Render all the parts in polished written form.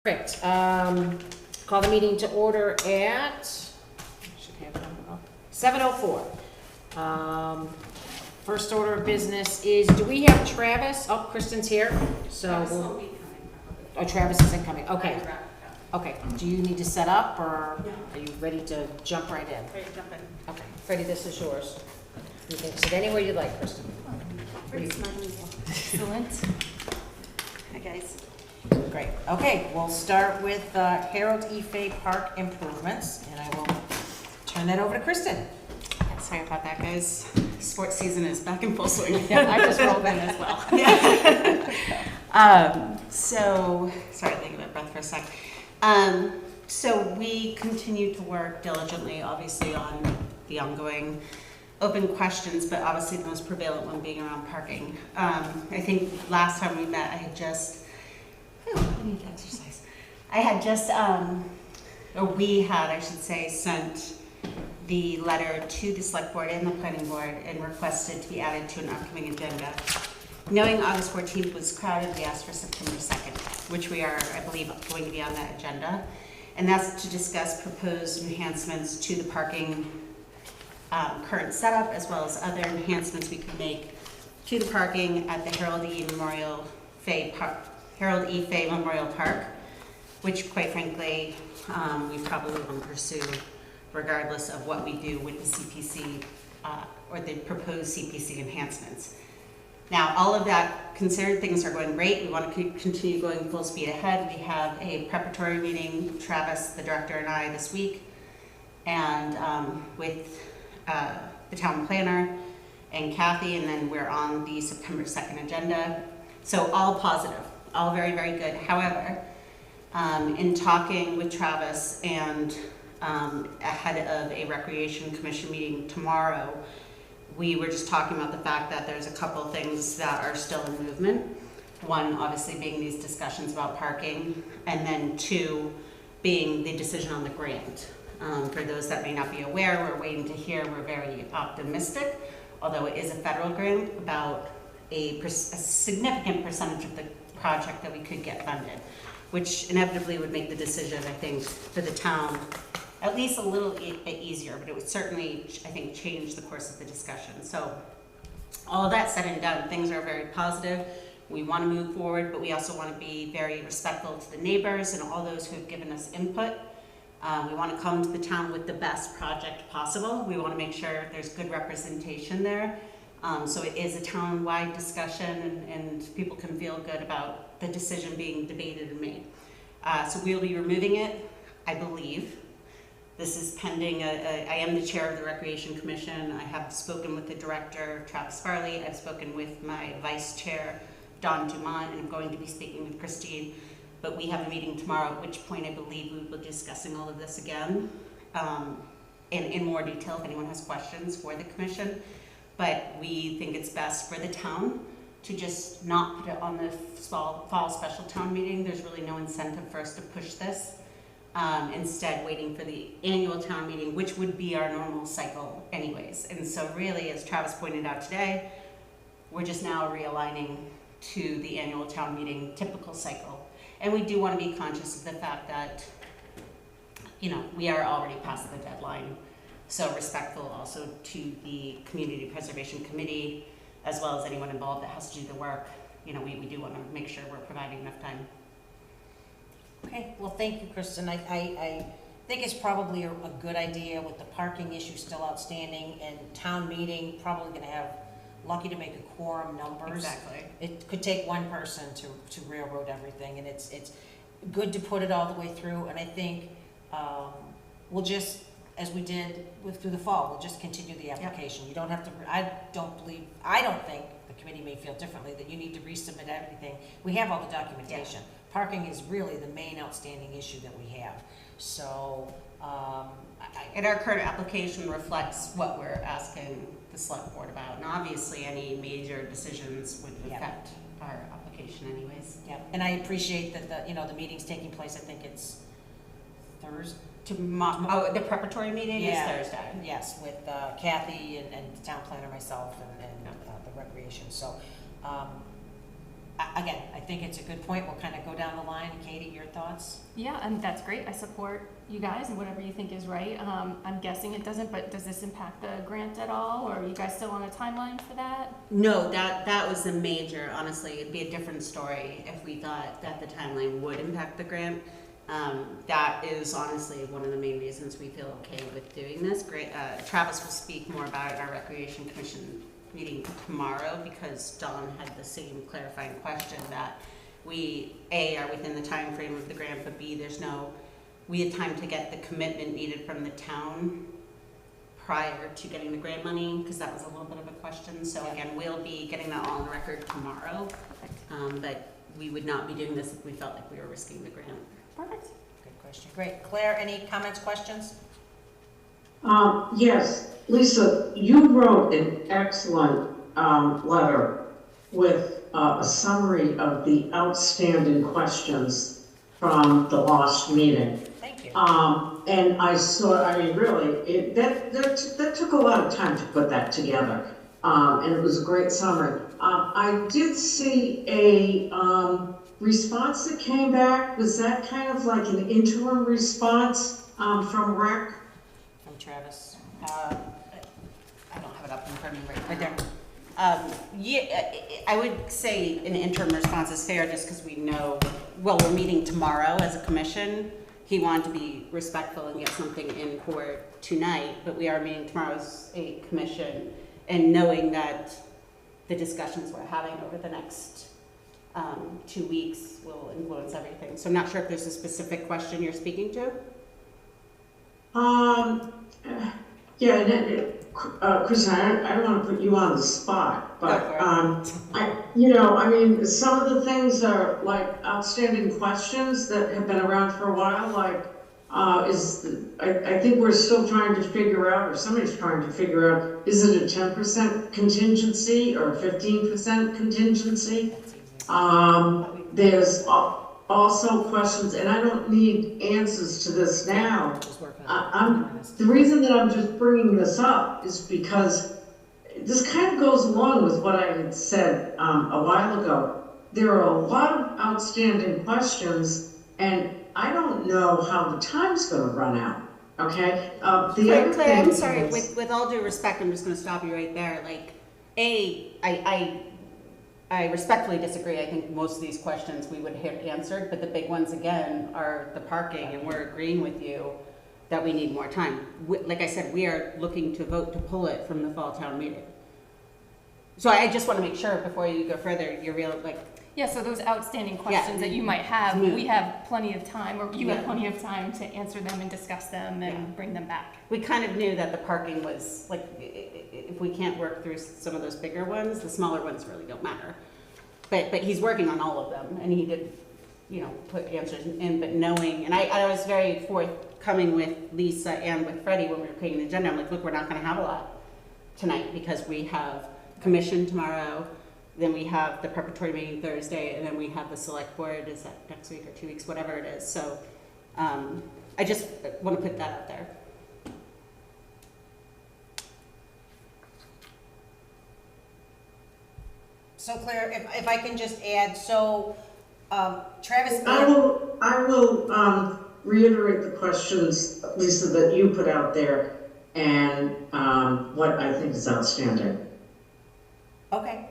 Perfect. Call the meeting to order at 7:04. First order of business is, do we have Travis? Oh, Kristen's here, so we'll, oh, Travis isn't coming, okay. Okay, do you need to set up, or are you ready to jump right in? Ready to jump in. Okay, Freddie, this is yours. You can sit anywhere you like, Kristen. Excellent. Hi, guys. Great. Okay, we'll start with Harold E. Fay Park improvements, and I will turn that over to Kristen. Yeah, sorry about that, guys. Sports season is back in full swing. Yeah, I just rolled in as well. So, sorry, taking my breath for a sec. So we continue to work diligently, obviously, on the ongoing open questions, but obviously the most prevalent one being around parking. I think last time we met, I need to exercise. I had just, or we had, I should say, sent the letter to the select board and the planning board and requested to be added to an upcoming agenda. Knowing August 14th was crowded, we asked for September 2nd, which we are, I believe, going to be on that agenda. And that's to discuss proposed enhancements to the parking current setup, as well as other enhancements we could make to the parking at the Harold E. Fay Memorial Park, which, quite frankly, we probably won't pursue regardless of what we do with the CPC or the proposed CPC enhancements. Now, all of that considered, things are going great. We want to continue going full speed ahead. We have a preparatory meeting, Travis, the director, and I this week, and with the town planner and Kathy, and then we're on the September 2nd agenda. So all positive, all very, very good. However, in talking with Travis and ahead of a Recreation Commission meeting tomorrow, we were just talking about the fact that there's a couple things that are still in movement. One, obviously, being these discussions about parking, and then two, being the decision on the grant. For those that may not be aware, we're waiting to hear. We're very optimistic, although it is a federal grant, about a significant percentage of the project that we could get funded, which inevitably would make the decision, I think, for the town at least a little bit easier, but it would certainly, I think, change the course of the discussion. So all of that said and done, things are very positive. We want to move forward, but we also want to be very respectful to the neighbors and all those who have given us input. We want to come to the town with the best project possible. We want to make sure there's good representation there. So it is a town-wide discussion, and people can feel good about the decision being debated and made. So we'll be removing it, I believe. This is pending, I am the chair of the Recreation Commission. I have spoken with the director, Travis Farley. I've spoken with my vice chair, Don Dumont, and I'm going to be speaking with Christine. But we have a meeting tomorrow, at which point I believe we will be discussing all of this again in more detail if anyone has questions for the commission. But we think it's best for the town to just not put it on the fall special town meeting. There's really no incentive for us to push this. Instead, waiting for the annual town meeting, which would be our normal cycle anyways. And so really, as Travis pointed out today, we're just now realigning to the annual town meeting typical cycle. And we do want to be conscious of the fact that, you know, we are already past the deadline. So respectful also to the Community Preservation Committee, as well as anyone involved that has to do the work. You know, we do want to make sure we're providing enough time. Okay, well, thank you, Kristen. I think it's probably a good idea with the parking issue still outstanding, and town meeting probably going to have, lucky to make a quorum numbers. Exactly. It could take one person to railroad everything, and it's good to put it all the way through. And I think we'll just, as we did through the fall, we'll just continue the application. Yep. You don't have to. I don't think the committee may feel differently that you need to resubmit everything. We have all the documentation. Yep. Parking is really the main outstanding issue that we have. So, and our current application reflects what we're asking the select board about. And obviously, any major decisions would affect our application, anyways. Yeah, and I appreciate that the meeting's taking place. I think it's Thursday. The preparatory meeting is Thursday. Yes, with Kathy and the town planner, myself, and the recreation. So. again, I think it's a good point. We'll kind of go down the line. Katie, your thoughts? Yeah, and that's great. I support you guys and whatever you think is right. I'm guessing it doesn't, but does this impact the grant at all? Or are you guys still on a timeline for that? No, that was the major, honestly, it'd be a different story if we thought that the timeline would impact the grant. That is honestly one of the main reasons we feel okay with doing this. Great, Travis will speak more about it at our Recreation Commission meeting tomorrow, because Dawn had the same clarifying question that we, A, are within the time frame of the grant, but B, we had time to get the commitment needed from the town prior to getting the grant money, because that was a little bit of a question. So again, we'll be getting that all on the record tomorrow. But we would not be doing this if we felt like we were risking the grant. Perfect. Good question. Great. Claire, any comments, questions? Yes, Lisa, you wrote an excellent letter with a summary of the outstanding questions from the last meeting. Thank you. And I saw, I mean, really, that took a lot of time to put that together. And it was a great summary. I did see a response that came back. Was that kind of like an interim response from Rec? From Travis. I don't have it up in front of me right there. Yeah, I would say an interim response is fair, just because we know, well, we're meeting tomorrow as a commission. He wanted to be respectful and get something in for tonight, but we are meeting tomorrow as a commission, and knowing that the discussions we're having over the next 2 weeks will influence everything. So I'm not sure if there's a specific question you're speaking to. Yeah, and Kristen, I don't want to put you on the spot, but I mean, some of the things are like outstanding questions that have been around for a while. Like, I think we're still trying to figure out, or somebody's trying to figure out, is it a 10% contingency or a 15% contingency? There's also questions, and I don't need answers to this now. The reason that I'm just bringing this up is because this kind of goes along with what I had said a while ago. There are a lot of outstanding questions, and I don't know how the time's going to run out. Okay. Claire, I'm sorry. With all due respect, I'm just going to stop you right there. Like, I respectfully disagree. I think most of these questions we would have answered, but the big ones again are the parking, and we're agreeing with you that we need more time. Like I said, we are looking to vote to pull it from the fall town meeting. So I just want to make sure before you go further, you're real, like. Yeah, so those outstanding questions that you might have, we have plenty of time, or you have plenty of time to answer them and discuss them and bring them back. We kind of knew that the parking was, like, if we can't work through some of those bigger ones, the smaller ones really don't matter. But he's working on all of them, and he did, put answers in, but knowing, and I was very forthcoming with Lisa and with Freddie when we were creating the agenda. I'm like, look, we're not going to have a lot tonight because we have commission tomorrow, then we have the preparatory meeting Thursday, and then we have the select board, is that next week or 2 weeks, whatever it is. So I just want to put that out there. So Claire, if I can just add, Travis. I will reiterate the questions, Lisa, that you put out there, and what I think is outstanding. Okay.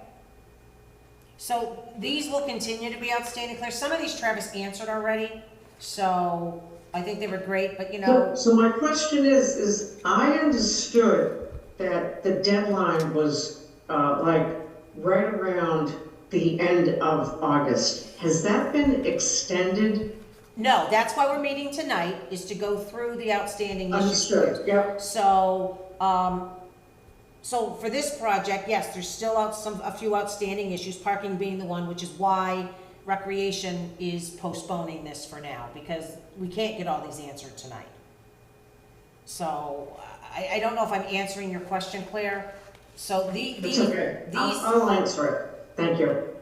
So these will continue to be outstanding, Claire. Some of these Travis answered already, so I think they were great, but So my question is I understood that the deadline was like right around the end of August. Has that been extended? No, that's why we're meeting tonight, is to go through the outstanding issues. Understood, yep. So for this project, yes, there's still a few outstanding issues, parking being the one, which is why Recreation is postponing this for now, because we can't get all these answered tonight. So I don't know if I'm answering your question, Claire. So It's okay. I'll answer it. Thank you.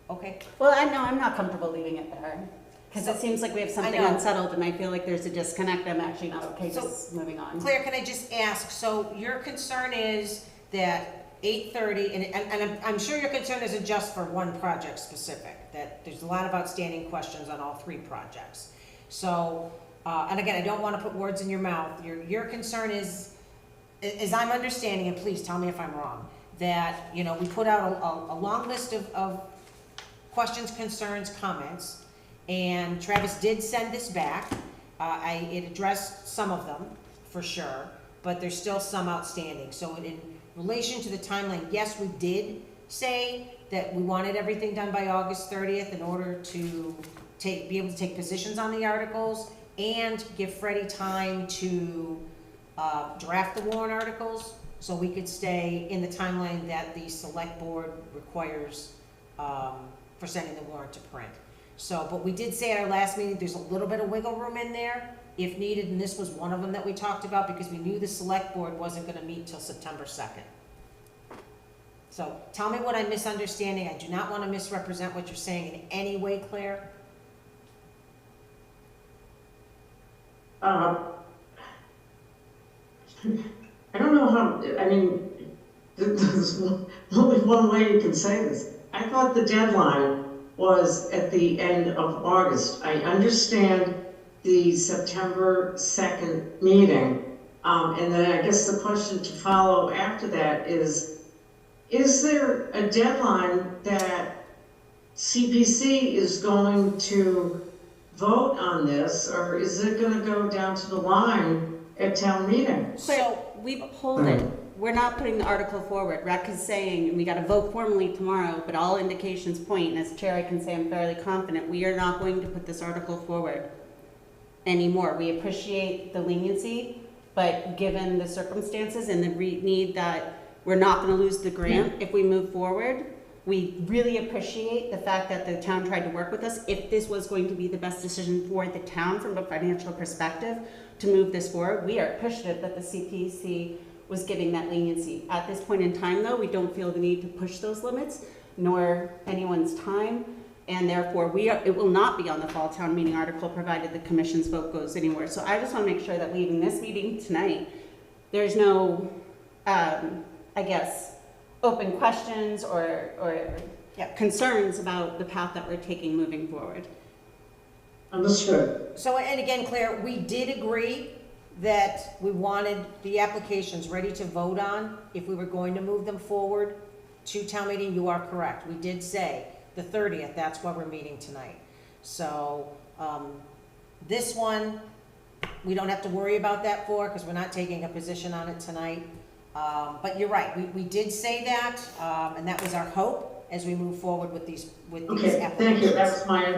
Okay. Well, I'm not comfortable leaving it there, because it seems like we have something unsettled, and I feel like there's a disconnect. I'm actually not okay just moving on. Claire, can I just ask, so your concern is that 8:30, and I'm sure your concern isn't just for one project specific, that there's a lot of outstanding questions on all 3 projects. So, and again, I don't wanna put words in your mouth, your concern is, as I'm understanding, and please tell me if I'm wrong, that, you know, we put out a long list of questions, concerns, comments, and Travis did send this back. It addressed some of them, for sure, but there's still some outstanding. So in relation to the timeline, yes, we did say that we wanted everything done by August 30th in order to be able to take positions on the articles and give Freddie time to draft the warrant articles, so we could stay in the timeline that the select board requires for sending the warrant to print. So, but we did say at our last meeting, there's a little bit of wiggle room in there if needed, and this was one of them that we talked about because we knew the select board wasn't gonna meet till September 2nd. So tell me what I'm misunderstanding. I do not wanna misrepresent what you're saying in any way, Claire. I don't know how, I mean, there's only one way you can say this. I thought the deadline was at the end of August. I understand the September 2nd meeting, and then I guess the question to follow after that is there a deadline that CPC is going to vote on this, or is it gonna go down to the line at town meeting? So we pulled it. We're not putting the article forward. Rec is saying we got to vote formally tomorrow, but all indications point, and as chair I can say I'm fairly confident, we are not going to put this article forward anymore. We appreciate the leniency, but given the circumstances and the need that we're not going to lose the grant if we move forward, we really appreciate the fact that the town tried to work with us. If this was going to be the best decision for the town from a financial perspective to move this forward, we are appreciative that the CPC was giving that leniency. At this point in time, though, we don't feel the need to push those limits, nor anyone's time, and therefore it will not be on the fall town meeting article provided the commission's vote goes anywhere. So I just want to make sure that leaving this meeting tonight, there's no, I guess, open questions or concerns about the path that we're taking moving forward. Understood. So, and again, Claire, we did agree that we wanted the applications ready to vote on if we were going to move them forward to town meeting. You are correct. We did say the 30th, that's why we're meeting tonight. So, this one, we don't have to worry about that because we're not taking a position on it tonight. But you're right, we did say that, and that was our hope as we move forward with these Okay, applications. thank you.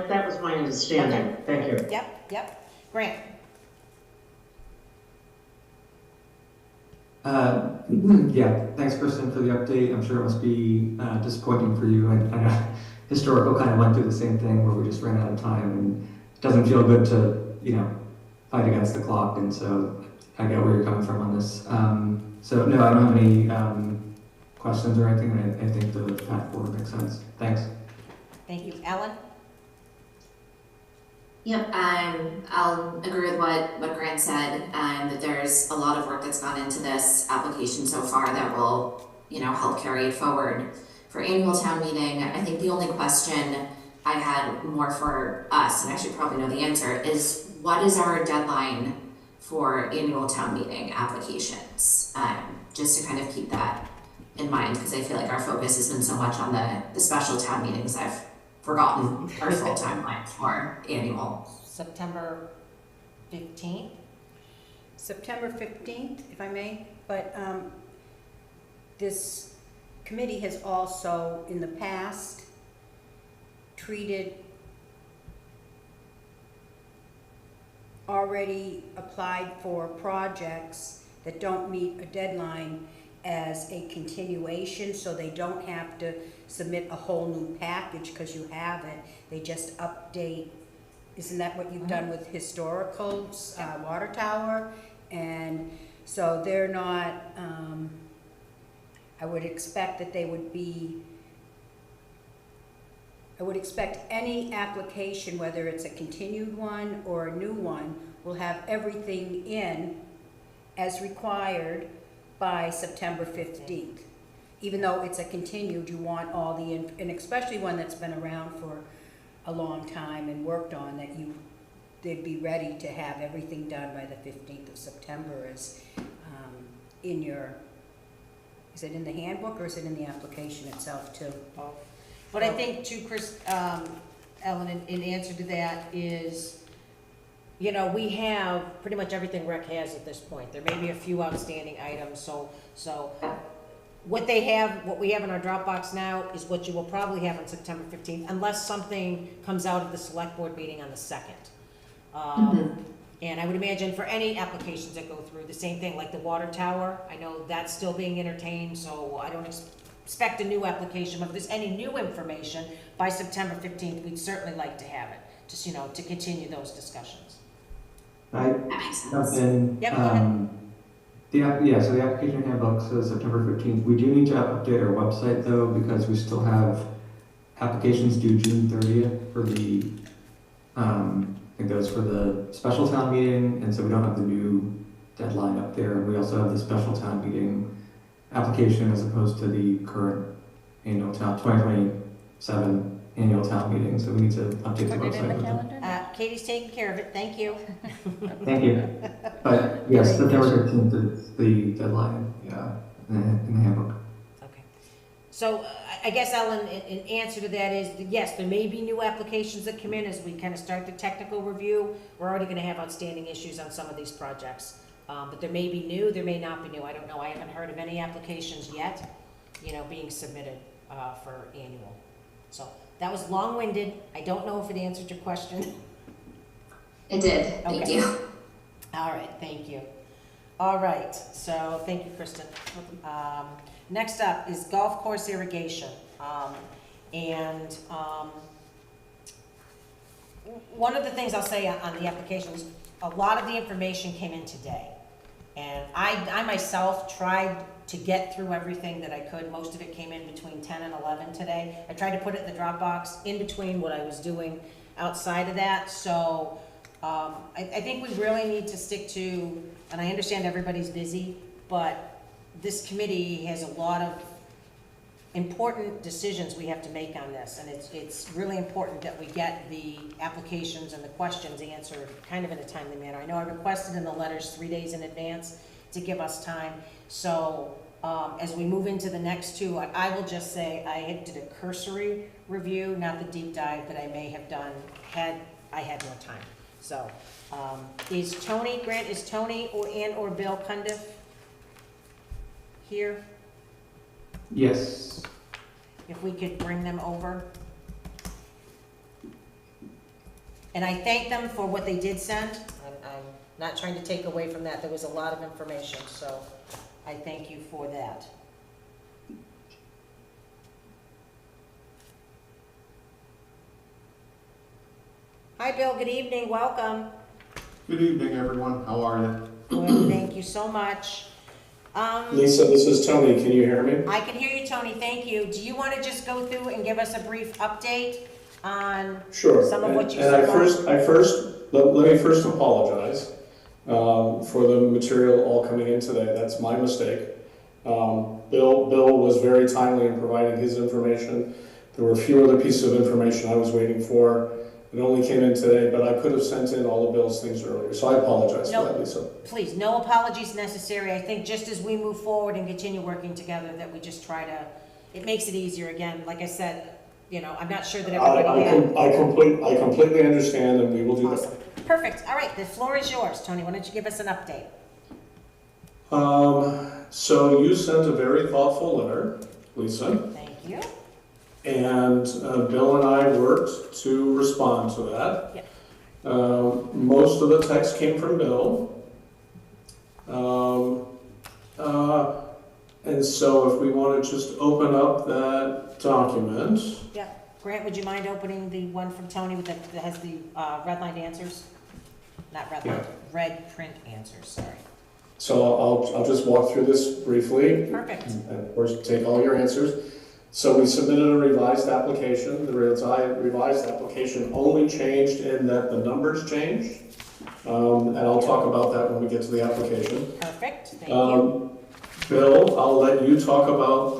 That was my understanding. Okay. Thank you. Yep. Grant? Yeah, thanks, Kristen, for the update. I'm sure it must be disappointing for you. I know Historical kind of went through the same thing where we just ran out of time, and it doesn't feel good to, fight against the clock, and so I get where you're coming from on this. So no, I don't have any questions or anything. I think the path forward makes sense. Thanks. Thank you. Ellen? Yep, I'll agree with what Grant said, that there's a lot of work that's gone into this application so far that will, help carry it forward. For annual town meeting, I think the only question I had more for us, and I should probably know the answer, is what is our deadline for annual town meeting applications? Just to kind of keep that in mind, because I feel like our focus has been so much on the special town meetings, I've forgotten our full timeline for annual. September 15th? September 15th, if I may, but this committee has also in the past treated already applied for projects that don't meet a deadline as a continuation, so they don't have to submit a whole new package because you have it. They just update. Isn't that what you've done with historical water tower? And so they're not, I would expect that they would be, I would expect any application, whether it's a continued one or a new one, will have everything in as required by September 15th. even though it's a continued, you want all the, and especially one that's been around for a long time and worked on, that they'd be ready to have everything done by the 15th of September is in your, is it in the handbook or is it in the application itself too? But I think too, Chris, Ellen, in answer to that is, you know, we have pretty much everything rec has at this point. There may be a few outstanding items, so what we have in our Dropbox now is what you will probably have on September 15th, unless something comes out of the select board meeting on the 2nd. And I would imagine for any applications that go through, the same thing, like the water tower, I know that's still being entertained, so I don't expect a new application, but if there's any new information by September 15th, we'd certainly like to have it, just, you know, to continue those discussions. That makes sense. Yep, go ahead. So the application handbook says September 15th. We do need to update our website though, because we still have applications due June 30th for the, I think that's for the special town meeting, and so we don't have the new deadline up there. We also have the special town meeting application as opposed to the current annual town, 2027 annual town meeting, so we need to update the Put it in the website. calendar? Katie's taking care of it, thank you. Thank you. But yes, September 15th is the deadline, in the handbook. Okay. So I guess, Ellen, in answer to that is, yes, there may be new applications that come in as we kind of start the technical review. We're already gonna have outstanding issues on some of these projects. But there may be new, there may not be new, I don't know. I haven't heard of any applications yet, you know, being submitted for annual. So that was long-winded. I don't know if it answered your question. It did, thank Okay. you. All right, thank you. All right, so thank you, Kristen. Next up is golf course irrigation. One of the things I'll say on the application is a lot of the information came in today. And I myself tried to get through everything that I could. Most of it came in between 10 and 11 today. I tried to put it in the Dropbox in between what I was doing outside of that. So I think we really need to stick to, and I understand everybody's busy, but this committee has a lot of important decisions we have to make on this, and it's really important that we get the applications and the questions answered kind of in a timely manner. I know I requested in the letters 3 days in advance to give us time, so as we move into the next two, I will just say I did a cursory review, not the deep dive that I may have done had I had more time. So is Tony or Bill Cundiff here? Yes. If we could bring them over. And I thank them for what they did send. I'm not trying to take away from that. There was a lot of information, so I thank you for that. Hi, Bill. Good evening. Welcome. Good evening, everyone. How are you? Good, thank you so much. Lisa, this is Tony. Can you hear me? I can hear you, Tony. Thank you. Do you want to just go through and give us a brief update on Sure. some of what you and said? let me first apologize for the material all coming in today. That's my mistake. Bill was very timely in providing his information. There were a few other pieces of information I was waiting for. It only came in today, but I could have sent in all of Bill's things earlier, so I apologize for that, Lisa. Please, no apologies necessary. I think just as we move forward and continue working together, that we just try to, it makes it easier. Again, like I said, you know, I'm not sure that everybody I completely understand, and we will do Awesome. Perfect. All right, the floor is yours, Tony. Why don't you give us an update? So you sent a very thoughtful letter, Lisa. Thank you. And Bill and I worked to respond to that. Yeah. Most of the text came from Bill. And so if we want to just open up that document. Yeah. Grant, would you mind opening the one from Tony with that has the redlined answers? Not redlined, Yeah. red print answers, sorry. So I'll just walk through this briefly. Perfect. And of course, take all your answers. So we submitted a revised application. The revised application only changed in that the numbers changed. And I'll talk about that when we get to the application. Perfect, thank you. Bill, I'll let you talk about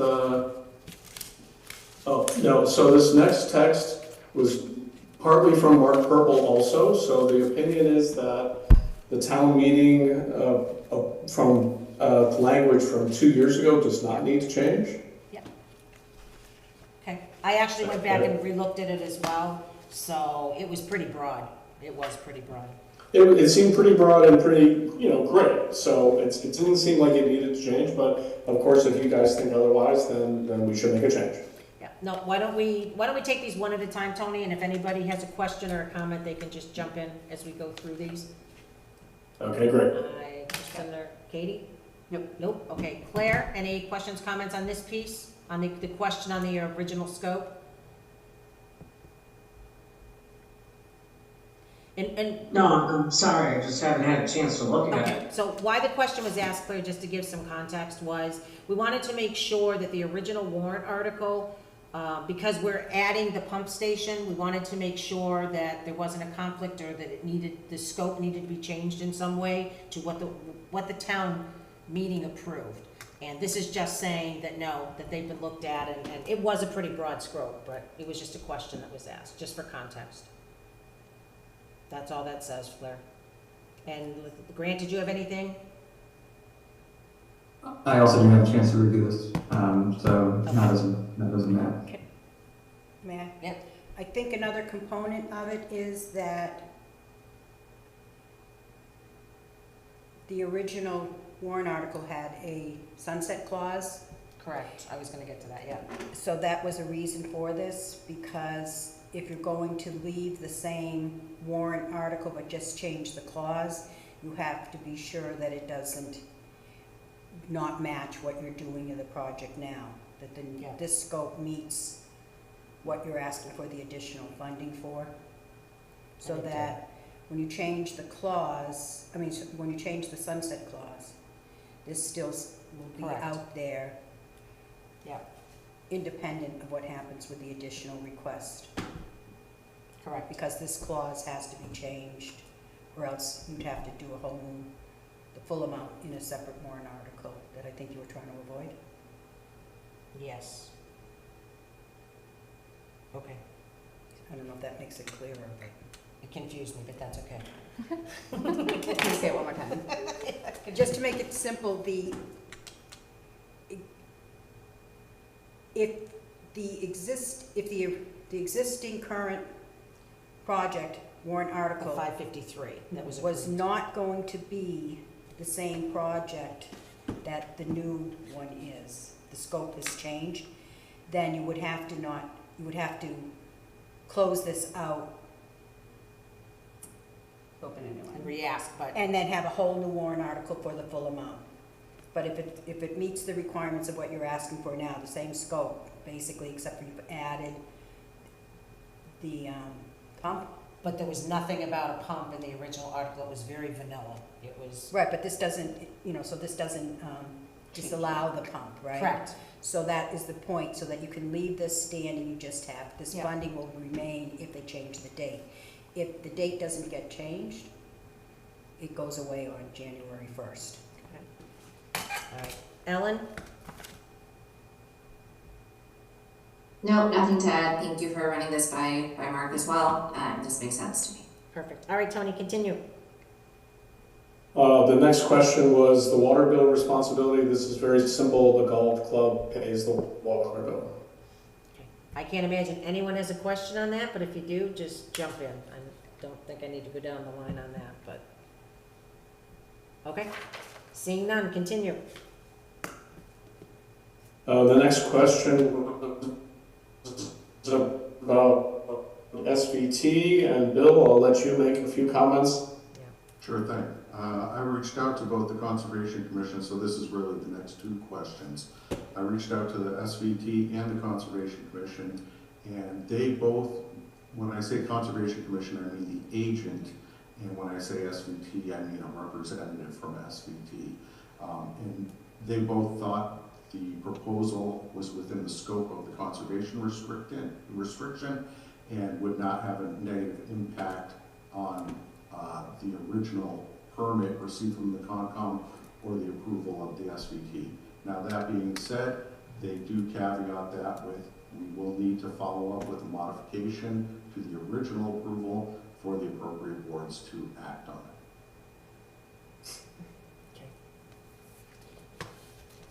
oh, no, so this next text was partly from Mark Purple also, so the opinion is that the town meeting from language from 2 years ago does not need to change. Okay, I actually went back and relooked at it as well, so it was pretty broad. It was pretty broad. It seemed pretty broad and pretty, great, so it didn't seem like it needed to change, but of course, if you guys think otherwise, then we should make a change. Yeah, no, why don't we take these one at a time, Tony, and if anybody has a question or a comment, they can just jump in as we go through these. Okay, great. Katie? Nope, okay. Claire, any questions, comments on this piece? On the question on the original scope? And No, I'm sorry, I just haven't had a chance to look at it. okay, so why the question was asked, Claire, just to give some context, was we wanted to make sure that the original warrant article, because we're adding the pump station, we wanted to make sure that there wasn't a conflict or that the scope needed to be changed in some way to what the town meeting approved. And this is just saying that no, that they've been looked at, and it was a pretty broad scope, but it was just a question that was asked, just for context. That's all that says, Claire. And Grant, did you have anything? I also didn't have a chance to review this, so Okay. that doesn't matter. May I? Yeah. I think another component of it is that the original warrant article had a sunset clause. Correct, I was gonna get to that, yeah. So that was a reason for this, because if you're going to leave the same warrant article but just change the clause, you have to be sure that it doesn't not match what you're doing in the project now, that this scope meets what you're asking for the additional funding for. So And it that when you change the clause, when you change the sunset clause, this still will be Correct. out there. Yeah. Independent of what happens with the additional request, Correct. because this clause has to be changed, or else you'd have to do the full amount in a separate warrant article that I think you were trying to avoid. Yes. Okay, I don't know if that makes it clearer, but. it confused me, but that's okay. Can you say it one more time? Just to make it simple, if the existing current project warrant The article 553, that was was approved. not going to be the same project that the new one is, the scope has changed, then you would have to close this out Open a new And one. re-ask, but, and then have a whole new warrant article for the full amount. But if it meets the requirements of what you're asking for now, the same scope, basically, except for you've added the pump. but there was nothing about a pump in the original article, it was very vanilla. It was, Right, but this doesn't, so this doesn't disallow the pump, right? correct, So that is the point, so that you can leave this standing, you just have, this Yeah. funding will remain if they change the date. If the date doesn't get changed, it goes away on January 1st. all right. Ellen? No, nothing to add. Thank you for running this by Mark as well. This makes sense to me. Perfect. All right, Tony, continue. The next question was the water bill responsibility. This is very simple. The golf club pays the water bill. I can't imagine anyone has a question on that, but if you do, just jump in. I don't think I need to go down the line on that, but. Okay, seeing none, continue. The next question was about SVT, and Bill, I'll let you make a few comments. Sure thing. I reached out to both the Conservation Commission, so this is really the next two questions. I reached out to the SVT and the Conservation Commission, and they both, when I say Conservation Commission, I mean the agent, and when I say SVT, I mean a representative from SVT. And they both thought the proposal was within the scope of the conservation restriction and would not have a negative impact on the original permit received from the Concom or the approval of the SVT. Now, that being said, they do caveat that with, we will need to follow up with a modification to the original approval for the appropriate boards to act on it.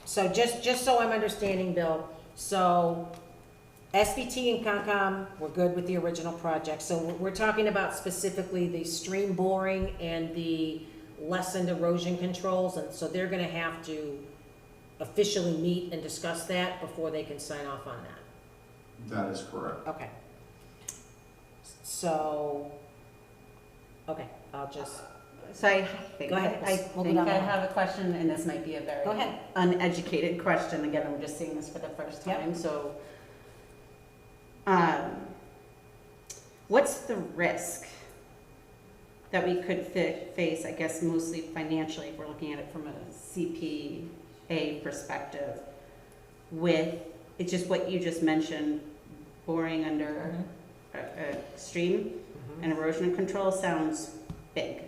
So just so I'm understanding, Bill, so SBT and Concom, we're good with the original project. So we're talking about specifically the stream boring and the lessened erosion controls, and so they're gonna have to officially meet and discuss that before they can sign off on that. That is correct. Okay. So, okay, I'll just, So I think, Go ahead. I We'll go think down I the line. have a question, and this might be a Go very ahead. uneducated question. Again, I'm just seeing this for the first Yep. time, so. What's the risk that we could face, I guess mostly financially, if we're looking at it from a CPA perspective, with, it's just what you just mentioned, boring under a stream and erosion control sounds big,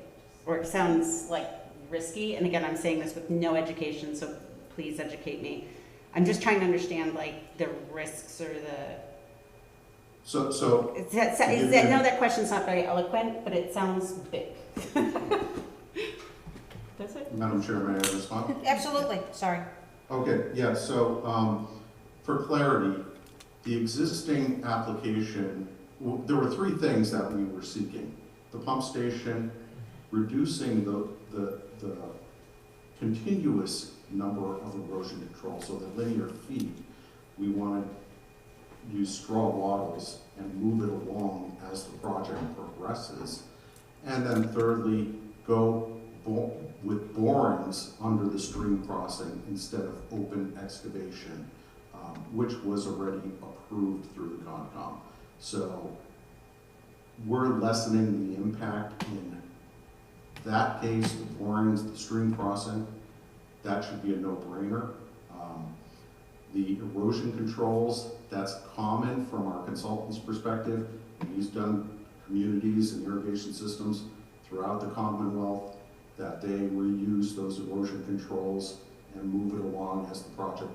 or it sounds like risky, and again, I'm saying this with no education, so please educate me. I'm just trying to understand like the risks or the, So I know that question's not very eloquent, but it sounds big. Does it? Madam Chair, may I respond? absolutely, sorry. Okay, yeah, so, for clarity, the existing application, there were three things that we were seeking. The pump station, reducing the continuous number of erosion control, so the linear feet, we wanted to use straw wattles and move it along as the project progresses. And then thirdly, go with borings under the stream crossing instead of open excavation, which was already approved through the Concom. So we're lessening the impact in that case, the borings, the stream crossing, that should be a no-brainer. The erosion controls, that's common from our consultant's perspective. He's done communities and irrigation systems throughout the Commonwealth that they reuse those erosion controls and move it along as the project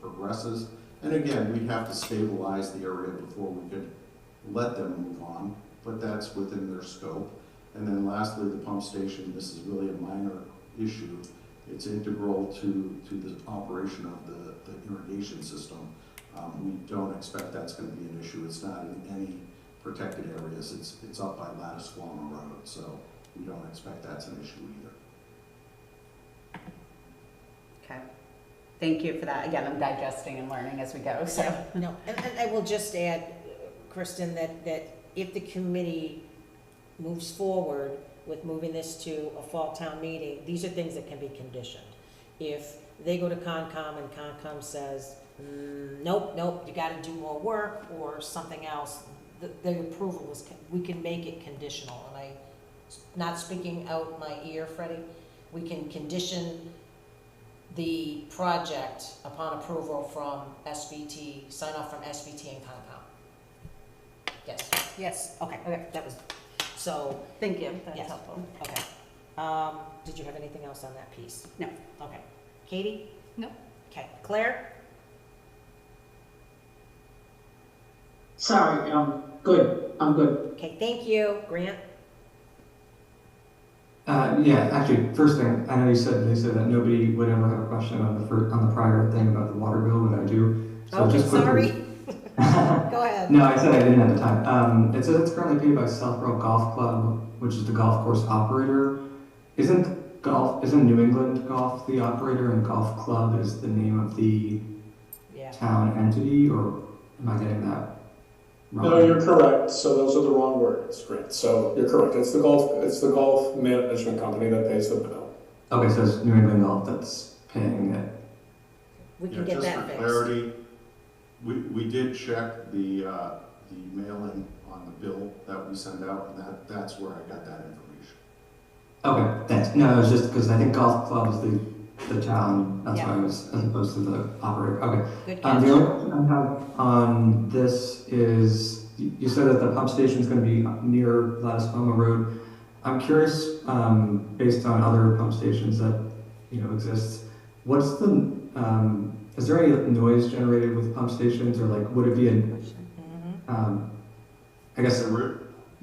progresses. And again, we'd have to stabilize the area before we could let them move on, but that's within their scope. And then lastly, the pump station, this is really a minor issue. It's integral to the operation of the irrigation system. We don't expect that's going to be an issue. It's not in any protected areas. It's up by Lattice-Walmer Road, so we don't expect that's an issue either. Okay. Thank you for that. Again, I'm digesting and learning as we go, so. No, and I will just add, Kristen, that if the committee moves forward with moving this to a fall town meeting, these are things that can be conditioned. If they go to Concom and Concom says, nope, you gotta do more work or something else, the approval is, we can make it conditional. And not speaking out my ear, Freddie, we can condition the project upon approval from SVT, sign off from SVT and Concom. Yes, okay, that was, so, Thank you, that's Yes. helpful. okay. Did you have anything else on that piece? No. Okay. Katie? No. Okay. Claire? Sorry, good, I'm good. Okay, thank you. Grant? Yeah, actually, first thing, I know they said that nobody would ever have a question on the prior thing about the water bill, but I do. So Okay, just quickly. sorry. Go ahead. No, I said I didn't at the time. It says it's currently paid by Southborough Golf Club, which is the golf course operator. Isn't New England Golf the operator and golf club is the name of the Yeah. town entity, or am I getting that wrong? No, you're correct. So those are the wrong words, Grant. So you're correct. It's the golf management company that pays the bill. Okay, so it's New England Golf that's paying it. We can get that Just for fixed. clarity, we did check the mailing on the bill that we send out, and that's where I got that information. Okay, thanks. No, it was just because I think golf club is the town, that's Yeah. why I was, as opposed to the operator. Okay. Good The catch. only question I have on this is, you said that the pump station is going to be near Lattice-Walmer Road. I'm curious, based on other pump stations that, exist, what's the is there any noise generated with pump stations, or like would it be I guess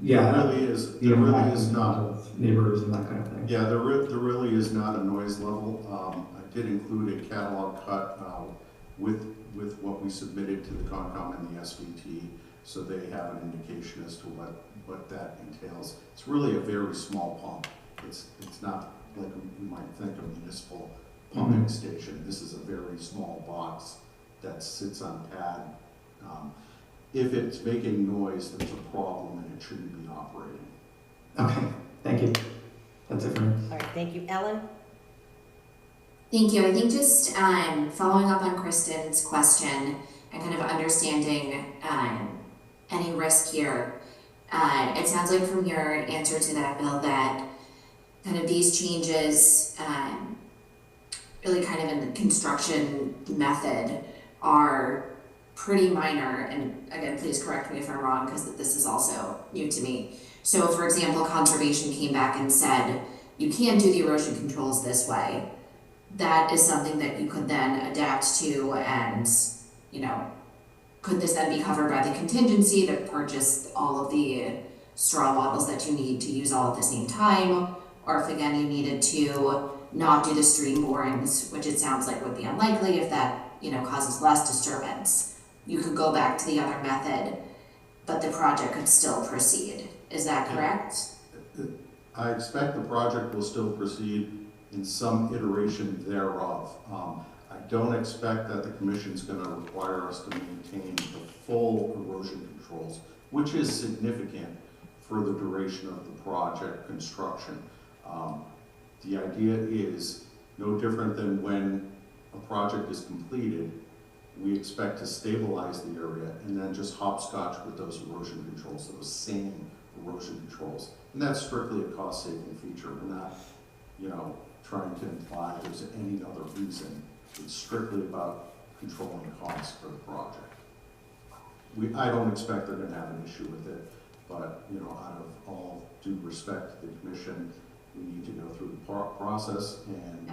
yeah, There really is not. of neighbors and that kind of thing. Yeah, there really is not a noise level. I did include a catalog cut with what we submitted to the Concom and the SVT, so they have an indication as to what that entails. It's really a very small pump. It's not like we might think of a municipal pumping station. This is a very small box that sits on pad. If it's making noise, there's a problem and it shouldn't be operating. Okay, thank you. That's it for me. All right, thank you. Ellen? Thank you. I think just following up on Kristen's question and kind of understanding any risk here, it sounds like from your answer to that, Bill, that kind of these changes really kind of in the construction method are pretty minor, and again, please correct me if I'm wrong, because this is also new to me. So for example, conservation came back and said, you can't do the erosion controls this way. That is something that you could then adapt to, and, you know, could this then be covered by the contingency to purchase all of the straw wattles that you need to use all at the same time? Or if again, you needed to not do the stream borings, which it sounds like would be unlikely if that, you know, causes less disturbance. You could go back to the other method, but the project could still proceed. Is that correct? I expect the project will still proceed in some iteration thereof. I don't expect that the commission's going to require us to maintain the full erosion controls, which is significant for the duration of the project construction. The idea is no different than when a project is completed. We expect to stabilize the area and then just hopscotch with those erosion controls, those same erosion controls. And that's strictly a cost-saving feature. We're not, you know, trying to imply there's any other reason. It's strictly about controlling costs for the project. I don't expect they're going to have an issue with it, but, you know, out of all due respect to the commission, we need to go through the process and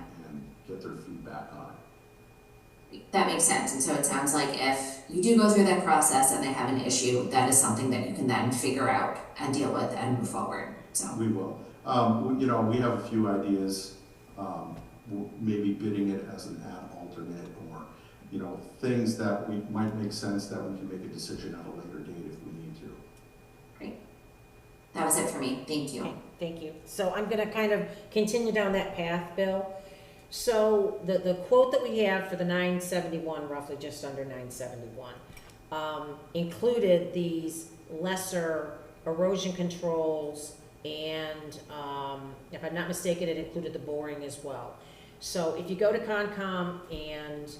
get their feedback on it. That makes sense. And so it sounds like if you do go through that process and they have an issue, that is something that you can then figure out and deal with and move forward. So we will. You know, we have a few ideas, maybe bidding it as an ad alternate, or, you know, things that we might make sense that we can make a decision at a later date if we need to. great. That was it for me. Thank you. Okay, thank you. So I'm gonna kind of continue down that path, Bill. So the quote that we have for the 971, roughly just under 971, included these lesser erosion controls, and if I'm not mistaken, it included the boring as well. So if you go to Concom and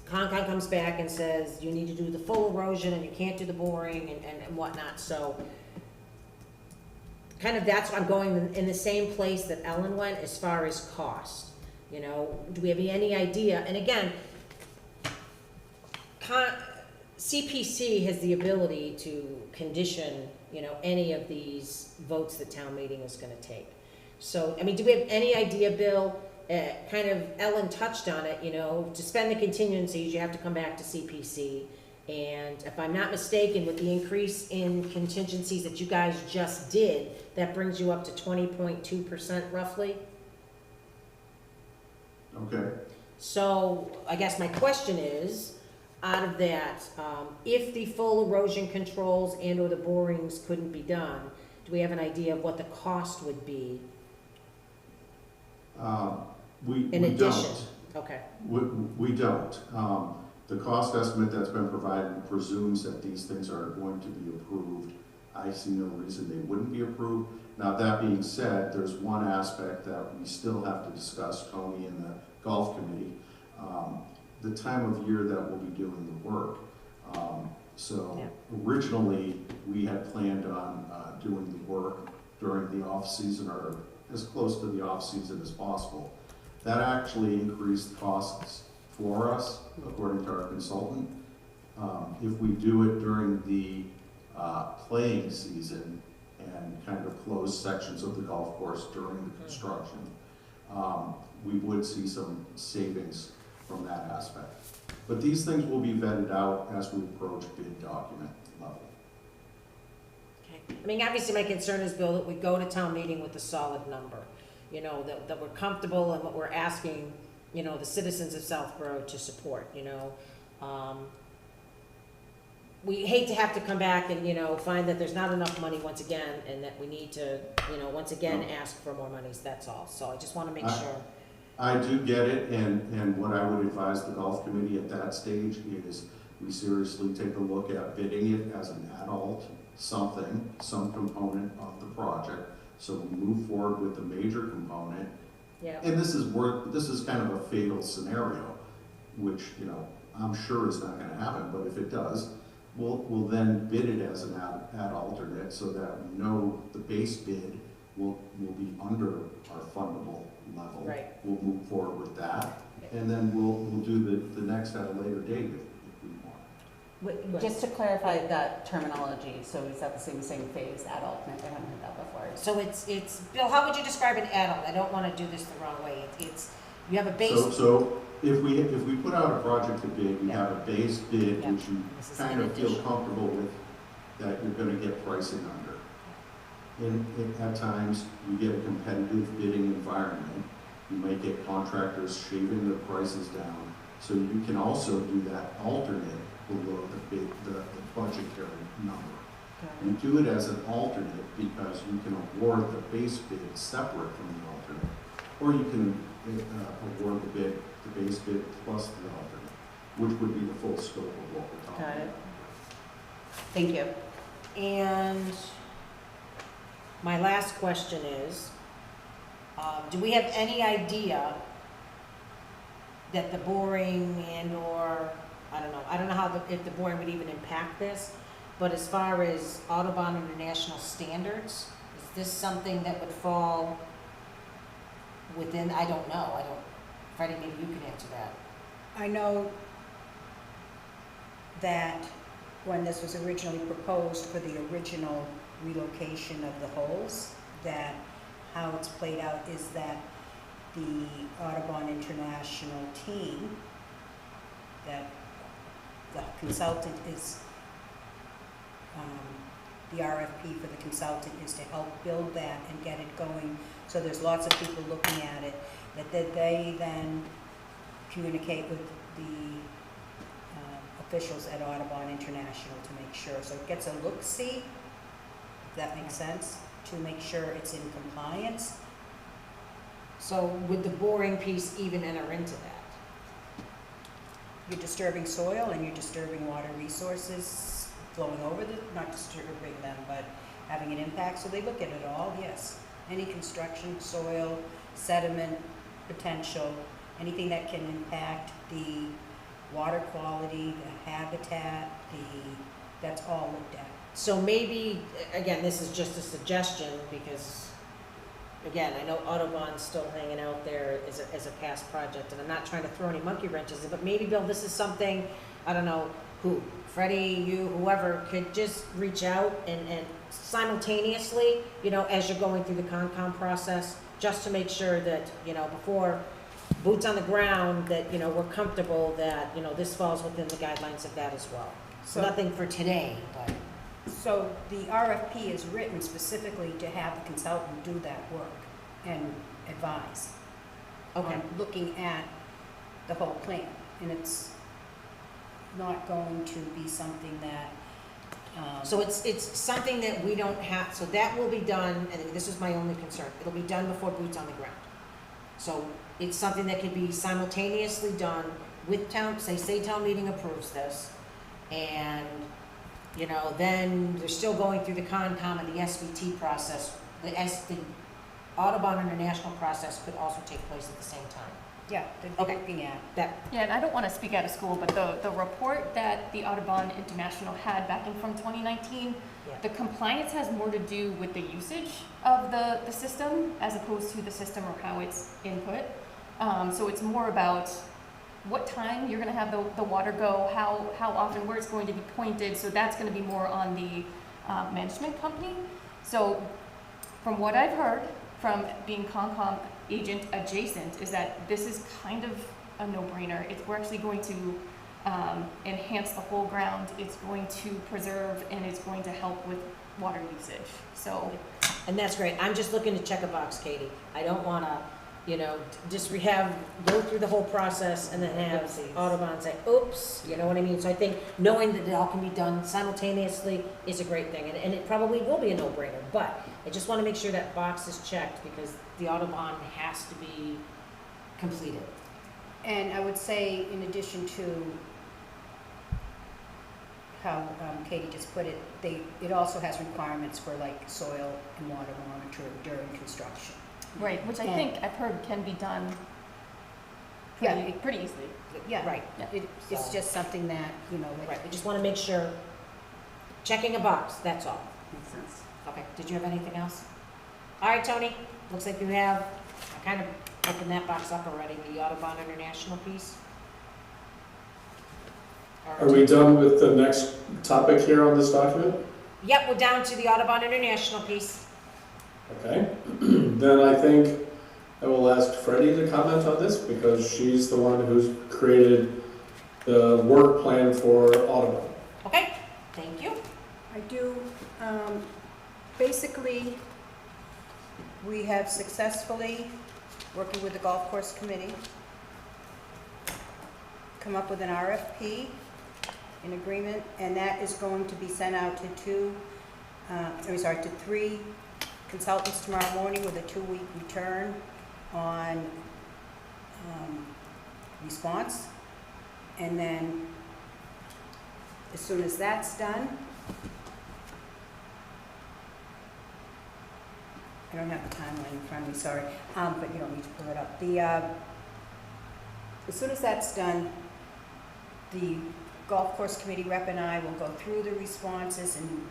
Concom comes back and says you need to do the full erosion and you can't do the boring and whatnot, so kind of that's, I'm going in the same place that Ellen went as far as cost. You know, do we have any idea? And again, CPC has the ability to condition, you know, any of these votes that town meeting is going to take. So, I mean, do we have any idea, Bill? Kind of Ellen touched on it, you know, to spend the contingencies, you have to come back to CPC. And if I'm not mistaken, with the increase in contingencies that you guys just did, that brings you up to 20.2% roughly. Okay. So I guess my question is, out of that, if the full erosion controls and or the borings couldn't be done, do we have an idea of what the cost would be in addition? Okay. We don't. The cost estimate that's been provided presumes that these things are going to be approved. I see no reason they wouldn't be approved. Now, that being said, there's one aspect that we still have to discuss, Tony and the golf committee, the time of year that we'll be doing the work. Originally, we had planned on doing the work during the off-season, or as close to the off-season as possible. That actually increased costs for us, according to our consultant. If we do it during the playing season and kind of close sections of the golf course during the construction, we would see some savings from that aspect. But these things will be vetted out as we approach bid document level. Okay. I mean, obviously my concern is, Bill, that we go to town meeting with a solid number, you know, that we're comfortable in what we're asking, you know, the citizens of Southborough to support, you know. We hate to have to come back and, you know, find that there's not enough money once again, and that we need to, you know, once again, ask for more monies, that's all. So I just wanna make sure. I do get it, and what I would advise the golf committee at that stage is we seriously take a look at bidding it as an adult something, some component of the project, so we move forward with the major component. Yeah. And this is kind of a fatal scenario, which, you know, I'm sure is not gonna happen, but if it does, we'll then bid it as an ad alternate, so that we know the base bid will be under our fundable level. Right. We'll move forward with that, and then we'll do the next at a later date if we want. Just to clarify that terminology, so is that the same phase, adult? I haven't heard that before. So it's, Bill, how would you describe an adult? I don't wanna do this the wrong way. It's, you have a base. So if we put out a project to bid, we have a base bid, Yeah. which you This is kind in of feel addition. comfortable with, that you're gonna get pricing under. At times, you get a competitive bidding environment. You might get contractors shaving their prices down. So you can also do that alternate below the budgetary number. You do it as an alternate because you can award the base bid separate from the alternate. Or you can award the base bid plus the alternate, which would be the full scope of what we're talking Got it. about. Thank you. And my last question is, do we have any idea that the boring and or, I don't know how if the boring would even impact this, but as far as Audubon International standards, is this something that would fall within, I don't know, Freddie, maybe you can answer that. I know that when this was originally proposed for the original relocation of the holes, that how it's played out is that the Audubon International team, that the consultant is, the RFP for the consultant is to help build that and get it going. So there's lots of people looking at it, that they then communicate with the officials at Audubon International to make sure. So it gets a look-see, if that makes sense, to make sure it's in compliance. So would the boring piece even enter into that? You're disturbing soil and you're disturbing water resources flowing over not disturbing them, but having an impact. So they look at it all, yes. Any construction, soil, sediment potential, anything that can impact the water quality, the habitat, that's all looked at. So maybe, again, this is just a suggestion because, again, I know Audubon's still hanging out there as a past project, and I'm not trying to throw any monkey wrenches in, but maybe, Bill, this is something, I don't know who, Freddie, you, whoever, could just reach out and simultaneously, you know, as you're going through the Concom process, just to make sure that, you know, before boots on the ground, that, you know, we're comfortable that, you know, this falls within the guidelines of that as well. So nothing for today, but. So the RFP is written specifically to have the consultant do that work and advise. Okay. On looking at the whole plan, and it's not going to be something that, So it's something that we don't have, so that will be done, and this is my only concern, it'll be done before boots on the ground. So it's something that could be simultaneously done with town, say town meeting approves this, and, you know, then they're still going through the Concom and the SVT process. The Audubon International process could also take place at the same time. yeah, they're Okay. looking at. That, Yeah, and I don't want to speak out of school, but the report that the Audubon International had back in from 2019, Yeah. the compliance has more to do with the usage of the system as opposed to the system or how it's input. So it's more about what time you're going to have the water go, how often, where it's going to be pointed. So that's going to be more on the management company. So from what I've heard from being Concom agent adjacent is that this is kind of a no-brainer. We're actually going to enhance the whole ground. It's going to preserve and it's going to help with water usage. So, And that's great. I'm just looking to check a box, Katie. I don't wanna, just go through the whole process and then have Oopsies. Audubon say, oops, you know what I mean? So I think knowing that it all can be done simultaneously is a great thing, and it probably will be a no-brainer, but I just wanna make sure that box is checked because the Audubon has to be completed. And I would say, in addition to how Katie just put it, it also has requirements for like soil and water monitoring during construction. right, which I And- think I've heard can be done Yeah, pretty easily. Yeah, Right. It's So- just something that, Right, we just wanna make sure, checking a box, that's all. makes sense. Okay, did you have anything else? All right, Tony, looks like you have, I kind of opened that box up already, the Audubon International piece. Are we done with the next topic here on this document? Yep, we're down to the Audubon International piece. Okay, then I think I will ask Freddie to comment on this because she's the one who's created the work plan for Audubon. Okay, thank you. I do, basically, we have successfully, working with the golf course committee, come up with an RFP, an agreement, and that is going to be sent out to three consultants tomorrow morning with a 2-week return on response. And then, as soon as that's done, I don't have the timeline in front of me, sorry, but you don't need to pull it up. As soon as that's done, the golf course committee rep and I will go through the responses and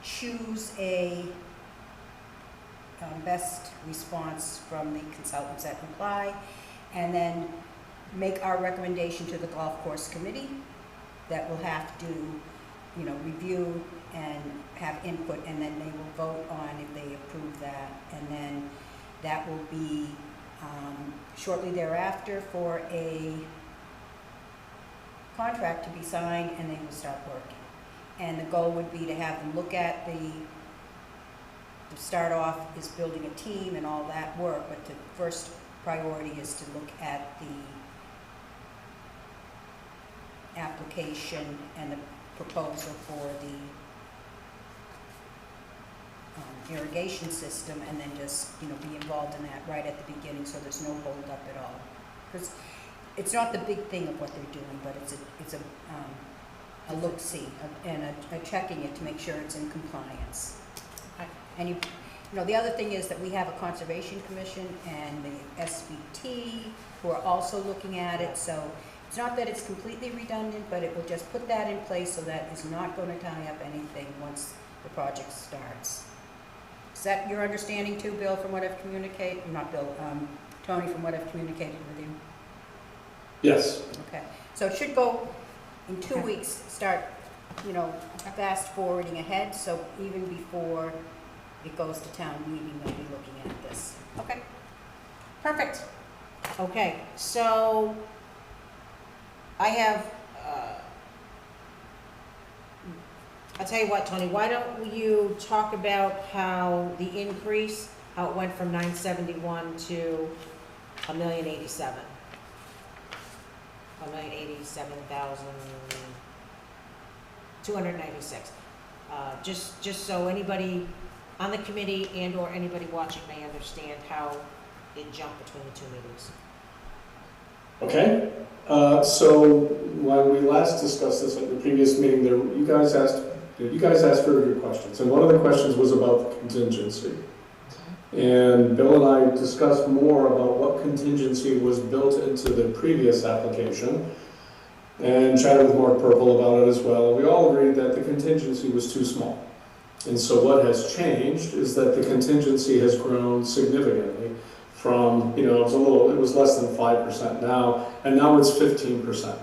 choose a best response from the consultants that apply, and then make our recommendation to the golf course committee that will have to, review and have input, and then they will vote on if they approve that. And then that will be shortly thereafter for a contract to be signed, and they will start working. And the goal would be to have them look at to start off is building a team and all that work, but the first priority is to look at the application and the proposal for the irrigation system, and then just, be involved in that right at the beginning, so there's no hold up at all. Because it's not the big thing of what they're doing, but it's a look-see and a checking it to make sure it's in compliance. And the other thing is that we have a Conservation Commission and the SVT who are also looking at it, so it's not that it's completely redundant, but it will just put that in place so that it's not going to tie up anything once the project starts. Is that your understanding too, Bill, from what I've communicated? Not Bill, Tony, from what I've communicated with you? Yes. Okay, so it should go in 2 Okay. weeks, start, fast forwarding ahead, so even before it goes to town meeting, they'll be looking at this. Okay, perfect. Okay, so I have, I'll tell you what, Tony, why don't you talk about how the increase, how it went from 971 to 1,087,000. 1,087,296. Just so anybody on the committee and or anybody watching may understand how it jumped between the two meetings. Okay, so when we last discussed this at the previous meeting, you guys asked very good questions, and one of the questions was about the contingency. And Bill and I discussed more about what contingency was built into the previous application, and chatted with Mark Purple about it as well. We all agreed that the contingency was too small. And so what has changed is that the contingency has grown significantly from, it was less than 5% now, and now it's 15%.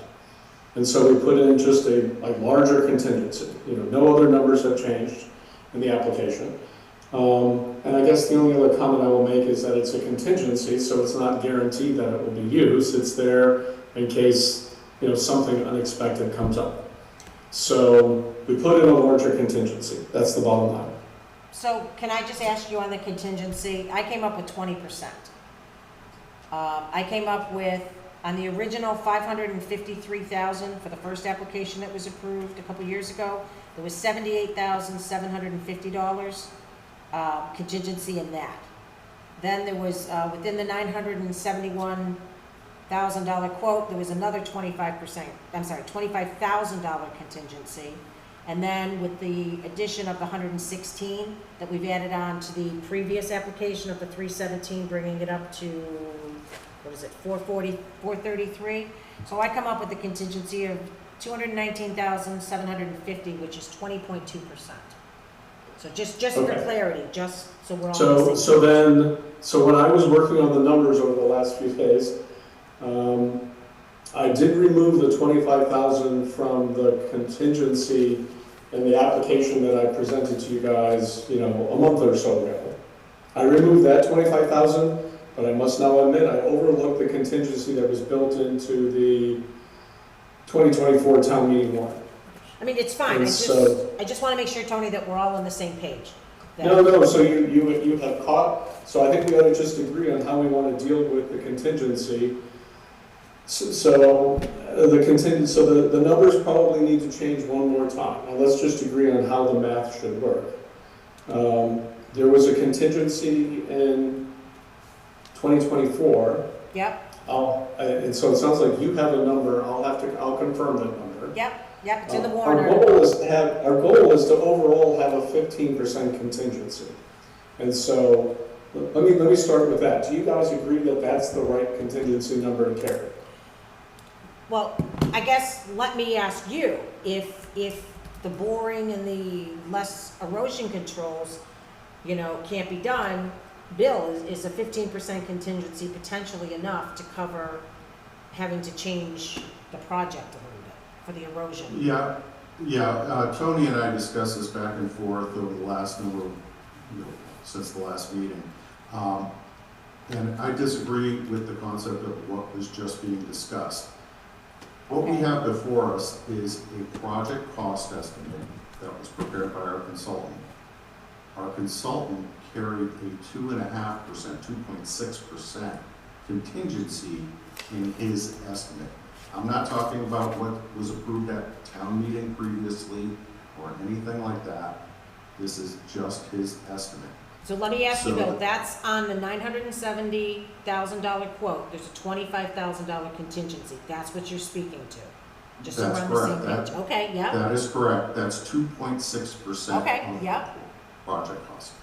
And so we put in just a larger contingency. No other numbers have changed in the application. And I guess the only other comment I will make is that it's a contingency, so it's not guaranteed that it will be used. It's there in case, something unexpected comes up. So we put in a larger contingency. That's the bottom line. So can I just ask you on the contingency, I came up with 20%. I came up with, on the original $553,000 for the first application that was approved a couple years ago, there was $78,750 contingency in that. Then there was, within the $971,000 quote, there was another $25,000 contingency. And then with the addition of the 116 that we've added on to the previous application of the 317, bringing it up to, 433. So I come up with a contingency of $219,750, which is 20.2%. So just for Okay. clarity, just so we're all on the same So when I was working on the numbers over the last few days, I did remove the 25,000 from the contingency in the application that I presented to you guys, a month or so ago. I removed that 25,000, but I must now admit I overlooked the contingency that was built into the 2024 town meeting warrant. I mean, it's fine, And I so- just want to make sure, Tony, that we're all on the same page. That- No, so you have caught, so I think we ought to just agree on how we want to deal with the contingency. So the numbers probably need to change one more time. Now let's just agree on how the math should work. There was a contingency in 2024. Yep, And so it sounds like you have a number. I'll confirm that number. yep, it's in the Our warrant. goal is to overall have a 15% contingency. And so let me start with that. Do you guys agree that that's the right contingency number to carry? Well, I guess, let me ask you, if the boring and the less erosion controls, can't be done, Bill, is a 15% contingency potentially enough to cover having to change the project a little bit for the erosion? Yeah, Tony and I discussed this back and forth over the last since the last meeting. And I disagree with the concept of what was just being discussed. What we have before us is a project cost estimate that was prepared by our consultant. Our consultant carried a 2.5%, 2.6% contingency in his estimate. I'm not talking about what was approved at town meeting previously or anything like that. This is just his estimate. So let me ask you, So- Bill, that's on the $970,000 quote, there's a $25,000 contingency, that's what you're speaking to? Just so we're That's on the same correct. page, okay, yeah, That is correct. That's 2.6% Okay, of the yeah. project cost.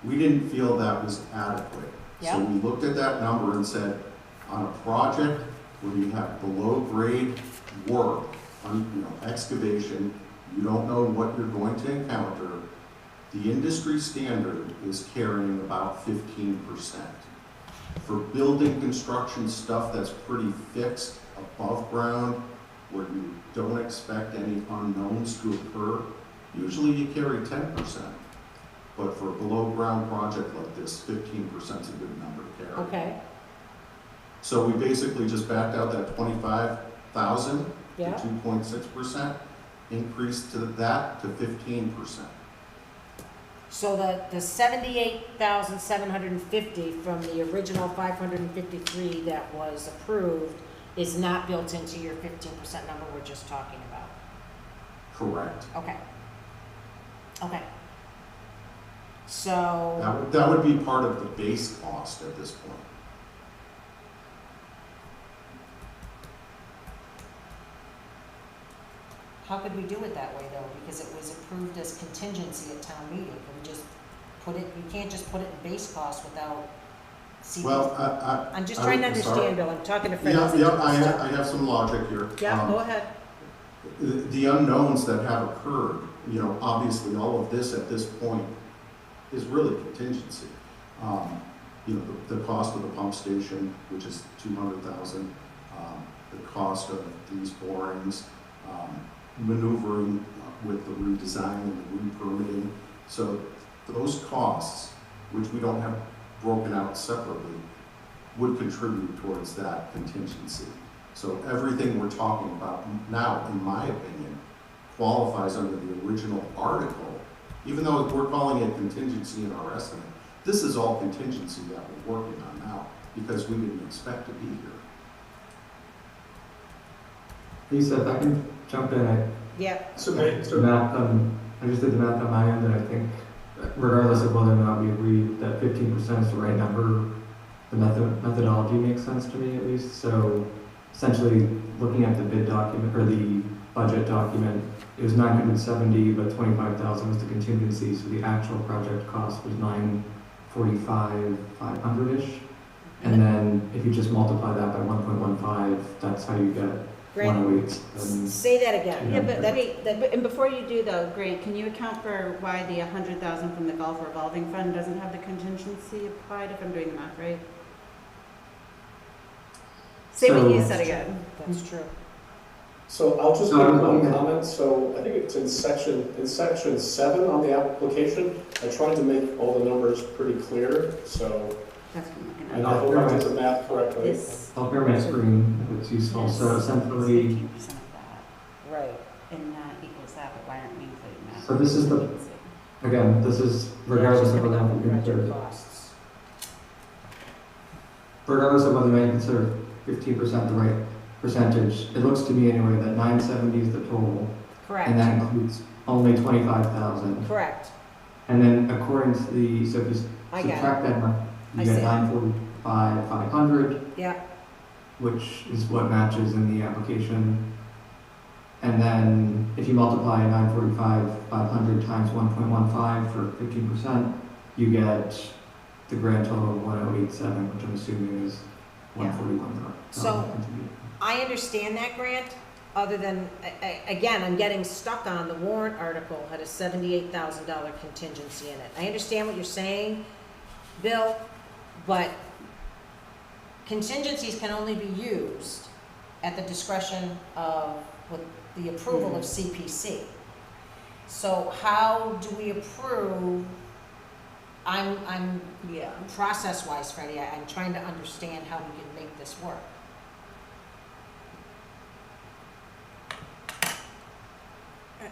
We didn't feel that was adequate. Yeah. So we looked at that number and said, on a project where you have below grade work, excavation, you don't know what you're going to encounter, the industry standard is carrying about 15%. For building construction stuff that's pretty fixed above ground, where you don't expect any unknowns to occur, usually you carry 10%. But for a below ground project like this, 15% is a good number to carry. okay, So we basically just backed out that 25,000 to yeah, 2.6%, increased to that to 15%. so the 78,750 from the original 553 that was approved is not built into your 15% number we're just talking about? Correct. Okay. So, That would be part of the base cost at this point. how could we do it that way though? Because it was approved as contingency at town meeting. Can we just put it, you can't just put it in base cost without CPC. Well, I'm just trying to I'm sorry. understand, Bill, I'm talking to Fred. I have some logic here. Yeah, go ahead. The unknowns that have occurred, obviously all of this at this point is really contingency. The cost of the pump station, which is $200,000, the cost of these borings, maneuvering with the redesign and the re-permitting. So those costs which we don't have broken out separately, would contribute towards that contingency. So everything we're talking about now, in my opinion, qualifies under the original article, even though we're calling it contingency in our estimate. This is all contingency that we're working on now, because we didn't expect to be here. Lisa, if I can jump in, Yeah, So, I just did the math on my end, and I think regardless of whether or not we agree that 15% is the right number, the methodology makes sense to me at least. So essentially, looking at the bid document, or the budget document, it was 970, but 25,000 was the contingency, so the actual project cost was 945, 500-ish. And then if you just multiply that by 1.15, that's how you get Grant, 108. say that again. Yeah, but That- wait, and before you do though, Grant, can you account for why the 100,000 from the golf revolving fund doesn't have the contingency applied, if I'm doing the math right? Say what you So- said again. That's true. So I'll just So make I'm one looking at- comment. So I think it's in section 7 on the application. I tried to make all the numbers pretty clear, so, That's what I'm looking and at. I hope I did the math correctly. This. I'll share my screen if it's useful. So essentially, 15% of that, Right. and that equals that, but why aren't we including that? So this is the- again, this is regardless of whether we Project consider, costs. regardless of whether we consider 15% the right percentage, it looks to me anyway that 970 is the total, and Correct, that includes only 25,000. correct. And then according to the, so if you I got it. subtract that, I you see get it. 945, 500, Yeah, which is what matches in the application. And then if you multiply 945, 500 times 1.15 for 15%, you get the grand total of 1087, which I'm assuming is 141. So- I understand that, Grant, other than, again, I'm getting stuck on the warrant article had a $78,000 contingency in it. I understand what you're saying, Bill, but contingencies can only be used at the discretion of, with the approval of CPC. So how do we approve? I'm Yeah. process-wise, Freddie, I'm trying to understand how we can make this work.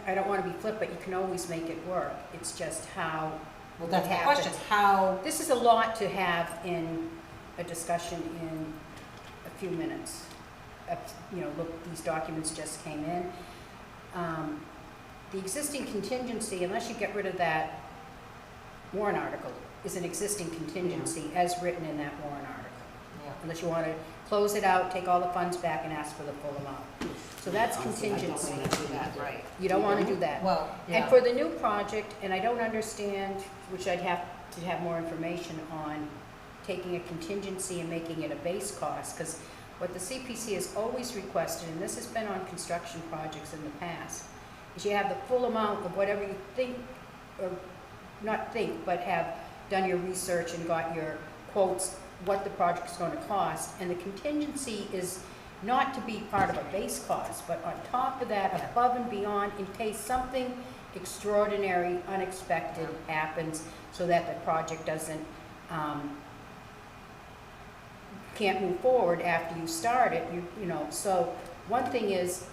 I don't want to be flip, but you can always make it work. It's just how, Well, that's the It question, happens. how, this is a lot to have in a discussion in a few minutes. You know, look, these documents just came in. The existing contingency, unless you get rid of that warrant article, is an existing contingency as written in that warrant article. yeah. Unless you want to close it out, take all the funds back and ask for the full amount. So that's I contingency. don't wanna do that, right. You don't want to do that. Well, And yeah, for the new project, and I don't understand, which I'd have to have more information on, taking a contingency and making it a base cost, because what the CPC has always requested, and this has been on construction projects in the past, is you have the full amount of whatever you think, or not think, but have done your research and got your quotes, what the project's going to cost, and the contingency is not to be part of a base cost, but on top of that, above and beyond, in case something extraordinary, unexpected happens, so that the project doesn't, can't move forward after you start it, you know. So one thing is,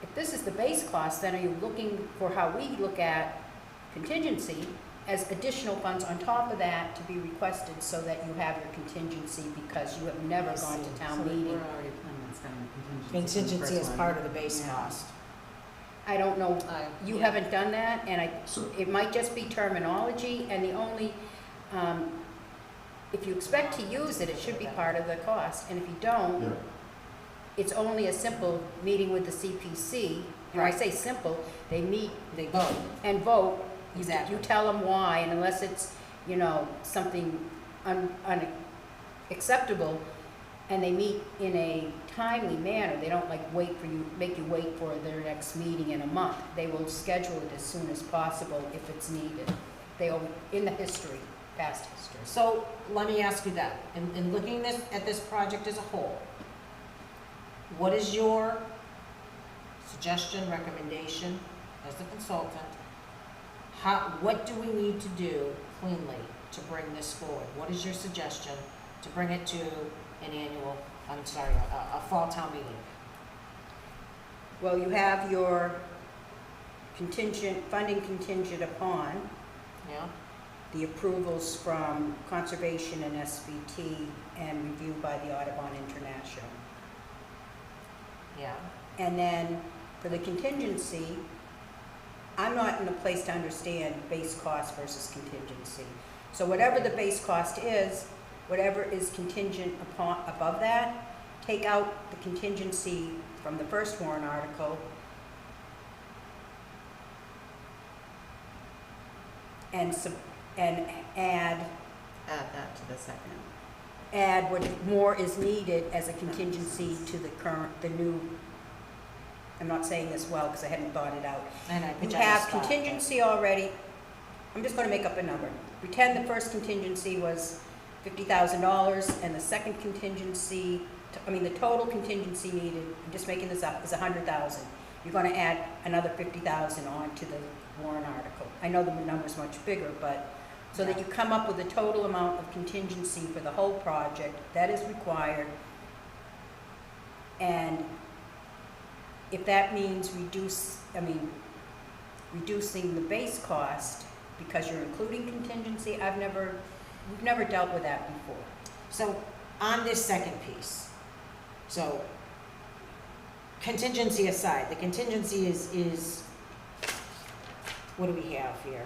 if this is the base cost, then are you looking for how we look at contingency as additional funds on top of that to be requested so that you have your contingency because you have never gone to town meeting? contingency is part of the base cost. I don't know, you Yeah. haven't done that, and So, it might just be terminology, and the only, if you expect to use it, it should be part of the cost, and if you don't, yeah, it's only a simple meeting with the CPC. When I say simple, they meet They vote. and vote. Exactly. You tell them why, and unless it's, you know, something unacceptable, and they meet in a timely manner, they don't like wait for you, make you wait for their next meeting in a month. They will schedule it as soon as possible if it's needed. They will, in the history, past history. So let me ask you that, in looking at this project as a whole, what is your suggestion, recommendation as the consultant? What do we need to do cleanly to bring this forward? What is your suggestion to bring it to a fall town meeting? Well, you have your funding contingent upon Yeah? the approvals from Conservation and SVT and review by the Audubon International. Yeah. And then for the contingency, I'm not in a place to understand base cost versus contingency. So whatever the base cost is, whatever is contingent upon, above that, take out the contingency from the first warrant article and add that to the second. add what more is needed as a contingency to the new, I'm not saying this well because I hadn't thought it out. And I You put you on the have spot, contingency already, I'm just gonna make up a number. Pretend the first contingency was $50,000 and the second contingency, the total contingency needed, I'm just making this up, is $100,000. You're gonna add another $50,000 onto the warrant article. I know the number's much bigger, but, so that you come up with the total amount of contingency for the whole project that is required. And if that means reducing the base cost because you're including contingency, we've never dealt with that before. So on this second piece, so contingency aside, the contingency is what do we have here?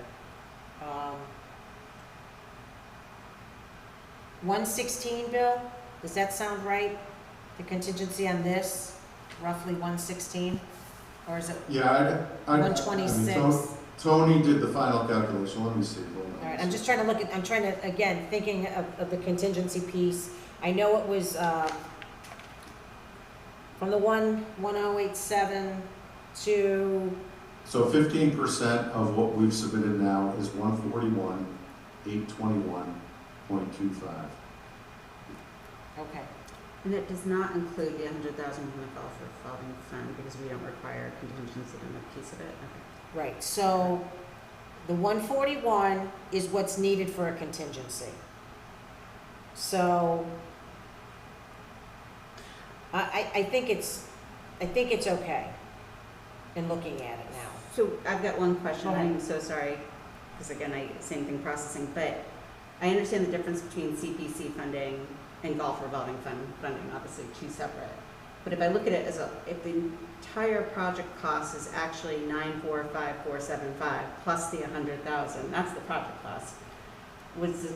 116, Bill? Does that sound right? The contingency on this, roughly 116? Or is it Yeah, I mean, 126? Tony did the final calculation, let me see. Hold on. All right, I'm just trying to, again, thinking of the contingency piece. I know it was, from the 1087 to, So 15% of what we've submitted now is 141,821.25. okay, And it does not include the 100,000 from the golf revolving fund because we don't require contingency on a piece of it. Okay. right, so the 141 is what's needed for a contingency. So, I think it's okay in looking at it now. So I've got one question. Go ahead. I'm so sorry, because again, same thing processing, but I understand the difference between CPC funding and golf revolving fund funding, obviously two separate. But if I look at it if the entire project cost is actually 945,475 plus the 100,000, that's the project cost.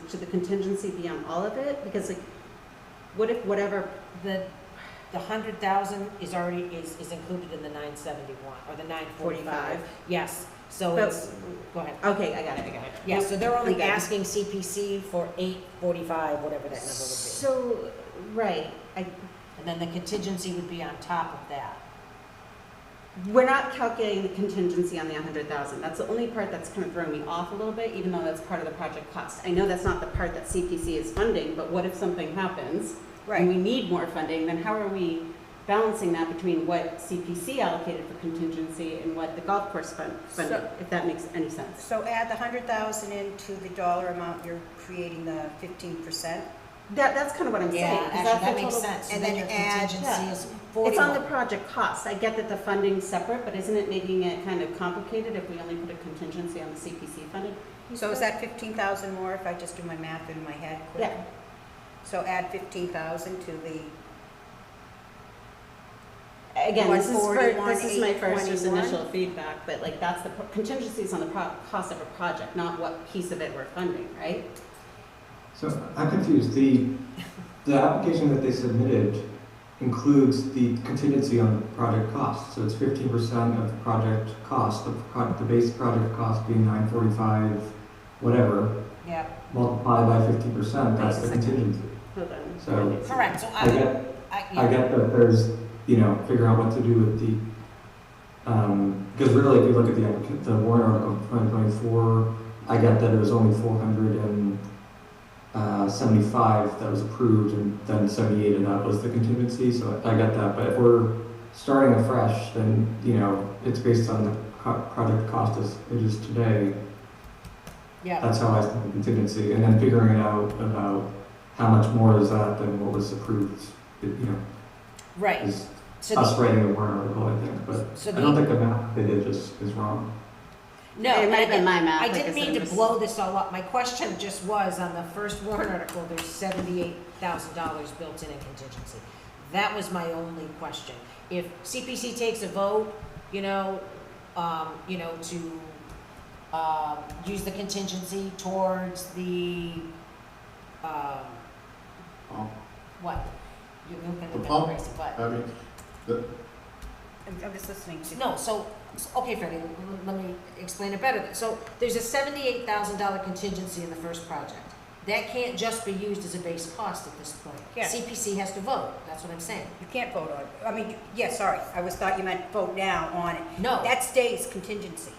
Should the contingency be on all of it? Because what if whatever The 100,000 is already, is included in the 971, or the 945. Yes, so But- it's, go ahead. Okay, I got it. Yeah, so they're only Okay. asking CPC for 845, whatever that number would be. So, right, And then the contingency would be on top of that. we're not calculating the contingency on the 100,000. That's the only part that's kind of throwing me off a little bit, even though that's part of the project cost. I know that's not the part that CPC is funding, but what if something happens and we need more funding, then how are we balancing that between what CPC allocated for contingency and what the golf course funded, if that makes any sense? So add the 100,000 into the dollar amount, you're creating the 15%. That's kind of what I'm saying. Yeah, 'cause actually, that's that the makes total- sense. So and then then your add- contingency yeah. is It's 41. on the project cost. I get that the funding's separate, but isn't it making it kind of complicated if we only put a contingency on the CPC funded? So is that 15,000 more if I just do my math in my head quick? Yeah. So add 15,000 to the, Again, this is my first just 141,821. initial feedback, but that's the contingencies on the cost of a project, not what piece of it we're funding, right? So I'm confused. The application that they submitted includes the contingency on the project cost. So it's 15% of the project cost, the base project cost being 945, whatever, Yeah, multiplied by 50%, that's the Wait a second. contingency. Hold on. So correct, so I get yeah. that there's, figuring out what to do with the, because really, if you look at the warrant article of 2024, I get that it was only 475 that was approved, and then 78 of that was the contingency, so I get that. But if we're starting afresh, then, it's based on the project cost as it is today. Yeah, That's how I think of contingency, and then figuring out about how much more is that than what was approved, right. is So us the, writing the warrant article, I think, but so I don't the, think the math they did is wrong. no, It and might I have been didn't, my math. I like didn't said, mean to just- blow this all up. My question just was, on the first warrant article, there's $78,000 built in contingency. That was my only question. If CPC takes a vote, to use the contingency towards the, what? You're looking at The me pump? crazy, but. I mean, the, I'm just listening to. No, okay, Freddie, let me explain it better. So there's a $78,000 contingency in the first project. That can't just be used as a base cost at this point. Yeah. CPC has to vote, that's what I'm saying. You can't vote on it. I mean, yeah, sorry, thought you meant vote now on it. No. That stays contingency.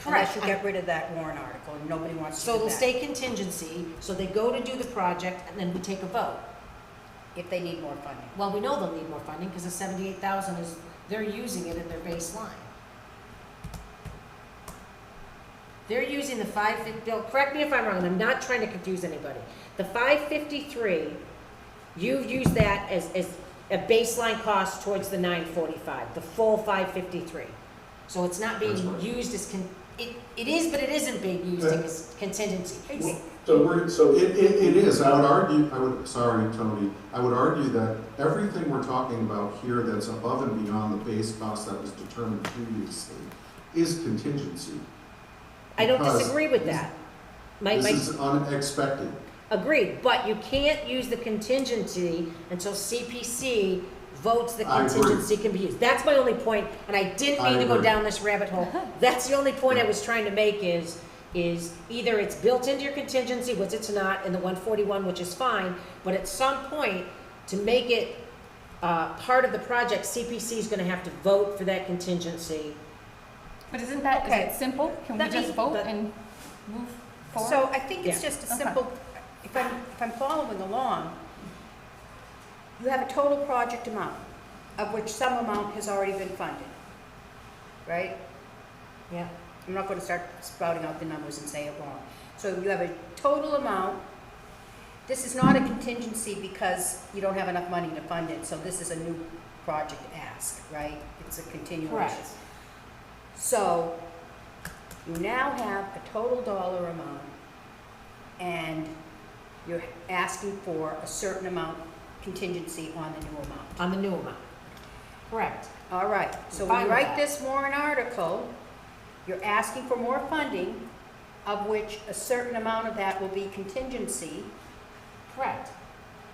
Correct. Unless you get rid of that warrant article, and nobody wants to do So it'll that. stay contingency, so they go to do the project, and then we take a vote. If they need more funding. Well, we know they'll need more funding, because the 78,000 is, they're using it in their baseline. They're using the 550, Bill, correct me if I'm wrong, and I'm not trying to confuse anybody. The 553, you've used that as a baseline cost towards the 945, the full 553. So it's not being That's right. used as, it is, but it isn't being used as contingency. so it is, sorry, Tony, I would argue that everything we're talking about here that's above and beyond the base cost that was determined previously is contingency. I don't Because disagree with that. This is unexpected. Agreed, but you can't use the contingency until CPC votes the I agree. contingency can be used. That's my only point, and I didn't mean I to go agree. down this rabbit hole. That's the only point I was trying to make is either it's built into your contingency, which it's not, in the 141, which is fine, but at some point, to make it part of the project, CPC is gonna have to vote for that contingency. But isn't that, Okay. is it simple? Can we That just means- vote that- and move forward? So I think it's Yeah. just a Okay. simple, if I'm following along, you have a total project amount, of which some amount has already been funded, right? Yeah. I'm not gonna start spouting out the numbers and say it wrong. So you have a total amount. This is not a contingency because you don't have enough money to fund it, so this is a new project ask, right? It's a continuation. Correct. So you now have a total dollar amount, and you're asking for a certain amount contingency on the new amount. On the new amount. Correct. All right, so Fine when you with write that. this warrant article, you're asking for more funding, of which a certain amount of that will be contingency, Correct.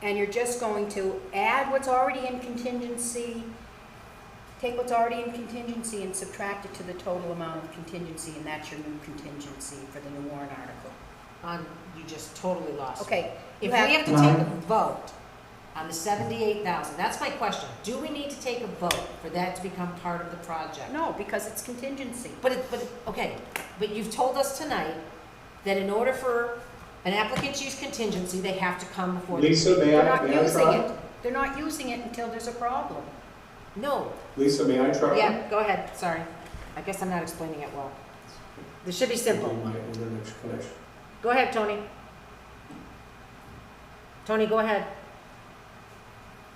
and you're just going to add what's already in contingency, take what's already in contingency and subtract it to the total amount of contingency, and that's your new contingency for the new warrant article. You just totally lost me. Okay, If you we have, have to take a vote on the 78,000, that's my question. Do we need to take a vote for that to become part of the project? no, because it's contingency. Okay, but you've told us tonight that in order for an applicant to use contingency, they have to come before. Lisa, may They're I not using try? it, they're not using it until there's a problem. No, Lisa, may I try? yeah, go ahead, sorry. I guess I'm not explaining it well. This should be simple. My internet connection. Go ahead, Tony. Tony, go ahead.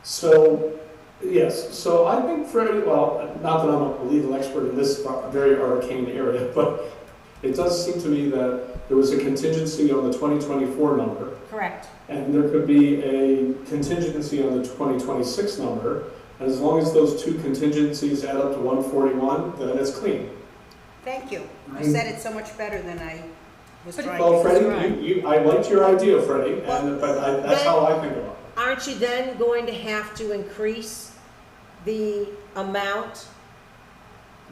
So, yes, so I think Freddie, well, not that I'm a legal expert in this very arcane area, but it does seem to me that there was a contingency on the 2024 number, Correct. and there could be a contingency on the 2026 number, and as long as those two contingencies add up to 141, then it's clean. Thank you. You said it so much better than I was trying to Well, describe. Freddie, I liked your idea, Freddie, Well, that's how I think about it. Aren't you then going to have to increase the amount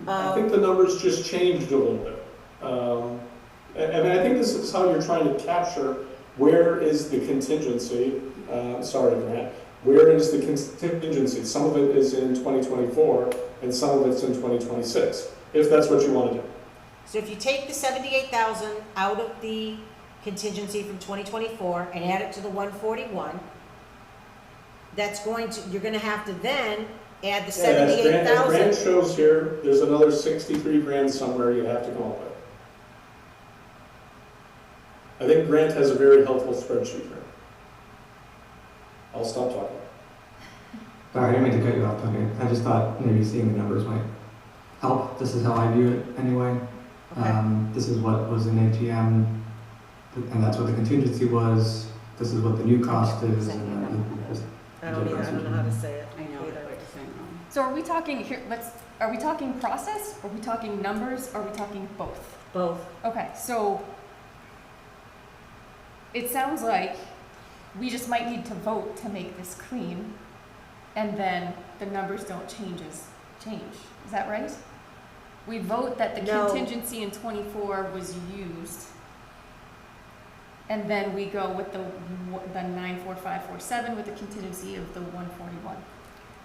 I think the numbers just changed a little bit. And I think this is how you're trying to capture where is the contingency, sorry, Grant, where is the contingency? Some of it is in 2024 and some of it's in 2026, if that's what you want to do. So if you take the 78,000 out of the contingency from 2024 and add it to the 141, that's going to, you're gonna have to then add the As Grant 78,000. shows here, there's another 63 grand somewhere you have to come up with. I think Grant has a very helpful spreadsheet here. I'll stop talking. Sorry, I didn't mean to cut you off, Tony. I just thought maybe seeing the numbers might help. This is how I view it anyway. This is what was in ATM, and that's what the contingency was. This is what the new cost is. And I don't know how to say it. I know. either. So are we talking here, are we talking process? Are we talking numbers? Are we talking both? Both. Okay, so it sounds like we just might need to vote to make this clean, and then the numbers don't change. Is that right? We vote that the No. contingency in '24 was used, and then we go with the 94547 with the contingency of the 141.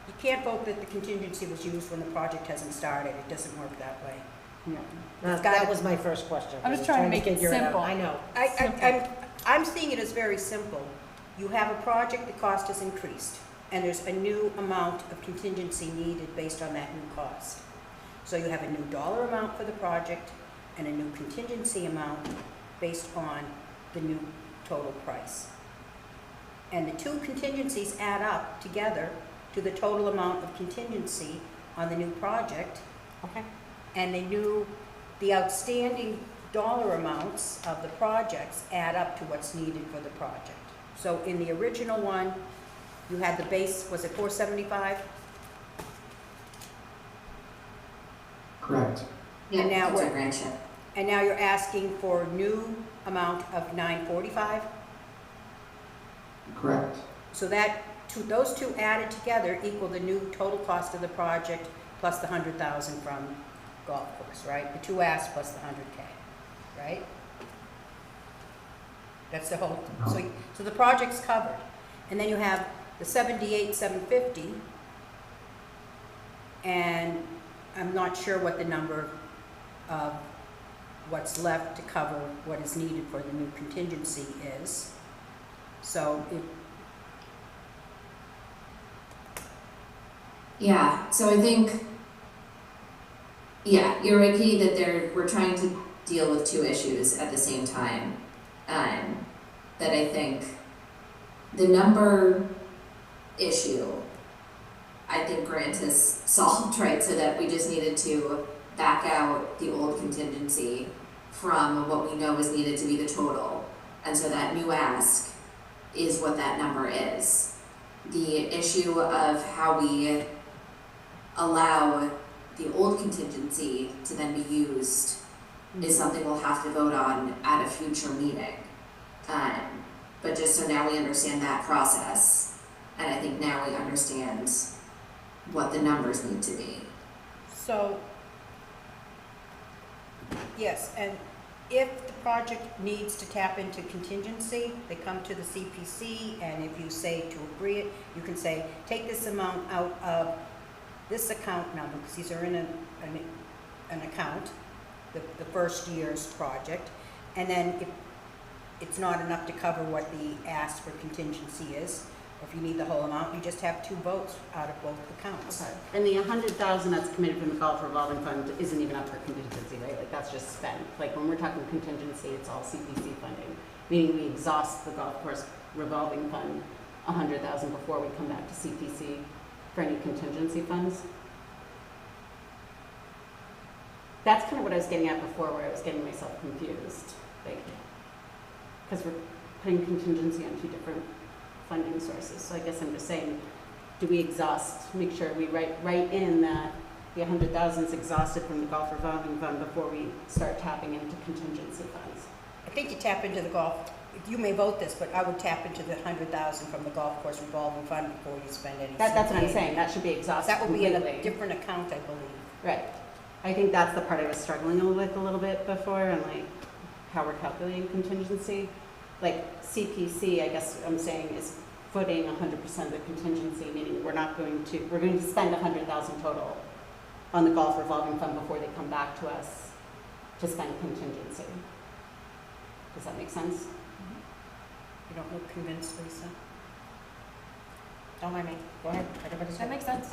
You can't vote that the contingency was used when the project hasn't started. It doesn't work that way. It's That gotta- was my first question. I'm just trying to make it figure out. simple. I know. I'm seeing it as very simple. You have a project, the cost has increased, and there's a new amount of contingency needed based on that new cost. So you have a new dollar amount for the project and a new contingency amount based on the new total price. And the two contingencies add up together to the total amount of contingency on the new project. Okay. And the outstanding dollar amounts of the projects add up to what's needed for the project. So in the original one, you had the base, was it 475? correct. Yeah, And now that's we're- what Grant said. And now you're asking for a new amount of 945? Correct. So those two added together equal the new total cost of the project plus the 100,000 from golf course, right? The two asks plus the 100K, right? That's the whole, so the project's covered. And then you have the 78,750, and I'm not sure what the number of what's left to cover what is needed for the new contingency is. So Yeah, so I think, yeah, you're right, Katie, that we're trying to deal with two issues at the same time. That I think the number issue, I think Grant has solved, right? So that we just needed to back out the old contingency from what we know is needed to be the total. And so that new ask is what that number is. The issue of how we allow the old contingency to then be used is something we'll have to vote on at a future meeting. But just so now we understand that process, and I think now we understand what the numbers need to be. So, yes, and if the project needs to tap into contingency, they come to the CPC, and if you say to agree it, you can say, take this amount out of this account number, because these are in an account, the first year's project, and then if it's not enough to cover what the ask for contingency is, or if you need the whole amount, you just have two votes out of both accounts. Okay. And the 100,000 that's committed from the golf revolving fund isn't even up for contingency, right? Like that's just spent. Like when we're talking contingency, it's all CPC funding, meaning we exhaust the golf course revolving fund 100,000 before we come back to CPC for any contingency funds. That's kind of what I was getting at before, where I was getting myself confused, like, because we're putting contingency on two different funding sources. So I guess I'm just saying, do we exhaust, make sure we write in that the 100,000 is exhausted from the golf revolving fund before we start tapping into contingency funds? I think you tap into the golf, you may vote this, but I would tap into the 100,000 from the golf course revolving fund before you spend any. That's what I'm CPA. saying, that should be exhausted That would be in completely. a different account, I believe. Right. I think that's the part I was struggling with a little bit before, and like how we're calculating contingency. Like CPC, I guess I'm saying, is footing 100% of the contingency, meaning we're going to spend 100,000 total on the golf revolving fund before they come back to us to spend contingency. Does that make sense? You don't look convinced, Lisa? Don't mind me. Go ahead. Everybody's That good. makes sense.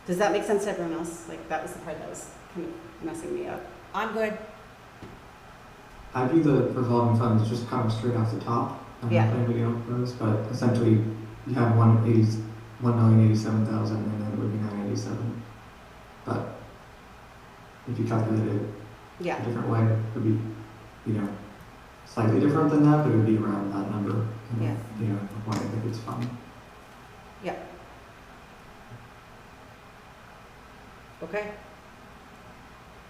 Does that make sense to everyone else? Like that was the part that was kind of messing me up. I'm good. I view the revolving fund as just coming straight off the top. I'm Yeah. not anybody else knows, but essentially you have 1,087,000 and then it would be 987. But if you calculate it Yeah. a different way, it would be, slightly different than that, but it would be around that number. And, Yeah. At the point, I think it's fine. Okay.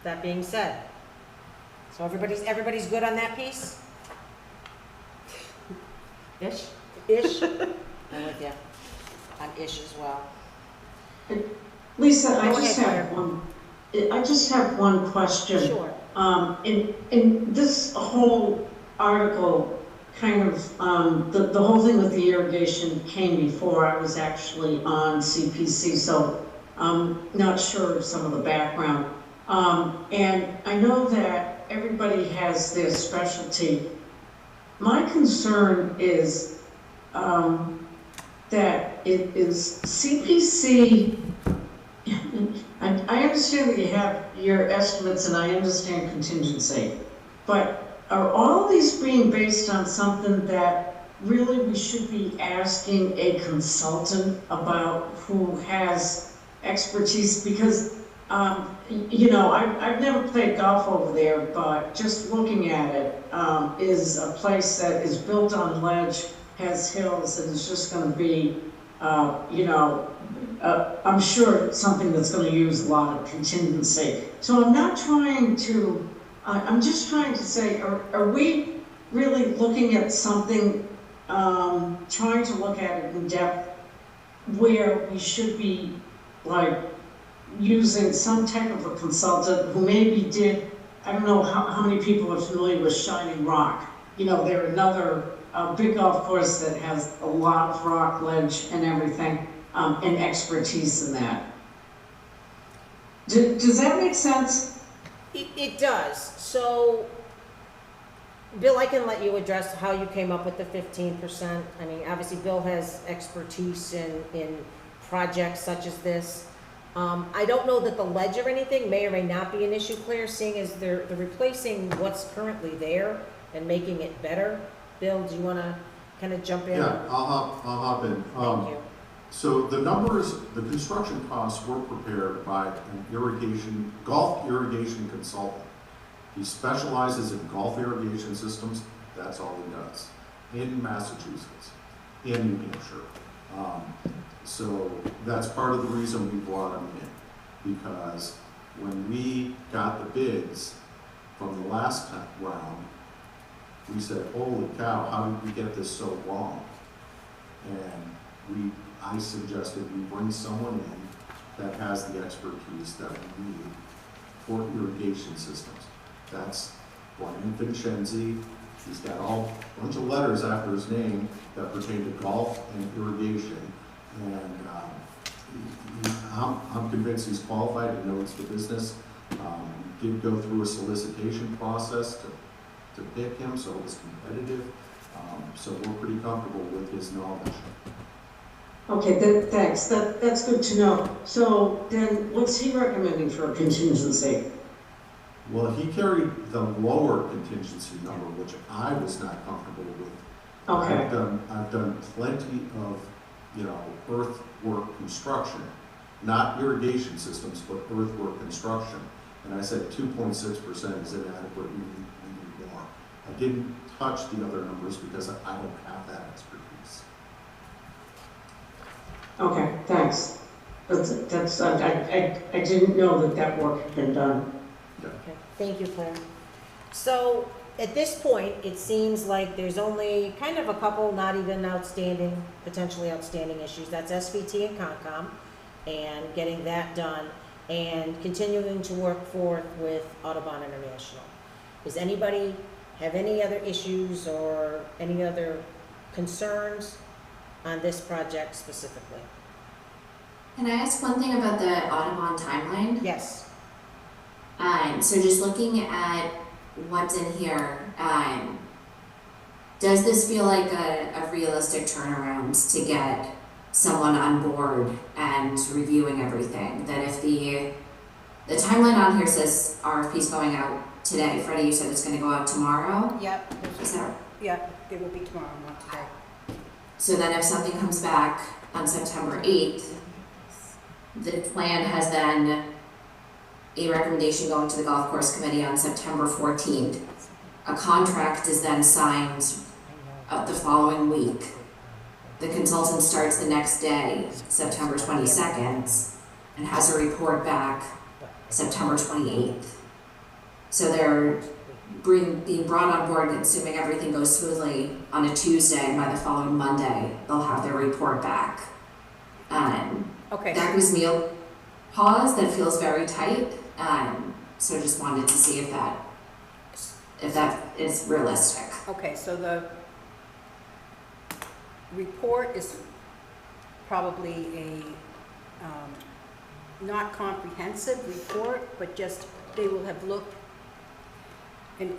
That being said, so everybody's good on that piece? Ish? Ish? I'm with you. I'm ish as well. Lisa, Go ahead, I just have one question. Sure. In this whole article, kind of, the whole thing with the irrigation came before I was actually on CPC, so I'm not sure of some of the background. And I know that everybody has their specialty. My concern is that it is CPC. I understand that you have your estimates and I understand contingency, but are all these being based on something that really we should be asking a consultant about who has expertise? Because, I've never played golf over there, but just looking at it, is a place that is built on ledge, has hills, and is just gonna be, I'm sure it's something that's going to use a lot of contingency. So I'm not trying to, I'm just trying to say, are we really looking at something, trying to look at it in depth, where we should be like using some type of a consultant who maybe did, I don't know how many people are familiar with Shining Rock. They're another big golf course that has a lot of rock ledge and everything. And expertise in that. Does that make sense? It does. So, Bill, I can let you address how you came up with the 15%. I mean, obviously, Bill has expertise in projects such as this. I don't know that the ledge or anything may or may not be an issue, Claire, seeing as they're replacing what's currently there and making it better. Bill, do you want to kind of jump in? Yeah, I'll hop in. Thank you. So the numbers, the construction costs were prepared by an golf irrigation consultant. He specializes in golf irrigation systems. That's all he does in Massachusetts, in New Hampshire. So that's part of the reason we brought him in, because when we got the bids from the last round, we said, holy cow, how did we get this so wrong? And I suggested we bring someone in that has the expertise that we need for irrigation systems. That's Brian Vincenzi. He's got a bunch of letters after his name that pertain to golf and irrigation. And I'm convinced he's qualified and knows the business. Did go through a solicitation process to pick him, so it was competitive. So we're pretty comfortable with his knowledge. Okay, thanks. That's good to know. So then what's he recommending for a contingency? Well, he carried the lower contingency number, which I was not comfortable with. Okay. I've done plenty of, earthwork construction, not irrigation systems, but earthwork construction. And I said 2.6% is inadequate, we need more. I didn't touch the other numbers because I don't have that expertise. Okay, thanks. I didn't know that work had been done. Yeah. Okay, thank you, Claire. So, at this point, it seems like there's only kind of a couple not even potentially outstanding issues. That's SVT and Concom, and getting that done, and continuing to work forth with Audubon International. Does anybody have any other issues or any other concerns on this project specifically? Can I ask one thing about the Audubon timeline? Yes. So just looking at what's in here, does this feel like a realistic turnaround to get someone on board and reviewing everything? That if the timeline on here says RFP's going out today. Freddie, you said it's gonna go out tomorrow? Yep, Is that, yeah, it will be tomorrow, not today. so then if something comes back on September 8th, the plan has then a recommendation going to the golf course committee on September 14th. A contract is then signed the following week. The consultant starts the next day, September 22nd, and has a report back September 28th. So they're being brought on board, assuming everything goes smoothly, on a Tuesday, and by the following Monday, they'll have their report back. Okay, That gives me a pause. That feels very tight. So just wanted to see if that is realistic. okay, so the report is probably a, not comprehensive report, but just, they will have looked, and,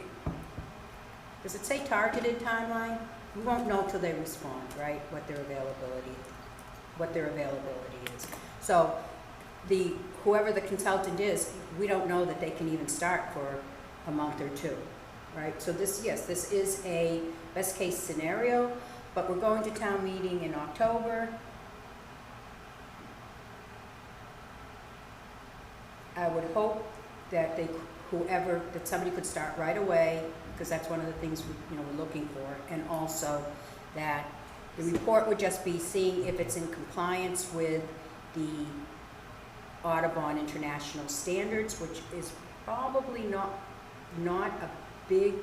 does it say targeted timeline? We won't know till they respond, right, what their availability is. So, whoever the consultant is, we don't know that they can even start for a month or two, right? So this is a best case scenario, but we're going to town meeting in October. I would hope that that somebody could start right away, because that's one of the things we're looking for, and also that the report would just be seeing if it's in compliance with the Audubon International Standards, which is probably not a big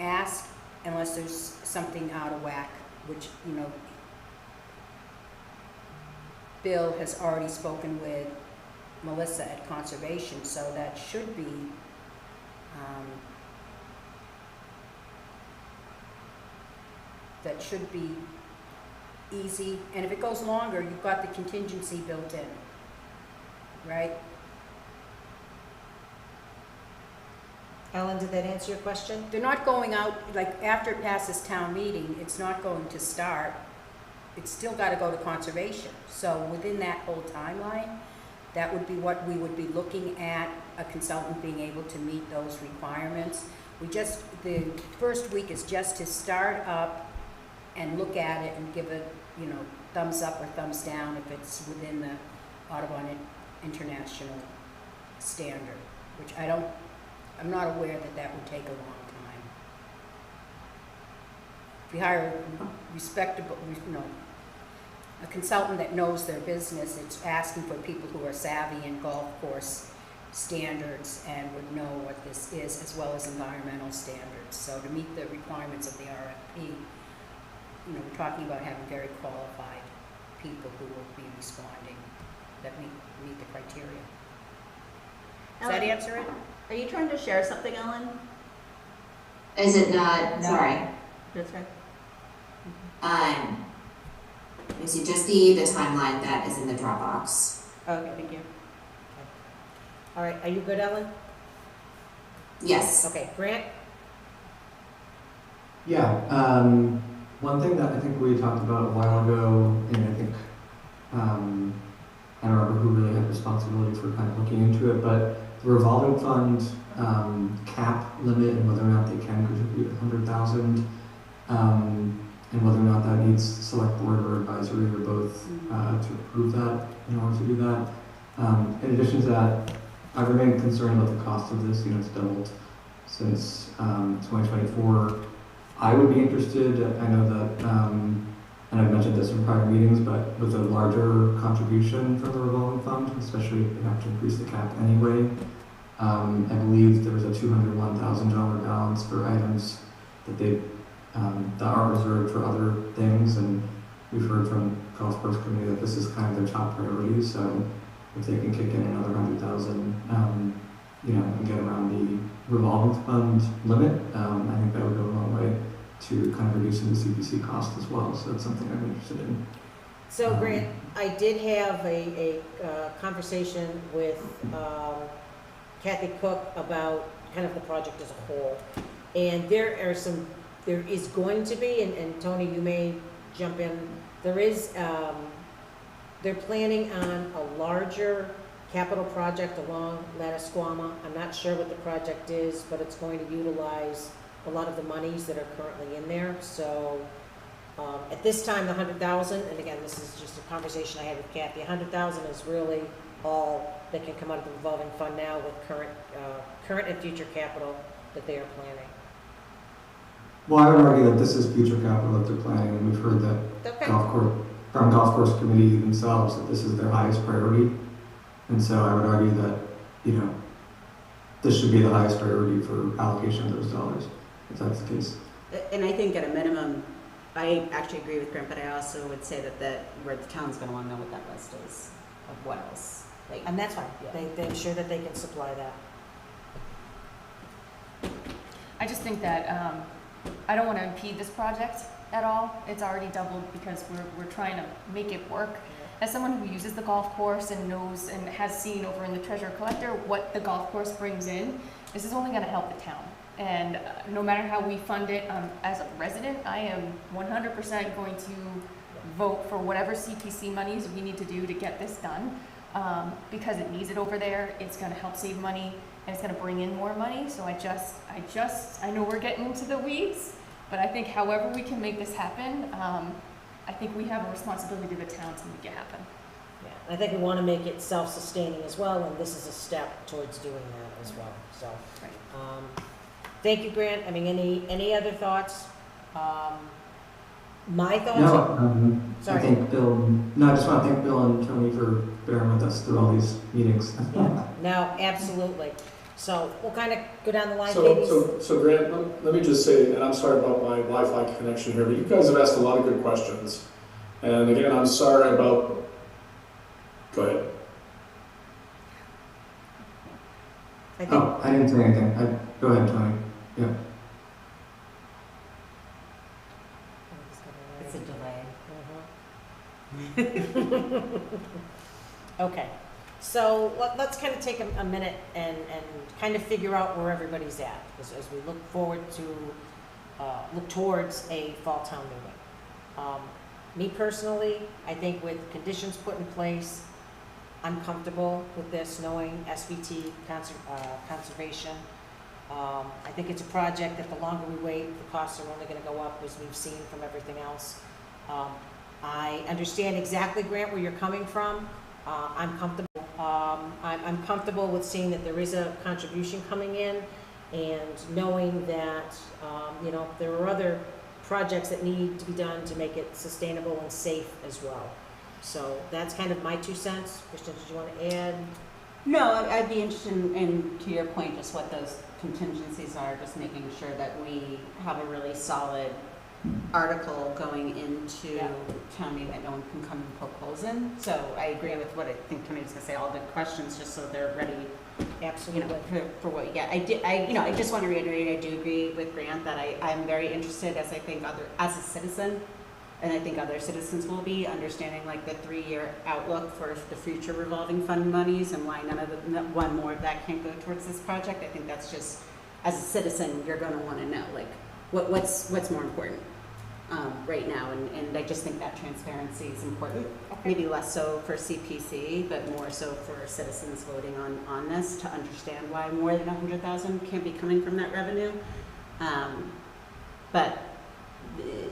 ask unless there's something out of whack, which, Bill has already spoken with Melissa at Conservation, so that should be, easy. And if it goes longer, you've got the contingency built in, right? Ellen, did that answer your question? They're not going out, like, after it passes town meeting, it's not going to start. It's still gotta go to conservation. So within that whole timeline, that would be what we would be looking at, a consultant being able to meet those requirements. The first week is just to start up and look at it and give it, thumbs up or thumbs down if it's within the Audubon International Standard, which I'm not aware that would take a long time. If you hire a respectable, a consultant that knows their business, it's asking for people who are savvy in golf course standards and would know what this is, as well as environmental standards. So to meet the requirements of the RFP, we're talking about having very qualified people who will be responding that meet the criteria. Does that answer it? Are you trying to share something, Ellen? Is it not? No. Sorry. That's right. You see just the timeline that is in the Dropbox. Okay, thank you. All right, are you good, Ellen? Yes. Okay, Grant? Yeah, one thing that I think we talked about a while ago, and I think, I don't remember who really had responsibility for kind of looking into it, but the revolving fund cap limit and whether or not they can contribute 100,000, and whether or not that needs select board or advisory or both to approve that in order to do that. In addition to that, I remain concerned about the cost of this. It's doubled since 2024. I would be interested, I know that, and I've mentioned this in prior meetings, but with a larger contribution from the revolving fund, especially if we have to increase the cap anyway. I believe there was a $201,000 balance for items that that are reserved for other things, and we've heard from Golf Course Committee that this is kind of their top priority, so if they can kick in another 100,000, and get around the revolving fund limit, I think that would go a long way to kind of reducing the CPC cost as well, so that's something I'm interested in. So Grant, I did have a conversation with Kathy Cook about kind of the project as a whole. And there is going to be, and Tony, you may jump in, they're planning on a larger capital project along Lattisquama. I'm not sure what the project is, but it's going to utilize a lot of the monies that are currently in there. So at this time, the 100,000, and again, this is just a conversation I had with Kathy, 100,000 is really all that can come out of the revolving fund now with current and future capital that they are planning. Well, I would argue that this is future capital that they're planning, and we've heard that Okay. from golf course committee themselves, that this is their highest priority. And so I would argue that, you know, this should be the highest priority for allocation of those dollars, if that's the case. And I think at a minimum, I actually agree with Grant, but I also would say that where the town's gonna wanna know what that list is of what else. Like, And that's fine. Yeah. They're sure that they can supply that. I just think that, I don't wanna impede this project at all. It's already doubled because we're trying to make it work. As someone who uses the golf course and knows and has seen over in the treasure collector what the golf course brings in, this is only gonna help the town. And no matter how we fund it, as a resident, I am 100% going to vote for whatever CPC monies we need to do to get this done. Because it needs it over there, it's gonna help save money, and it's gonna bring in more money. So I know we're getting into the weeds, but I think however we can make this happen, I think we have a responsibility to the town to make it happen. Yeah, I think we want to make it self-sustaining as well, and this is a step towards doing that as well, so. Right. Thank you, Grant. I mean, any other thoughts? My thoughts? No, I Sorry. think I just want to thank Bill and Tony for bearing with us through all these meetings. No, absolutely. So we'll kind of go down the line, So, ladies. so Grant, let me just say, and I'm sorry about my Wi-Fi connection here, but you guys have asked a lot of good questions. And again, I'm sorry about, go ahead. I think, Oh, I didn't say anything. Go ahead, Tony. Yeah. it's a delay. Okay, so let's kind of take a minute and kind of figure out where everybody's at as we look forward to, look towards a fall town meeting. Me personally, I think with conditions put in place, I'm comfortable with this, knowing SVT conservation. I think it's a project that the longer we wait, the costs are only gonna go up, as we've seen from everything else. I understand exactly, Grant, where you're coming from. I'm comfortable. I'm comfortable with seeing that there is a contribution coming in, and knowing that, you know, there are other projects that need to be done to make it sustainable and safe as well. So that's kind of my 2 cents. Kristen, did you want to add? No, I'd be interested in, to your point, just what those contingencies are, just making sure that we have a really solid article going into Yeah. town meeting that no one can come and poke holes in. So I agree with what I think Tony was gonna say, all the questions, just so they're ready, you Absolutely. know, for what you get. I just want to reiterate, I do agree with Grant that I'm very interested, as I think as a citizen, and I think other citizens will be, understanding like the 3-year outlook for the future revolving fund monies and why one more of that can't go towards this project. I think that's just, as a citizen, you're gonna wanna know, like, what's more important right now, and I just think that transparency is important. Maybe less so for CPC, but more so for citizens voting on this, to understand why more than 100,000 can't be coming from that revenue. But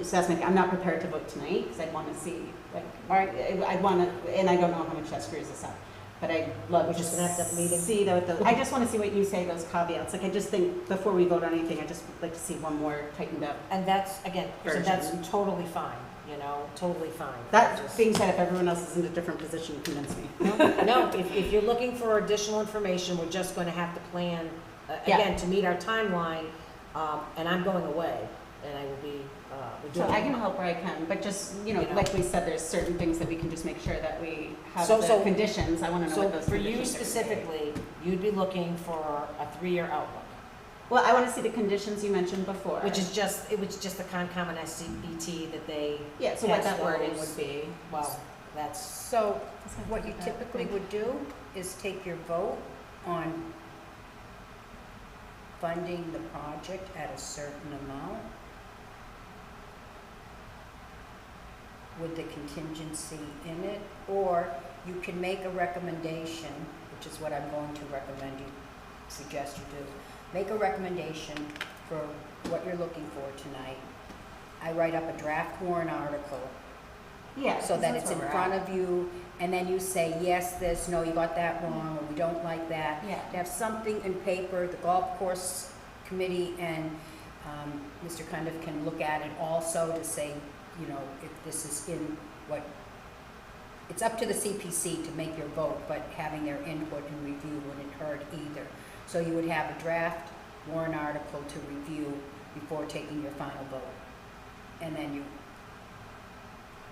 so that's my thing. I'm not prepared to vote tonight because I'd want to see, like, I'd want to, and I don't know how much that screws us up. But I'd love We're to just gonna have that meeting. see I just want to see what you say, those caveats. Like, I just think before we vote on anything, I just would like to see one more tightened up. And that's, again, Kristen, that's Version. totally fine, you know, totally fine. That Just- being said, if everyone else is in a different position, convince me. No, if you're looking for additional information, we're just going to have to plan, Yeah. again, to meet our timeline, and I'm going away, and I will be, we're So doing. I can help where I can, but just, you know, You know. like we said, there's certain things that we can just make sure that we have So- the so- conditions. I want to know So what those for you conditions are. specifically, you'd be looking for a 3-year outlook, Well, I want to see the conditions you mentioned before. which is just, it was just the Concom and SCBT that they, Yeah, so what tax that wording those. would be. well, that's, So what you typically would do is take your vote on funding the project at a certain amount with the contingency in it, or you can make a recommendation, which is what I'm going to suggest you do. Make a recommendation for what you're looking for tonight. I write up a draft warrant article Yeah. so that that's it's in where we're front at. of you, and then you say, yes, this, no, you got that wrong, or we don't like that. Yeah. To have something in paper, the golf course committee and Mr. Cundiff can look at it also to say, you know, if this is in what, it's up to the CPC to make your vote, but having their input and review wouldn't hurt either. So you would have a draft warrant article to review before taking your final vote. And then you,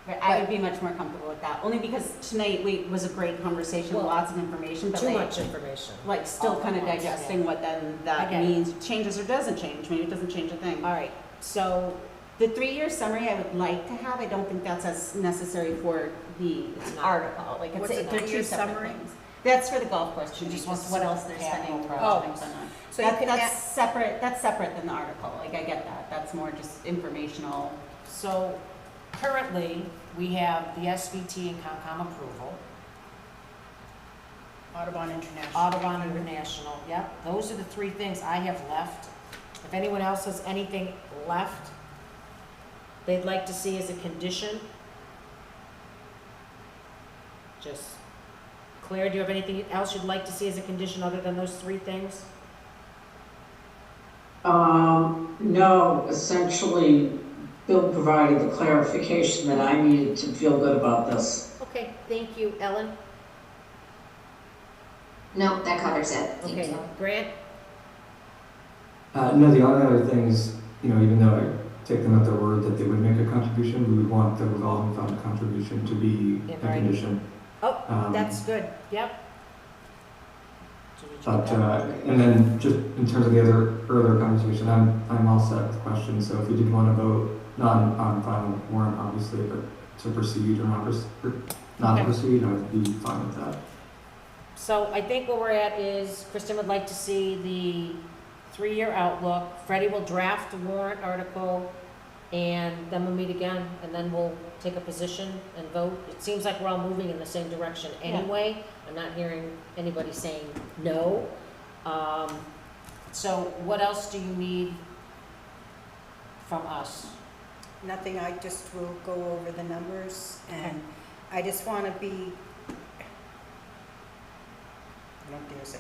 But I would be much more comfortable with that, only because tonight was a great conversation, Well, lots of information, but Too like, much information. like still all kind at of once, digesting yeah. what then I that get it. means, changes or doesn't change, maybe it doesn't change a thing. All right, so The 3-year summary I would like to have, I don't think that's as necessary for the It's not. article, like What's it's, a they're 3-year two separate summary? things. That's for the golf course, She committee, just wants what to else they're capital spending projects. on. so you That, can that's separate than the article, like I get that, that's more just informational. So currently, we have the SVT and Concom approval, Audubon International. Audubon International, yep. Those are the three things I have left. If anyone else has anything left they'd like to see as a condition, just, Claire, do you have anything else you'd like to see as a condition other than those three things? No, essentially, Bill provided the clarification that I needed to feel good about this. Okay, thank you. Ellen? No, that covers it. Thank Okay, you. Grant? No, the only other thing is, you know, even though I take them at their word that they would make a contribution, we would want the revolving fund contribution to be Yeah, a right. condition. Oh, that's good, yep. So did you But, get that? and then just in terms of the earlier conversation, I'm all set with questions, so if we did want to vote, not on final warrant, obviously, but to proceed or not, not Okay. to proceed, I would be fine with that. So I think where we're at is Kristen would like to see the 3-year outlook. Freddie will draft the warrant article, and then we'll meet again, and then we'll take a position and vote. It seems like we're all moving in the same direction anyway. I'm not hearing anybody saying no. So what else do you need from us? Nothing, I just will go over the numbers, and I just want to be, I don't dare say,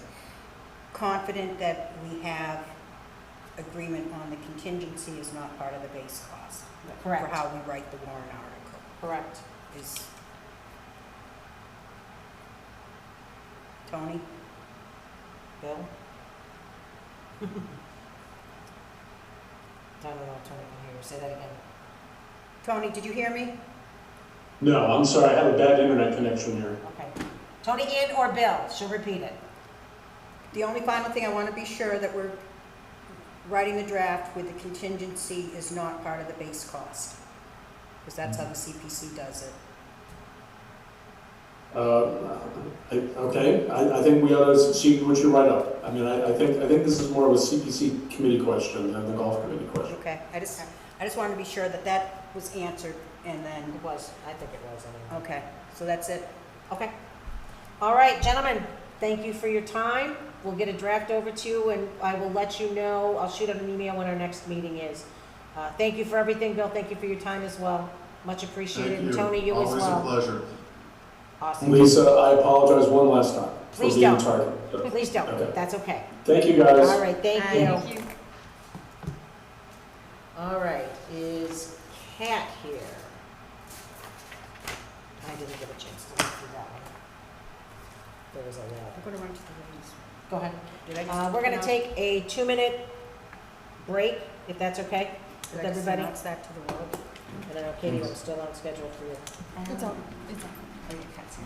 confident that we have agreement on the contingency is not part of the base cost. For Correct, how we write the warrant article correct. is. Tony? Bill? I don't know if Tony can hear you. Say that again. Tony, did you hear me? No, I'm sorry, I have a bad internet connection here. Okay. Tony and or Bill, she'll repeat it. The only final thing, I want to be sure that we're writing the draft with the contingency is not part of the base cost. Because that's how the CPC does it. Okay, I think we ought to see what you write up. I mean, I think this is more of a CPC committee question than the golf committee question. Okay, I just wanted to be sure that that was answered, and then, It was, I think it was anyway. okay, so that's it. Okay. All right, gentlemen, thank you for your time. We'll get a draft over to you, and I will let you know, I'll shoot out an email when our next meeting is. Thank you for everything, Bill, thank you for your time as well. Much appreciated, Thank and you. Tony, you as Always a well. pleasure. Awesome. Lisa, I apologize one last time for Please being don't. tardy. Please don't, Okay. that's okay. Thank you, guys. All right, thank you. Thank you. All right, is Kat here? I didn't get a chance to look through that one. There was a lot. I'm gonna run to the ladies. Go ahead. Did I just? We're gonna announce- take a 2-minute break, if that's okay did with I just everybody. announce that to the world? And I know Katie, I'm still on schedule for you. It's all, it's all. Oh, your cat's here.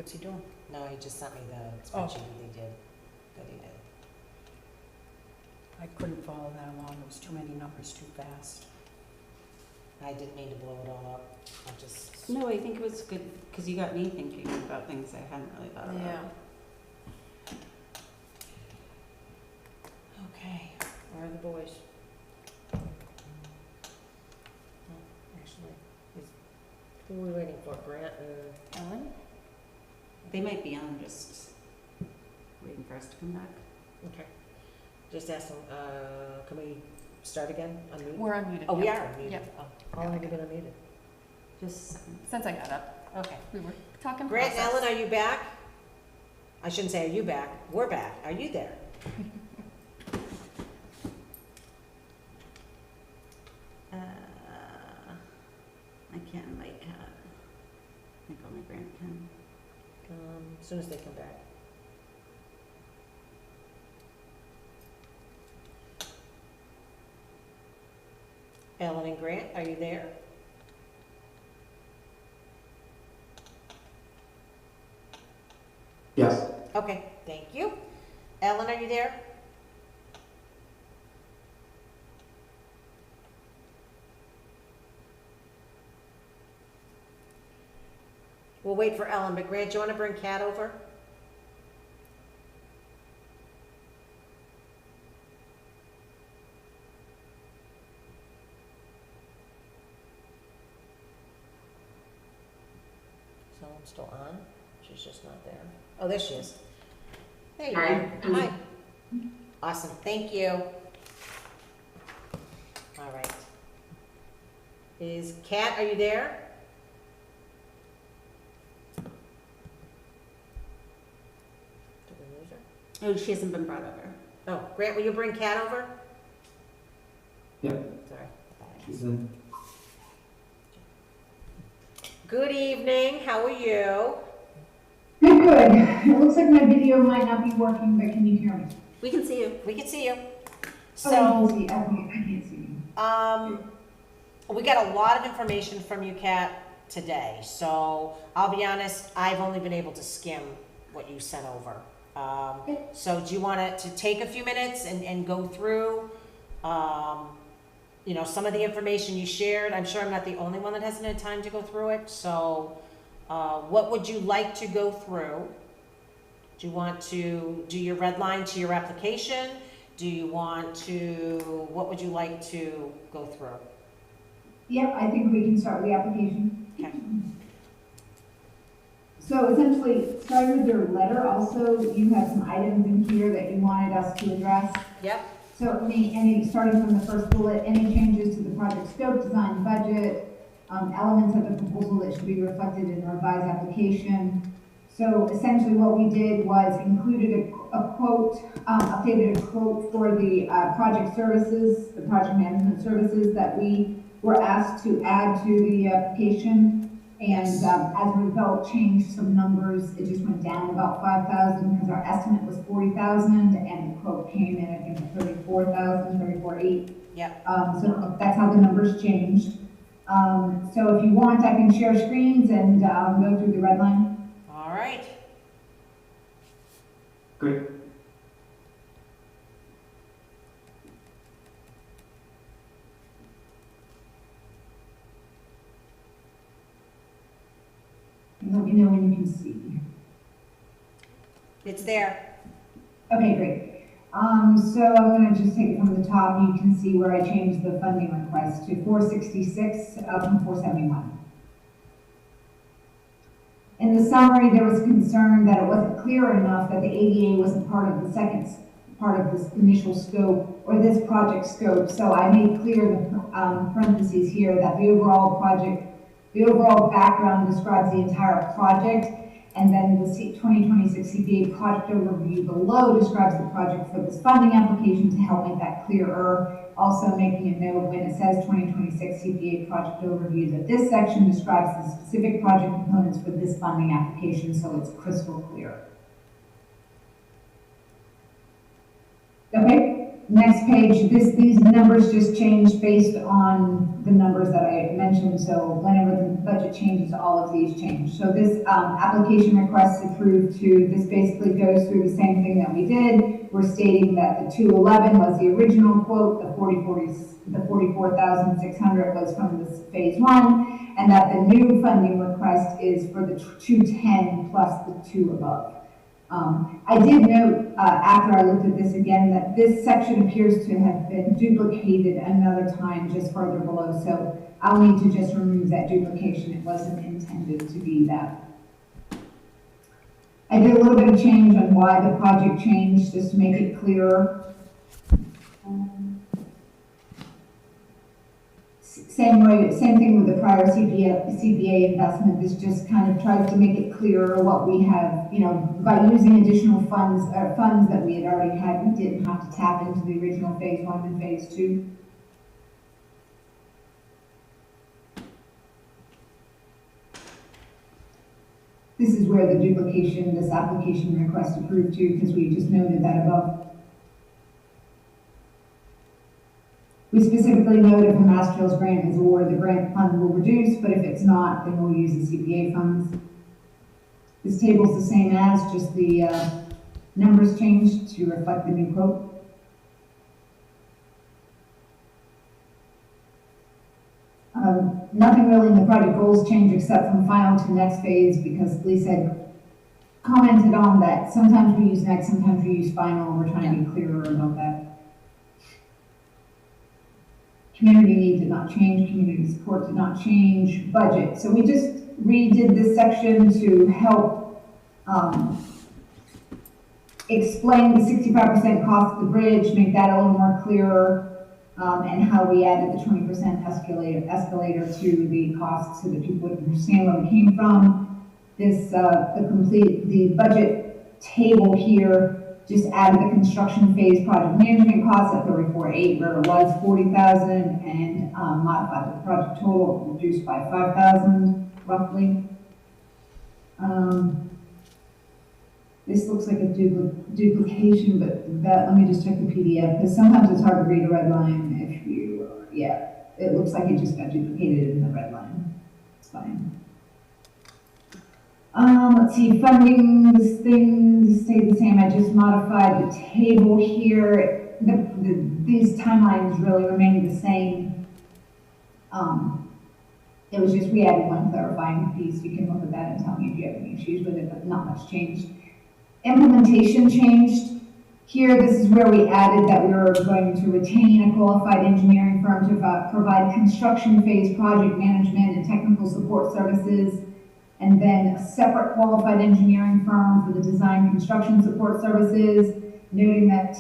What's he doing? No, he just sent me the spreadsheet that he did. I couldn't follow that along, it was too many numbers too fast. I didn't mean to blow it all up. I just. No, I think it was good, because you got me thinking about things I hadn't really thought about. Yeah. Okay, where are the boys? Oh, actually, who are we waiting for? Grant and Ellen? They might be on, just waiting for us to come back. okay. Just ask them. Can we start again? Unmute? We're unmuted. Oh, we yep. are unmuted. Yep. Oh, how long have you been unmuted? Just Since I got up, Okay. we were talking Grant and process. Ellen, are you back? I shouldn't say, are you back? We're back. Are you there? I can't invite Kat. I think only Grant can. As soon as they come back. Ellen and Grant, are you there? Yes. Okay, thank you. Ellen, are you there? We'll wait for Ellen, but Grant, do you want to bring Kat over? Is Ellen still on? She's just not there. Oh, there she is. There you Hi. are. Hi. Awesome, thank you. All right. Is Kat, are you there? Did we lose her? Oh, she hasn't been brought over. Oh, Grant, will you bring Kat over? Yep. Sorry. She's in. Good evening, how are you? Good, good. It looks like my video might not be working, but can you hear me? We can see you. We can see you. Oh, So, you can see. Okay, I can't see you. we got a lot of information from you, Kat, today. So I'll be honest, I've only been able to skim what you sent over. So do you want to take a few minutes and go through, you know, some of the information you shared? I'm sure I'm not the only one that hasn't had time to go through it. So what would you like to go through? Do you want to do your red line to your application? Do you want to, what would you like to go through? Yep, I think we can start with the application. Okay. So essentially, starting with your letter, also, you have some items in here that you wanted us to address. Yep. So starting from the first bullet, any changes to the project scope, design, budget, elements of the proposal that should be reflected in the revised application. So essentially what we did was included a quote, updated a quote for the project services, the project management services that we were asked to add to the application. And as a result, changed some numbers. It just went down about 5,000 because our estimate was 40,000 and the quote came in, I think, at 34,000, 34,800. Yep. So that's how the numbers changed. So if you want, I can share screens and go through the red line. All right. Great. And let me know when you can see. It's there. Okay, great. So I'm gonna just take it from the top. You can see where I changed the funding request to 466 from 471. In the summary, there was concern that it wasn't clear enough that the ADA wasn't part of the second part of this initial scope or this project scope. So I made clear the parentheses here that the overall background describes the entire project, and then the 2026 CPA project overview below describes the project for this funding application to help make that clearer. Also making a note when it says 2026 CPA project overview that this section describes the specific project components for this funding application, so it's crystal clear. Okay, Next page, these numbers just changed based on the numbers that I mentioned, so whenever the budget changes, all of these change. So this application request approved to, this basically goes through the same thing that we did. We're stating that the 211 was the original quote, the 44,600 was from this phase one, and that the new funding request is for the 210 plus the two above. I did note, after I looked at this again, that this section appears to have been duplicated another time just further below, so I'll need to just remove that duplication. It wasn't intended to be that. I did a little bit of change on why the project changed, just to make it clearer. Same thing with the prior CPA investment. This just kind of tries to make it clearer what we have, you know, by using additional funds that we had already had, we didn't have to tap into the original phase one and phase two. This is where the duplication, this application request approved to, because we just noted that above. We specifically note if a Mass Trails grant is awarded, the grant fund will reduce, but if it's not, then we'll use the CPA funds. This table's the same as, just the numbers changed to reflect the new quote. Nothing really in the project goals change except from final to next phase, because Lisa had commented on that. Sometimes we use next, sometimes we use final, and we're trying to be clearer about that. Community need did not change, community support did not change, budget. So we just redid this section to help explain the 65% cost of the bridge, make that a little more clearer, and how we added the 20% escalator to the cost so that people would understand where we came from. This, the budget table here just added the construction phase project management costs at 34.8 where it was 40,000, and modified the project total, reduced by 5,000 roughly. This looks like a duplication, but let me just check the PDF, because sometimes it's hard to read a red line if you, yeah, it looks like it just got duplicated in the red line. It's fine. Let's see, funding, this thing stayed the same. I just modified the table here. These timelines really remained the same. It was just, we added one clarifying piece. You can look at that and tell me if you have any issues with it, but not much changed. Implementation changed. Here, this is where we added that we were going to retain a qualified engineering firm to provide construction phase project management and technical support services, and then a separate qualified engineering firm for the design construction support services, noting that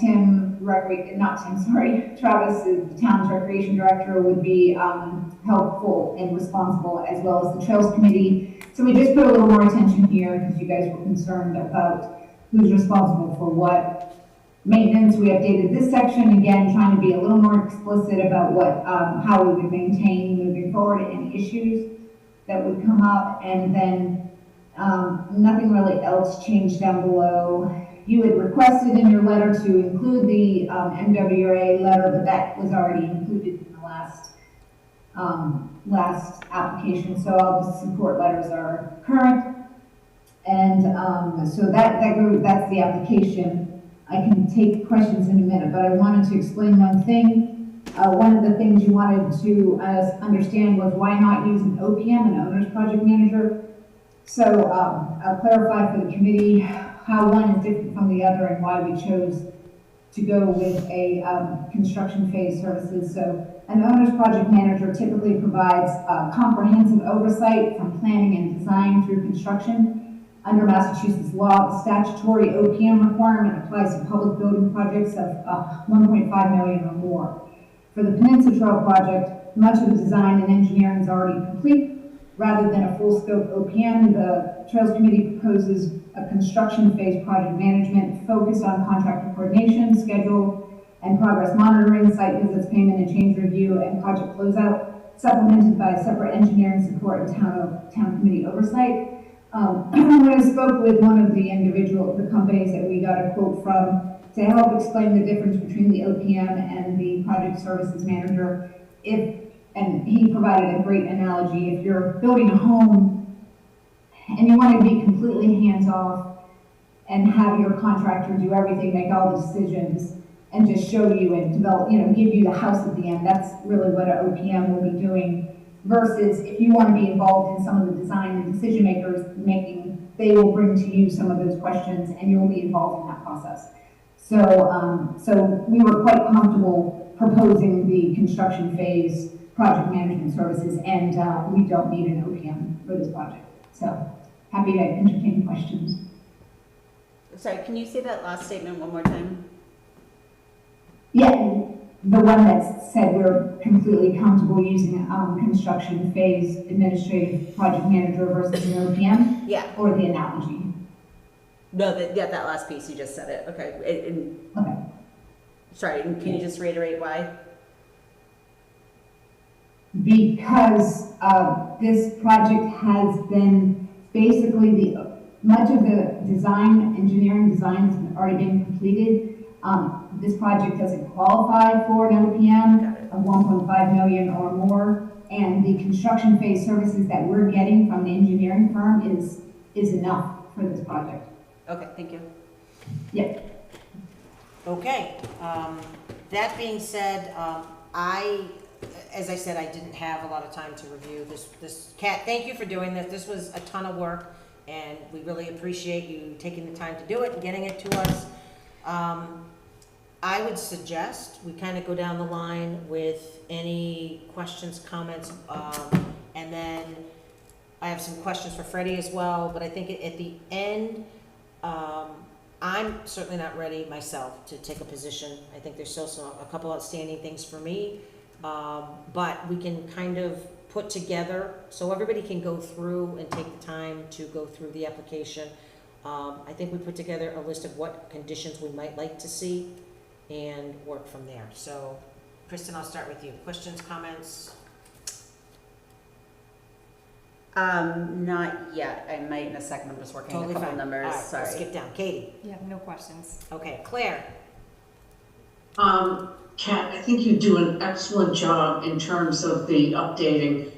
Travis, the town's recreation director, would be helpful and responsible, as well as the Trails Committee. So we just put a little more attention here because you guys were concerned about who's responsible for what. Maintenance, we updated this section, again, trying to be a little more explicit about what, how we would maintain moving forward, any issues that would come up, and then nothing really else changed down below. You had requested in your letter to include the MWRA letter, but that was already included in the last application, so all the support letters are current. And so that's the application. I can take questions in a minute, but I wanted to explain one thing. One of the things you wanted to understand was why not use an OPM, an owner's project manager. So I'll clarify for the committee how one is different from the other and why we chose to go with a construction phase services. So an owner's project manager typically provides comprehensive oversight from planning and design through construction. Under Massachusetts law, the statutory OPM requirement applies to public building projects of 1.5 million or more. For the Peninsula Trail project, much of the design and engineering is already complete. Rather than a full scope OPM, the Trails Committee proposes a construction phase project management focused on contractor coordination, schedule, and progress monitoring, site visits, payment and change review, and project closeout, supplemented by separate engineering support and town committee oversight. When I spoke with one of the companies that we got a quote from, to help explain the difference between the OPM and the project services manager, and he provided a great analogy, if you're building a home and you want to be completely hands-off and have your contractor do everything, make all the decisions, and just show you and develop, give you the house at the end, that's really what an OPM will be doing. Versus if you want to be involved in some of the design and decision makers making, they will bring to you some of those questions and you'll be involved in that process. So we were quite comfortable proposing the construction phase project management services, and we don't need an OPM for this project. So happy to entertain questions. Sorry, can you say that last statement one more time? Yeah, the one that said we're completely comfortable using construction phase administrative project manager versus an OPM, Yeah. or the analogy. No, that last piece, you just said it. Okay. Okay. Sorry, and can you just reiterate why? Because this project has been basically much of the engineering design has already been completed. This project doesn't qualify for an OPM of 1.5 million or more, and the construction phase services that we're getting from the engineering firm is enough for this project. Okay, thank you. Yeah. Okay, that being said, as I said, I didn't have a lot of time to review this. Kat, thank you for doing this. This was a ton of work, and we really appreciate you taking the time to do it and getting it to us. I would suggest we kind of go down the line with any questions, comments, and then I have some questions for Freddie as well, but I think at the end, I'm certainly not ready myself to take a position. I think there's still a couple outstanding things for me, but we can kind of put together, so everybody can go through and take the time to go through the application. I think we put together a list of what conditions we might like to see and work from there. So, Kristen, I'll start with you. Questions, comments? Not yet. I might in a second. I'm just working Totally a couple fine. numbers. All right, Sorry. let's skip down. Katie? Yeah, no questions. Okay, Claire? Kat, I think you do an excellent job in terms of the updating,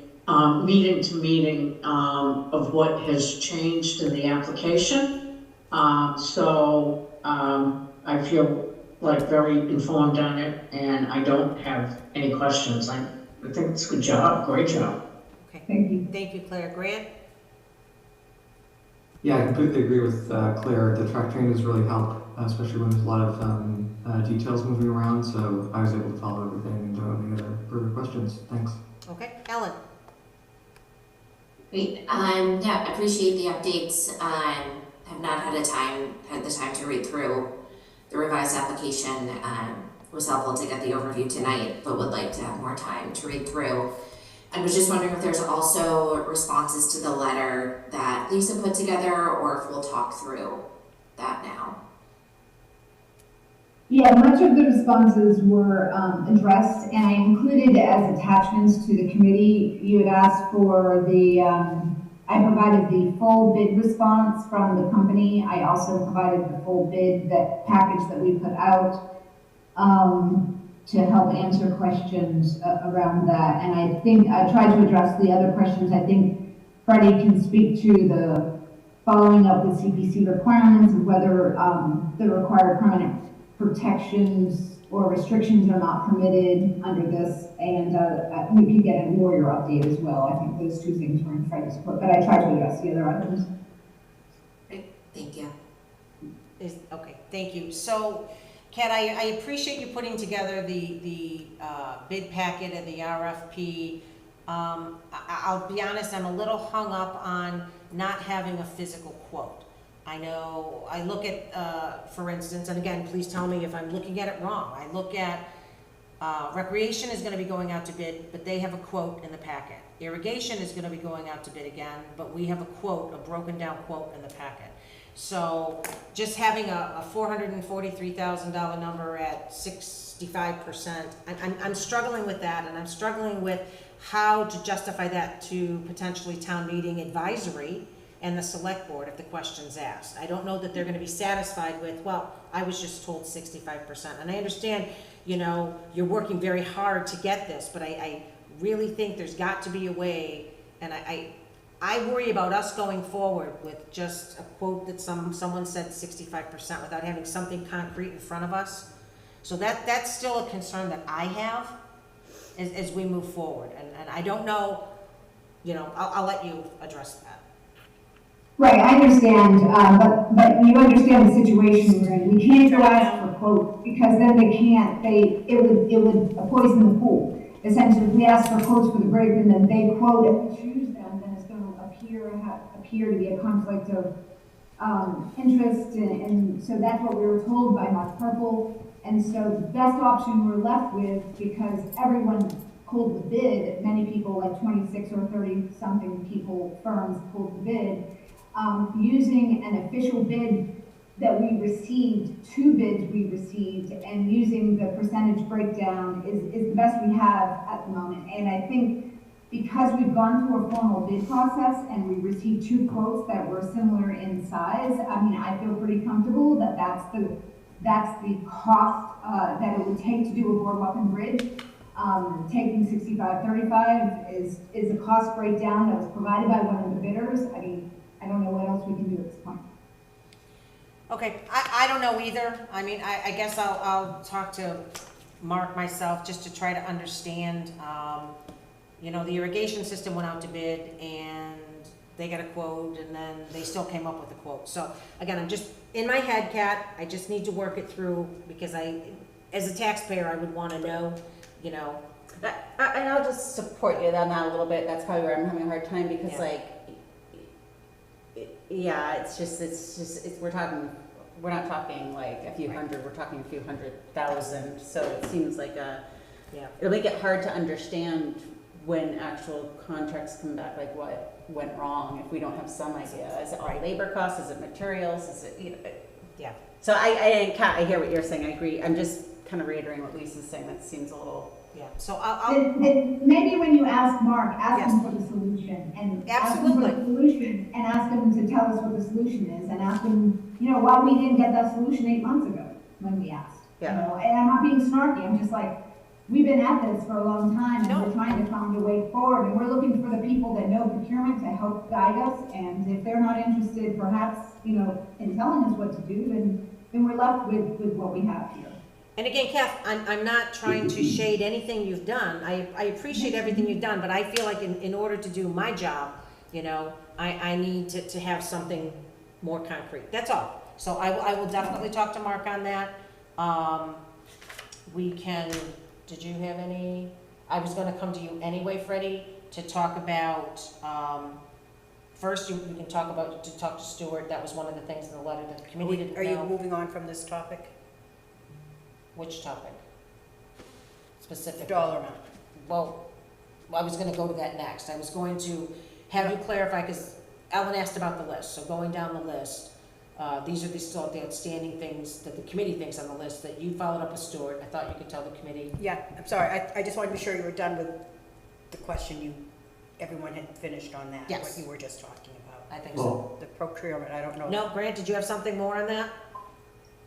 meeting to meeting, of what has changed in the application. So I feel like very informed on it, and I don't have any questions. I think it's a good job, great job. Okay. Thank you. Thank you, Claire. Grant? Yeah, I completely agree with Claire. The track changes really help, especially when there's a lot of details moving around. So I was able to follow everything and don't have any other further questions. Thanks. Okay, Ellen? Great. Yeah, appreciate the updates. Have not had the time to read through the revised application. Was helpful to get the overview tonight, but would like to have more time to read through. I was just wondering if there's also responses to the letter that Lisa put together, or if we'll talk through that now. Yeah, much of the responses were addressed, and I included as attachments to the committee. You had asked for I provided the full bid response from the company. I also provided the full bid, that package that we put out, to help answer questions around that. And I think I tried to address the other questions. I think Freddie can speak to the following up with CPC requirements and whether the required permanent protections or restrictions are not permitted under this, and we could get a lawyer update as well. I think those two things were in Freddie's report, but I tried to address the other items. Great, thank you. Okay, thank you. So, Kat, I appreciate you putting together the bid packet and the RFP. I'll be honest, I'm a little hung up on not having a physical quote. I know, I look at, for instance, and again, please tell me if I'm looking at it wrong. I look at, recreation is gonna be going out to bid, but they have a quote in the packet. Irrigation is gonna be going out to bid again, but we have a quote, a broken down quote in the packet. So just having a $443,000 number at 65%, I'm struggling with that, and I'm struggling with how to justify that to potentially town meeting advisory and the select board if the question's asked. I don't know that they're gonna be satisfied with, well, I was just told 65%. And I understand, you know, you're working very hard to get this, but I really think there's got to be a way, and I worry about us going forward with just a quote that someone said 65% without having something concrete in front of us. So that's still a concern that I have as we move forward. And I don't know, you know, I'll let you address that. Right, I understand, but you understand the situation we're in. We can't go ask for quotes because then it would poison the pool. Essentially, if we ask for quotes for the bridge and then they quote it, we choose them, then it's gonna appear to be a conflict of interest, and so that's what we were told by Mark Purple. And so the best option we're left with, because everyone pulled the bid, many people, like 26 or 30 something people, firms pulled the bid, using an official bid that we received, 2 bids we received, and using the percentage breakdown is the best we have at the moment. And I think because we've gone through a formal bid process and we received 2 quotes that were similar in size, I mean, I feel pretty comfortable that that's the cost that it would take to do a boardwalk and bridge. Taking 65-35 is a cost breakdown that was provided by one of the bidders. I mean, I don't know what else we can do at this point. Okay, I don't know either. I mean, I guess I'll talk to Mark myself just to try to understand. You know, the irrigation system went out to bid and they got a quote and then they still came up with a quote. So again, I'm just in my head, Kat, I just need to work it through because as a taxpayer, I would want to know, you know. And I'll just support you on that a little bit. That's probably where I'm having a hard time because we're not talking like a few hundred, we're talking a few 100,000. So it seems like it'll make it hard to understand when actual contracts come back, like what went wrong if we don't have some idea. Is it all labor costs? Is it materials? Is it, you know? Yeah. So I hear what you're saying. I agree. I'm just kind of reiterating what Lisa's saying. That seems a little. Yeah. So I'll Then maybe when you ask Mark, ask him for the solution and ask him for the solution and ask him to tell us what the solution is and ask him, you know, why we didn't get that solution 8 months ago when we asked. Yeah. You know, and I'm not being snarky. I'm just like, we've been at this for a long time and we're trying to find a way forward and we're looking for the people that know procurement to help guide us. And if they're not interested, perhaps, you know, in telling us what to do, then we're left with what we have here. And again, Kath, I'm not trying to shade anything you've done. I appreciate everything you've done, but I feel like in order to do my job, you know, I need to have something more concrete. That's all. So I will definitely talk to Mark on that. Did you have any? I was going to come to you anyway, Freddie, to talk about, first you can talk to Stuart. That was one of the things in the letter that the committee didn't know. Are you moving on from this topic? Which topic? Specific. Dollar amount. Well, I was gonna go to that next. I was going to have you clarify, because Ellen asked about the list. So going down the list, these are still the outstanding things that the committee thinks on the list that you followed up with Stuart. I thought you could tell the committee. Yeah, I'm sorry. I just wanted to be sure you were done with the question everyone had finished on that. Yes. What you were just talking about. I think so. The procurement, I don't know. No, Grant, did you have something more on that?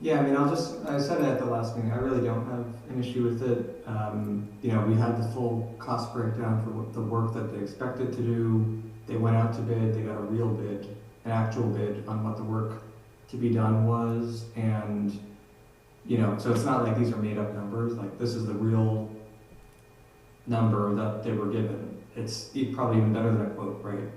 Yeah, I mean, I said it at the last meeting, I really don't have an issue with it. You know, we had the full cost breakdown for the work that they expected to do. They went out to bid, they got a real bid, an actual bid on what the work to be done was. And, you know, so it's not like these are made up numbers, like this is the real number that they were given. It's probably even better than a quote, right?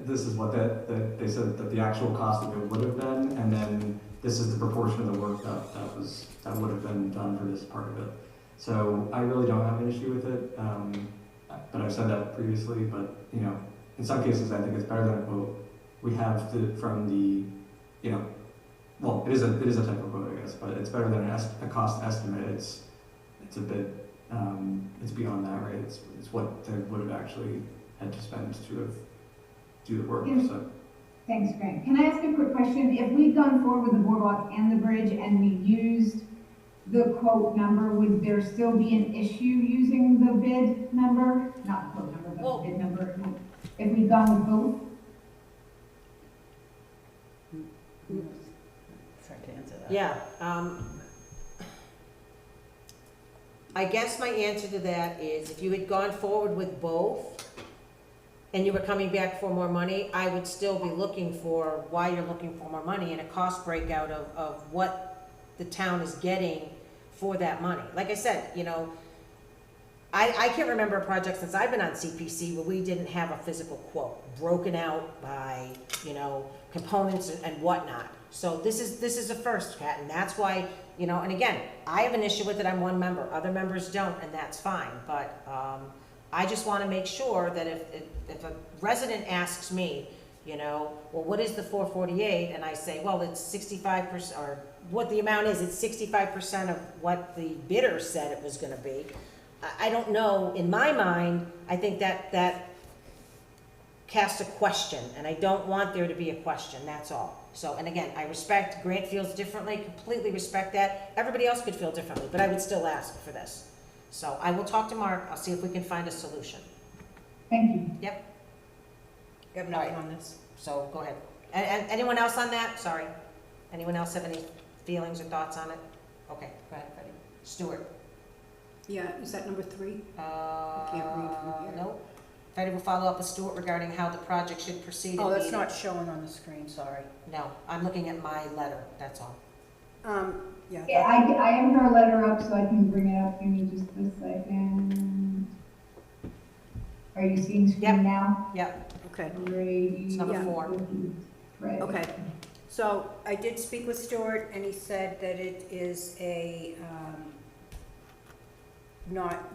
This is what they said that the actual cost of it would have been, and then this is the proportion of the work that would have been done for this part of it. So I really don't have an issue with it, but I've said that previously. But you know, in some cases, I think it's better than a quote. We have from the, you know, well, it is a type of quote, I guess, but it's better than a cost estimate. It's a bit, it's beyond that, right? It's what they would have actually had to spend to have do the work. Yeah. So. Thanks, Grant. Can I ask a quick question? If we'd gone forward with the boardwalk and the bridge and we used the quote number, would there still be an issue using the bid number? Not the quote number, but the bid number. If we'd gone with both? Sorry to answer that. Yeah, I guess my answer to that is if you had gone forward with both and you were coming back for more money, I would still be looking for why you're looking for more money and a cost breakout of what the town is getting for that money. Like I said, you know, I can't remember a project since I've been on CPC where we didn't have a physical quote broken out by, you know, components and whatnot. So this is a first, Kat, and that's why, you know, and again, I have an issue with it, I'm one member, other members don't, and that's fine, but, I just wanna make sure that if a resident asks me, you know, well, what is the 448, and I say, well, it's 65%, or what the amount is, it's 65% of what the bidder said it was gonna be. I don't know, in my mind, I think that casts a question, and I don't want there to be a question, that's all. So, and again, I respect, Grant feels differently, completely respect that. Everybody else could feel differently, but I would still ask for this. So I will talk to Mark, I'll see if we can find a solution. Thank you. Yep, You have nothing on this? so go ahead. And anyone else on that? Sorry. Anyone else have any feelings or thoughts on it? Okay, go ahead, Freddie. Stuart? Yeah, is that number 3? Can't read from here. Nope. Freddie will follow up with Stuart regarding how the project should proceed. Oh, in that's meeting. not showing on the screen, sorry. No, I'm looking at my letter, that's all. Yeah. Yeah, I have her letter up, so I can bring it up. Give me just a second. Are you seeing Yep. screen now? Yep, Okay. Great. it's number 4. Right. Okay, so I did speak with Stuart, and he said that it is a,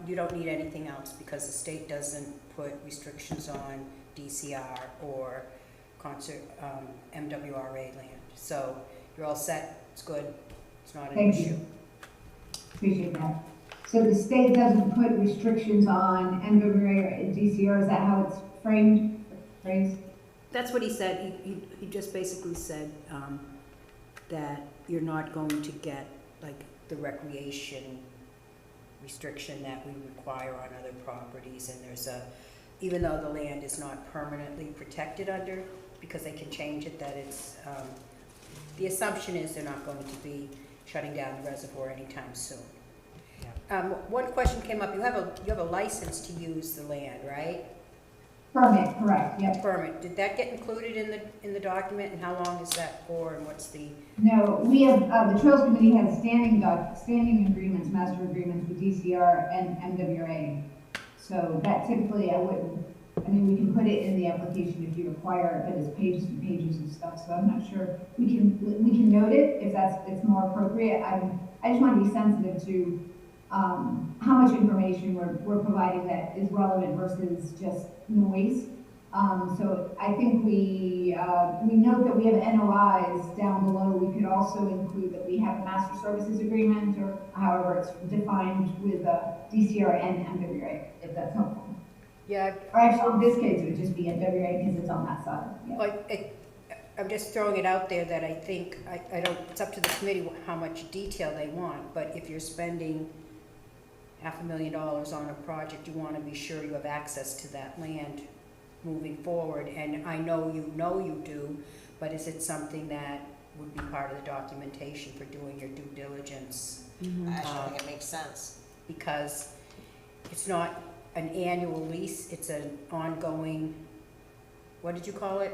you don't need anything else, because the state doesn't put restrictions on DCR or MWRA land. So you're all set, it's good, it's not an Thank issue. you. Appreciate that. So the state doesn't put restrictions on MWA or DCR, is that how it's phrased? That's what he said. He just basically said that you're not going to get like the recreation restriction that we require on other properties, and there's even though the land is not permanently protected under, because they can change it, that it's, the assumption is they're not going to be shutting down the reservoir anytime soon. One question came up. You have a license to use the land, right? Permit, correct, yep. Permit. Did that get included in the document, and how long is that for, and what's the? No, we have, the Trails Committee has standing agreements, master agreements with DCR and MWA. So that typically we can put it in the application if you require it, but it's pages and pages of stuff, so I'm not sure. We can note it if it's more appropriate. I just want to be sensitive to how much information we're providing that is relevant versus just noise. So I think we note that we have NOIs down below. We could also include that we have a master services agreement, or however it's defined with DCR and MWA, if that's helpful. Yeah. Or actually, in this case, it would just be MWA because it's on that side. Yeah. Like, I'm just throwing it out there that I think, I don't, it's up to the committee how much detail they want, but if you're spending $500,000 on a project, you want to be sure you have access to that land moving forward. And I know you do, but is it something that would be part of the documentation for doing your due diligence? I actually think it makes sense. Because it's not an annual lease, it's an ongoing, what did you call it,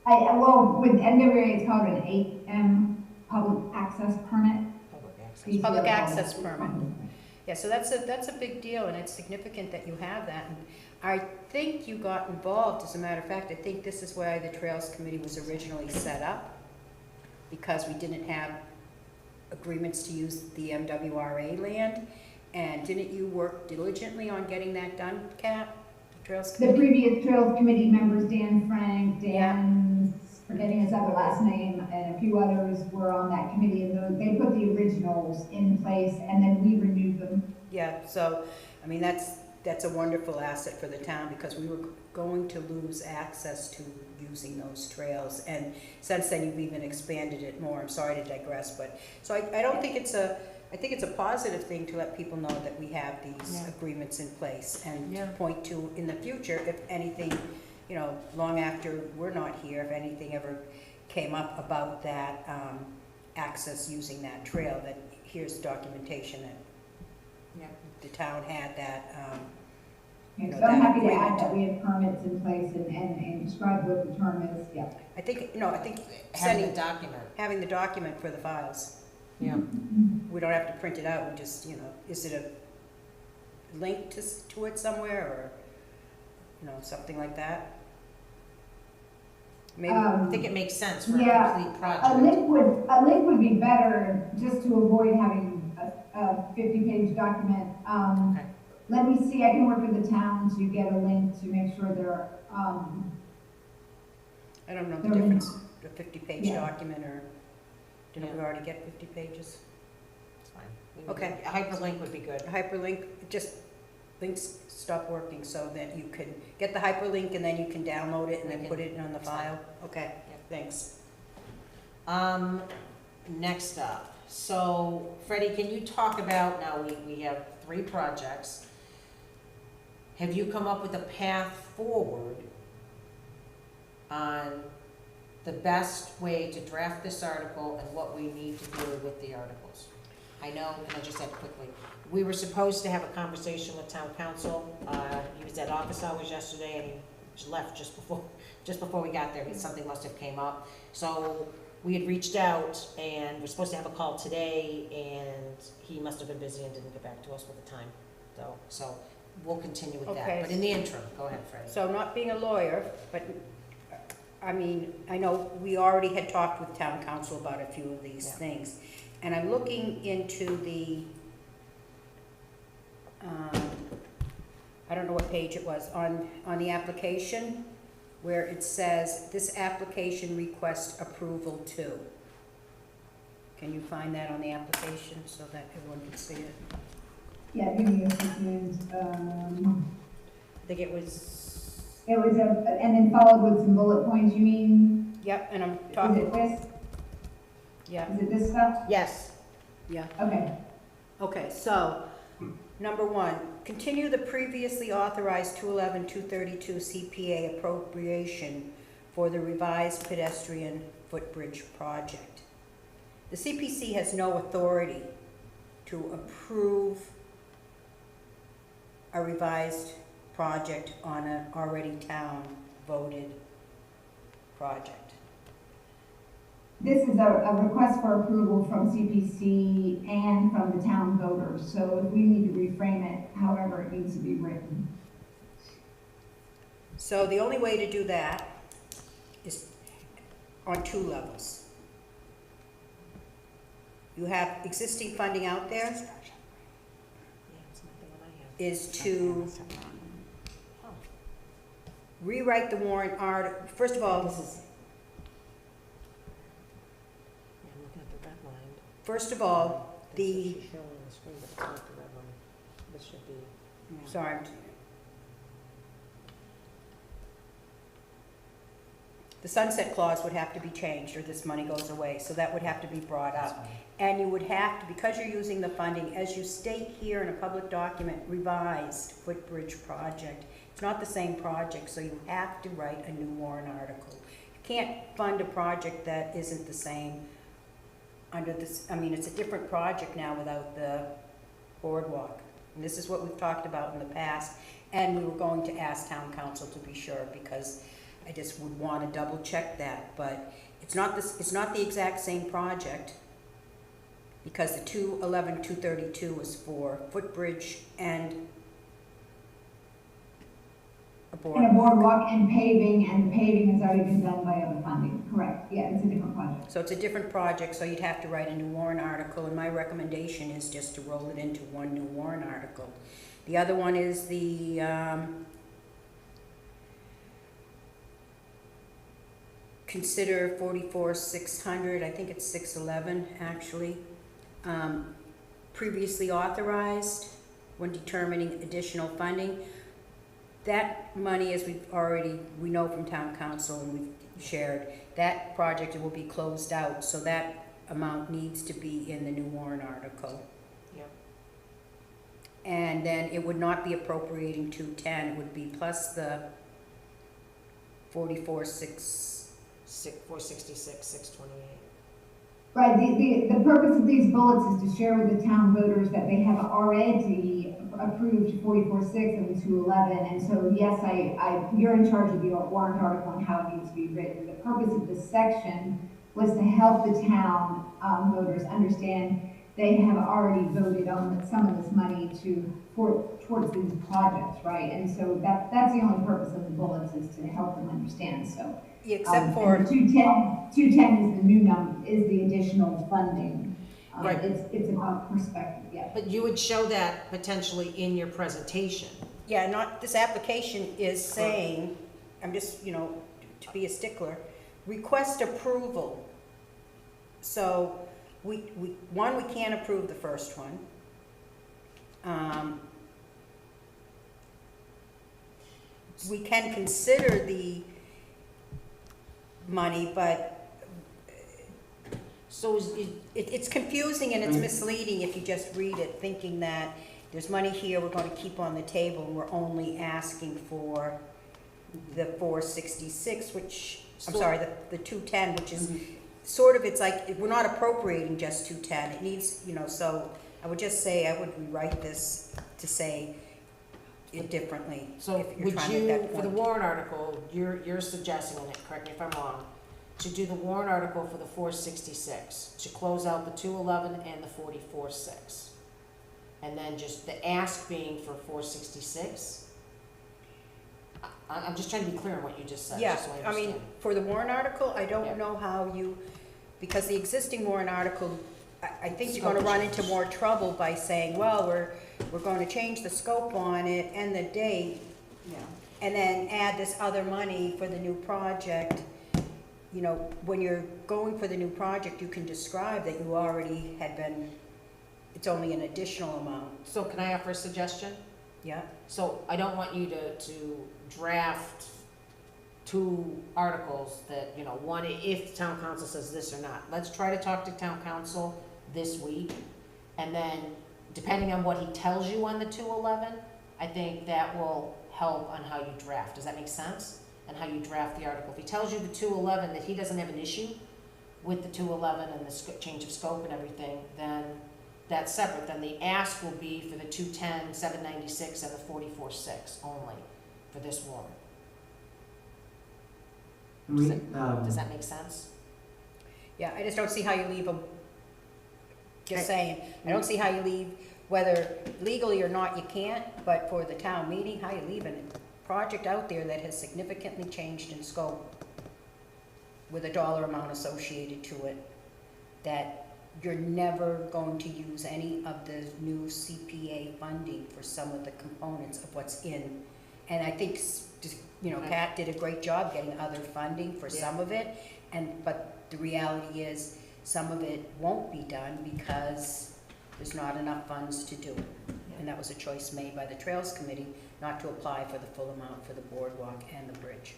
Well, with MWA, it's called an 8M public access permit. public access permit. Yeah, so that's a big deal, and it's significant that you have that. And I think you got involved, as a matter of fact, I think this is why the Trails Committee was originally set up, because we didn't have agreements to use the MWRA land. And didn't you work diligently on getting that done, Kat? The Trails The Committee? previous Trails Committee members, Dan Frank, forgetting his other last name, and a few others were on that committee, and they put the originals in place, and then we renewed them. Yeah, so, I mean, that's a wonderful asset for the town, because we were going to lose access to using those trails, and since then you've even expanded it more. I'm sorry to digress, but, so I don't think I think it's a positive thing to let people know that we have these agreements in place, and to point to in the future if anything you know, long after we're not here, if anything ever came up about that, access using that trail, that here's documentation that Yeah. the town had that, you know, So I'm that happy to add agreement. that we have permits in place and describe what the term is, yeah. I think, no, I think Having sending, the document, having the document for the files. yeah. We don't have to print it out, we just, you know, is it a link to it somewhere, or, you know, something like that? Maybe, I think it makes sense for a Yeah, complete A project. link would be better, just to avoid having a 50-page document. Okay. Let me see, I can work with the town to get a link to make sure they're, I don't know the they're difference, a 50-page Yeah. document, or didn't we Yeah. already get 50 pages? It's fine. Okay. A hyperlink would be good. A hyperlink, just links stop working so that you can get the hyperlink and then you can download it and then put it on the file. Okay, thanks. Next up, so Freddie, can you talk about, now we have 3 projects. Have you come up with a path forward on the best way to draft this article and what we need to do with the articles? I know, and I just said quickly, we were supposed to have a conversation with town council. He was at office hours yesterday and he just left just before we got there. Something must have came up. So we had reached out and we're supposed to have a call today, and he must have been busy and didn't get back to us with the time. So we'll continue with Okay. that. But in the interim, go ahead, Freddie. So not being a lawyer, but, I mean, I know we already had talked with town council about a few of these Yeah. things. And I'm looking into the, I don't know what page it was, on the application, where it says, this application requests approval to. Can you find that on the application so that everyone can see it? yeah, give me a second. I think it was, It was and then followed with some bullet points, you mean, yep, and I'm is it talking, this? yeah, Is it this stuff? Yes. yeah. Okay. Okay, so, number 1, continue the previously authorized 211-232 CPA appropriation for the revised pedestrian footbridge project. The CPC has no authority to approve a revised project on an already town-voted project. This is a request for approval from CPC and from the town voters, so if we need to reframe it, however it needs to be written. So the only way to do that is on 2 levels. You have existing funding out there, is to rewrite the warrant article. First of all, This is. Yeah, I'm looking at the red line. first of all, This is the, showing on the screen, but it's not the red line. This should be. sorry. The sunset clause would have to be changed or this money goes away, so that would have to be brought up. And you would have to, because you're using the funding, as you state here in a public document, revised footbridge project. It's not the same project, so you have to write a new warrant article. You can't fund a project that isn't the same under this, I mean, it's a different project now without the boardwalk. And this is what we've talked about in the past, and we were going to ask town council to be sure, because I just would want to double check that, but it's not the exact same project, because the 211-232 was for footbridge and a And a boardwalk. boardwalk and the paving has already been done by other funding, correct, yeah, it's a different project. So it's a different project, so you'd have to write a new warrant article, and my recommendation is just to roll it into one new warrant article. The other one is the, consider 44,600, I think it's 611 actually, previously authorized when determining additional funding. That money, as we know from town council and we've shared, that project will be closed out, so that amount needs to be in the new warrant article. Yep. And then it would not be appropriating 210, it would be plus the 44,600. 466, 628. Right, the purpose of these bullets is to share with the town voters that they have already approved 44.6 of the 211. And so, yes, you're in charge of the warrant article and how it needs to be written. The purpose of this section was to help the town voters understand they have already voted on some of this money towards these projects, right? And so that's the only purpose of the bullets, is to help them understand, so. Except for, and 210 is the new number, is the additional funding. Right. It's about perspective, yeah. But you would show that potentially in your presentation. yeah, not, this application is saying, I'm just, to be a stickler, request approval. So, we can't approve the first one. We can consider the money, but So it's confusing and it's misleading if you just read it, thinking that there's money here we're going to keep on the table, and we're only asking for the 466, which, I'm sorry, the 210, which is sort of, it's like, we're not appropriating just 210. It needs, so I would just say, I would rewrite this to say it differently. So if you're would trying to you, make that for the point. warrant article, you're suggesting, and correct me if I'm wrong, to do the warrant article for the 466, to close out the 211 and the 44.6, and then just the ask being for 466? I'm just trying to be clear on what you just said, Yeah, just so I I understand. mean, for the warrant article, I Yeah. don't know how you, because the existing warrant article, I think you're Scope gonna run into change. more trouble by saying, well, we're going to change the scope on it and the date, and then add this other money for the new project. When you're going for the new project, you can describe that you already had been, it's only an additional amount, So can I offer a suggestion? yeah? So I don't want you to draft two articles that, one, if town council says this or not. Let's try to talk to town council this week, and then, depending on what he tells you on the 211, I think that will help on how you draft. Does that make sense? And how you draft the article. If he tells you the 211 that he doesn't have an issue with the 211 and the change of scope and everything, then that's separate. Then the ask will be for the 210, 796, and the 44.6 only for this warrant. Does that make sense? Yeah, I just don't see how you leave them, just saying, I don't see how you leave, whether legally or not, you can't, but for the town meeting, how you leave a project out there that has significantly changed in scope with a dollar amount associated to it, that you're never going to use any of the new CPA funding for some of the components of what's in. And I think, Kat did a great job getting other funding for some of it, but the reality is, some of it won't be done because there's not enough funds to do it. And that was a choice made by the Trails Committee not to apply for the full amount for the boardwalk and the bridge.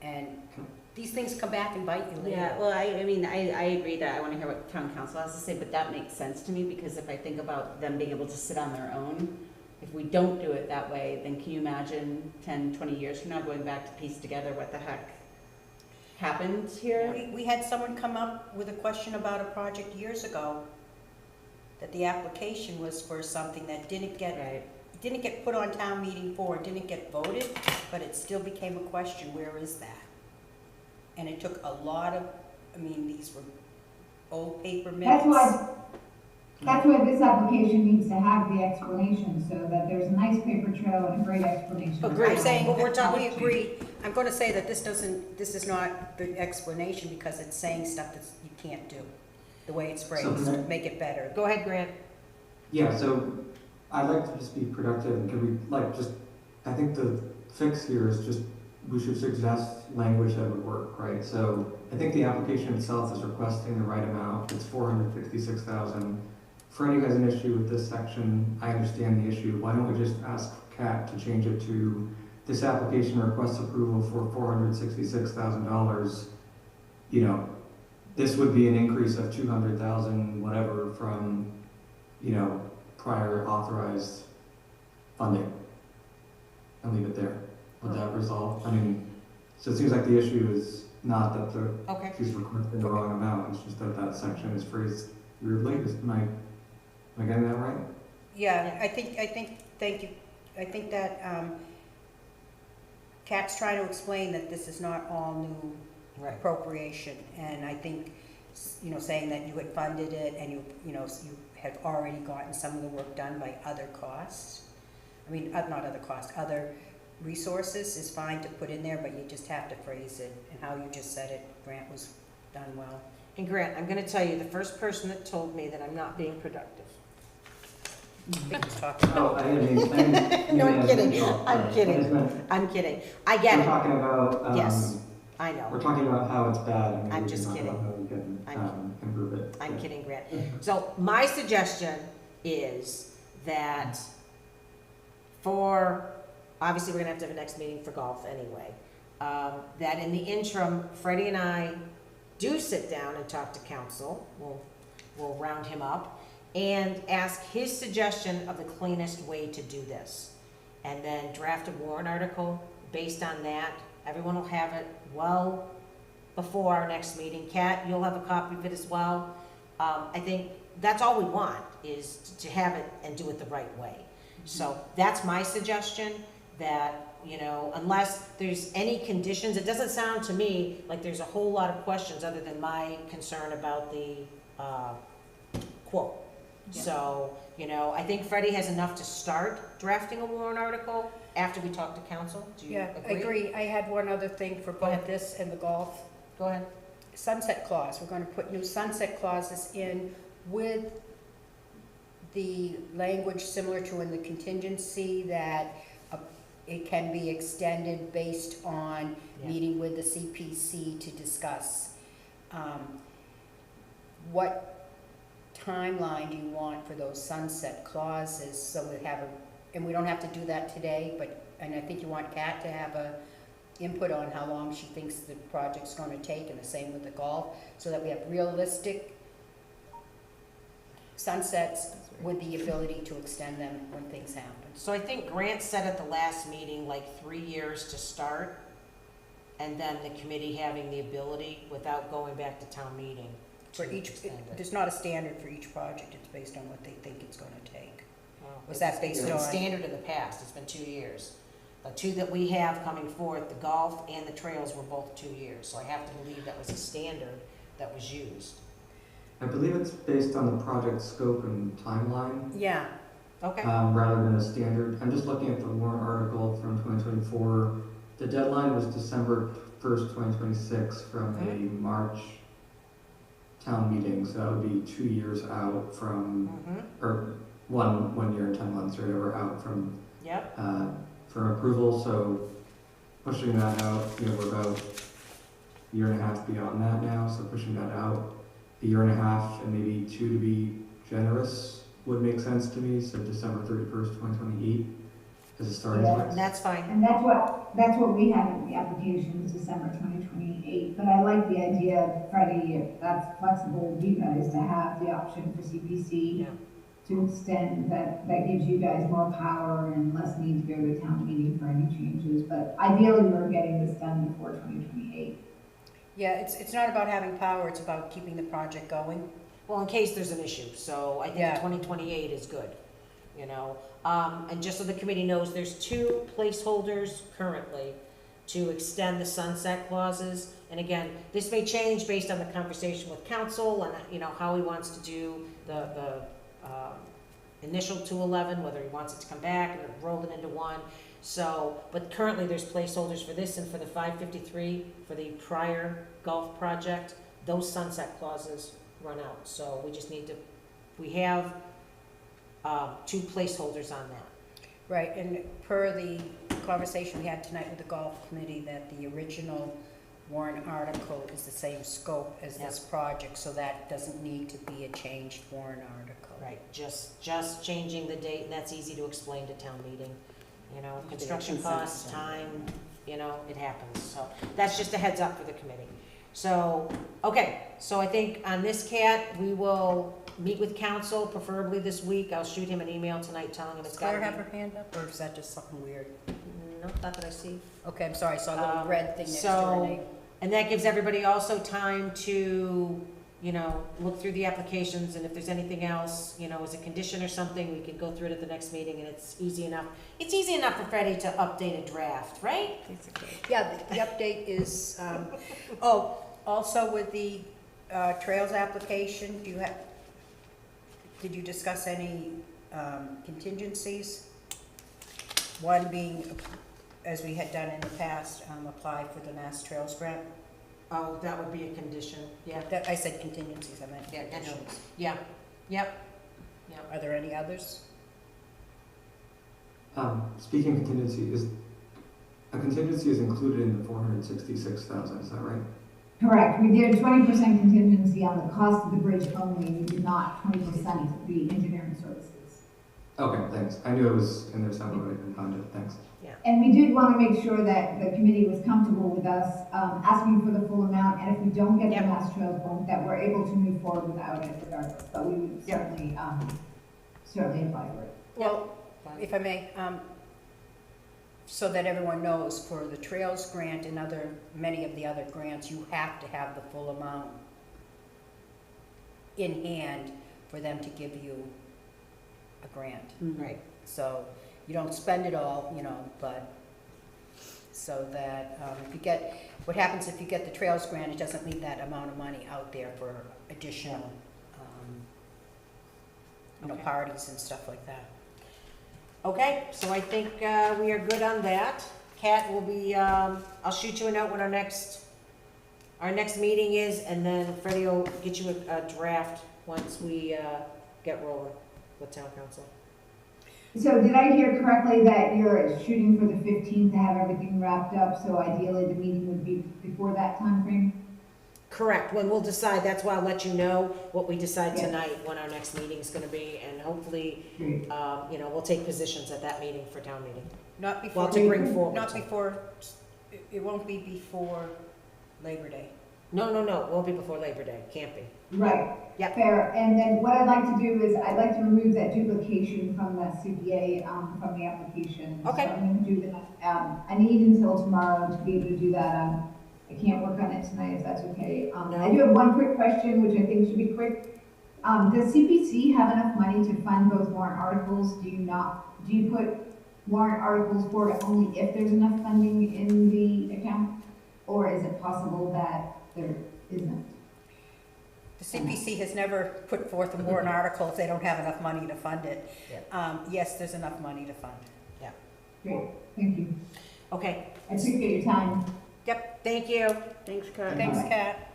And these things come back and bite you later. Yeah, well, I agree that I want to hear what town council has to say, but that makes sense to me, because if I think about them being able to sit on their own, if we don't do it that way, then can you imagine 10, 20 years from now going back to piece together what the heck happened here? We had someone come up with a question about a project years ago, that the application was for something that didn't get put on town meeting floor, didn't get voted, but it still became a question, where is that? And it took a lot of, these were old paper minutes. That's why this application needs to have the explanation, so that there's a nice paper trail and a great explanation. I'm saying, we agree, I'm gonna say that this is not the explanation, because it's saying stuff that you can't do, the way it's phrased, So make it better. Go ahead, Grant. Yeah, so I'd like to just be productive, and can we, I think the fix here is just, we should suggest language that would work, right? So I think the application itself is requesting the right amount, it's 456,000. Freddie has an issue with this section, I understand the issue, why don't we just ask Kat to change it to, this application requests approval for $466,000, this would be an increase of 200,000, whatever, from, prior authorized funding. And leave it there. Would that resolve? So it seems like the issue is not that Okay. she's requesting the wrong amount, it's just that that section is phrased weirdly. Am I getting that right? Yeah, thank you. I think that, Kat's trying to explain that this is not all new Right. appropriation, and I think, saying that you had funded it and you had already gotten some of the work done by other costs. I mean, not other costs, other resources is fine to put in there, but you just have to phrase it, and how you just said it, Grant, was done well. And Grant, I'm gonna tell you, the first person that told me that I'm not being productive. I think he's talking Oh, about. No, I'm kidding, I'm kidding. I get We're it, talking about, yes, I we're know, talking about how it's bad, and I'm we just can talk kidding. about how we can, I'm- improve it. I'm kidding, Grant. So my suggestion is that obviously we're gonna have to have a next meeting for golf anyway, that in the interim, Freddie and I do sit down and talk to council, we'll round him up, and ask his suggestion of the cleanest way to do this. And then draft a warrant article based on that. Everyone will have it well before our next meeting. Kat, you'll have a copy of it as well. I think that's all we want, is to have it and do it the right way. So that's my suggestion, that, unless there's any conditions, it doesn't sound to me like there's a whole lot of questions other than my concern about the quote. Yeah. So, I think Freddie has enough to start drafting a warrant article after we talk to council. Do you Yeah, I agree. I had one other thing for Go ahead. both this and the golf. Go ahead. Sunset clause, we're gonna put new sunset clauses in with the language similar to in the contingency, that it can be extended based on Yeah. meeting with the CPC to discuss. What timeline do you want for those sunset clauses, so we have and we don't have to do that today, and I think you want Kat to have a input on how long she thinks the project's gonna take, and the same with the golf, so that we have realistic sunsets with the ability to extend them when things happen. So I think Grant said at the last meeting, like 3 years to start, and then the committee having the ability, without going back to town meeting, For to each, extend it. there's not a standard for each project, it's based on what they think it's gonna take. Well, Was that it's based been on- standard in the past, it's been 2 years. The two that we have coming forth, the golf and the trails, were both 2 years, so I have to believe that was a standard that was used. I believe it's based on the project scope and timeline, Yeah, Okay, rather than a standard. I'm just looking at the warrant article from 2024. The deadline was December 1st, 2026 from a March town meeting, so that would be 2 years out from, or one year and 10 months or whatever out from, yep, for approval. So pushing that out, we're about a year and a half beyond that now, so pushing that out a year and a half and maybe 2 to be generous would make sense to me. So December 31st, 2028 as a starting Yeah. place. that's fine. And that's what we have in the application, is December 2028. But I like the idea, Freddie, if that's flexible with you guys, to have the option for CPC Yeah. to extend, that gives you guys more power and less need to go to town meeting for any changes. But ideally, we're getting this done before 2028. yeah, it's not about having power, it's about keeping the project going. Well, in case there's an issue, so I Yeah. think 2028 is good, And just so the committee knows, there's 2 placeholders currently to extend the sunset clauses. And again, this may change based on the conversation with council and, how he wants to do the initial 211, whether he wants it to come back and roll it into one. So, but currently there's placeholders for this and for the 553, for the prior golf project, those sunset clauses run out. So we just need to, we have 2 placeholders on that. Right, and per the conversation we had tonight with the golf committee, that the original warrant article is the same scope as this project, so that doesn't need to be a changed warrant article. Right, just changing the date, and that's easy to explain to town meeting. Construction costs, time, it happens. So that's just a heads up for the committee. So, okay, so I think on this, Kat, we will meet with council, preferably this week. I'll shoot him an email tonight telling him it's Does got to Claire be. have her hand up, or is that just something weird? no, not that I see. Okay, I'm sorry, I saw a little red thing next to her So, name. and that gives everybody also time to, you know, look through the applications, and if there's anything else, you know, as a condition or something, we can go through it at the next meeting, and it's easy enough. It's easy enough for Freddie to update a draft, right? Yeah, the update is, oh, also with the trails application, did you discuss any contingencies? One being, as we had done in the past, apply for the Mass Trails Grant. Oh, that would be a condition, yeah. That, I said contingencies, I meant Yeah, conditions. Yeah, yep, yep. Are there any others? Speaking of contingency, a contingency is included in the 466,000, is that right? Correct, we did a 20% contingency on the cost of the bridge only, we did not 20% the engineering services. Okay, thanks. I knew it was in there somewhere, but I couldn't find it. Thanks. And we did want to make sure that the committee was comfortable with us asking for the full amount, and if we don't get the Mass Trails one, that we're able to move forward without it regardless, but we would certainly, certainly apply for it. Well, if I may, so that everyone knows, for the Trails Grant and many of the other grants, you have to have the full amount in hand for them to give you a grant. Right. So you don't spend it all, you know, but so that if you get, what happens if you get the Trails Grant, it doesn't leave that amount of money out there for additional, you know, Okay. parties and stuff like that. Okay, so I think we are good on that. Kat will be, I'll shoot you a note when our next meeting is, and then Freddie will get you a draft once we get rolling with town council. So did I hear correctly that you're shooting for the 15th to have everything wrapped up, so ideally the meeting would be before that timeframe? Correct, when we'll decide, that's why I'll let you know what we decide Yeah. tonight, when our next meeting is gonna be, and hopefully, Great. you know, we'll take positions at that meeting for town meeting. Not before, Well, to bring forward. not before, it won't be before Labor Day. No, it won't be before Labor Day, can't be. Right. Yep. Fair. And then what I'd like to do is, I'd like to remove that duplication from the CPA, from the application. Okay. So I'm gonna do that. I need until tomorrow to be able to do that. I can't work on it tonight, if that's okay. I do have one quick question, which I think should be quick. Does CPC have enough money to fund both warrant articles? Do you put warrant articles forward only if there's enough funding in the account? Or is it possible that there isn't? The CPC has never put forth a warrant article if they don't have enough money to fund it. Yes, there's enough money to fund. Great, thank you. Okay, I appreciate your time. yep, thank you. Thanks, Kat. Thanks, Kat.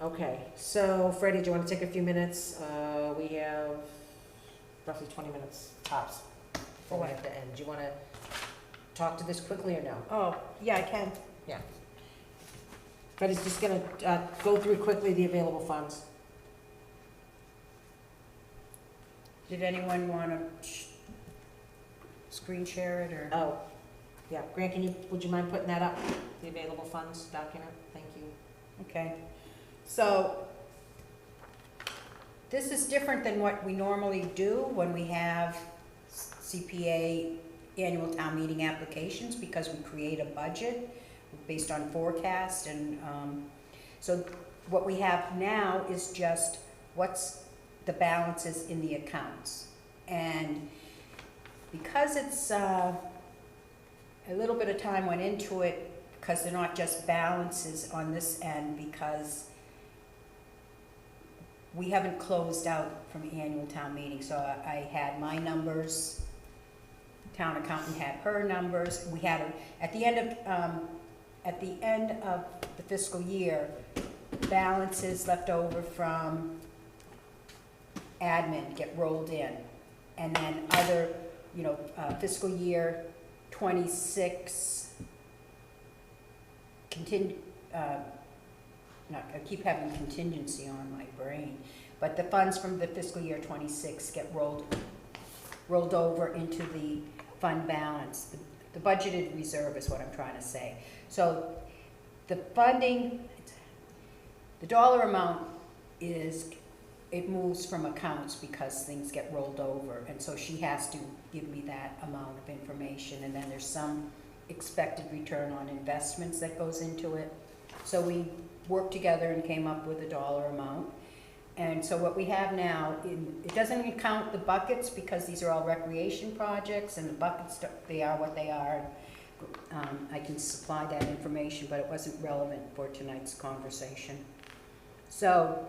Okay, so Freddie, do you want to take a few minutes? We have roughly 20 minutes tops before we have to end. Do you want to talk to this quickly or no? Oh, yeah, I can. Freddie's just going to go through quickly the available funds. Did anyone want to screen share it, or? Oh, yeah, Grant, would you mind putting that up, the available funds document? Thank you. Okay, so this is different than what we normally do when we have CPA annual town meeting applications, because we create a budget based on forecast, and so what we have now is just what's the balances in the accounts. And because it's a little bit of time went into it, because they're not just balances on this end, because we haven't closed out from annual town meeting. So I had my numbers, town accountant had her numbers. We had, at the end of the fiscal year, balances left over from admin get rolled in. And then other, you know, fiscal year 26, I keep having contingency on my brain, but the funds from the fiscal year 26 get rolled over into the fund balance. The budgeted reserve is what I'm trying to say. So the funding, the dollar amount is, it moves from accounts because things get rolled over, and so she has to give me that amount of information. And then there's some expected return on investments that goes into it. So we worked together and came up with a dollar amount. And so what we have now, it doesn't count the buckets because these are all recreation projects and the buckets, they are what they are. I can supply that information, but it wasn't relevant for tonight's conversation. So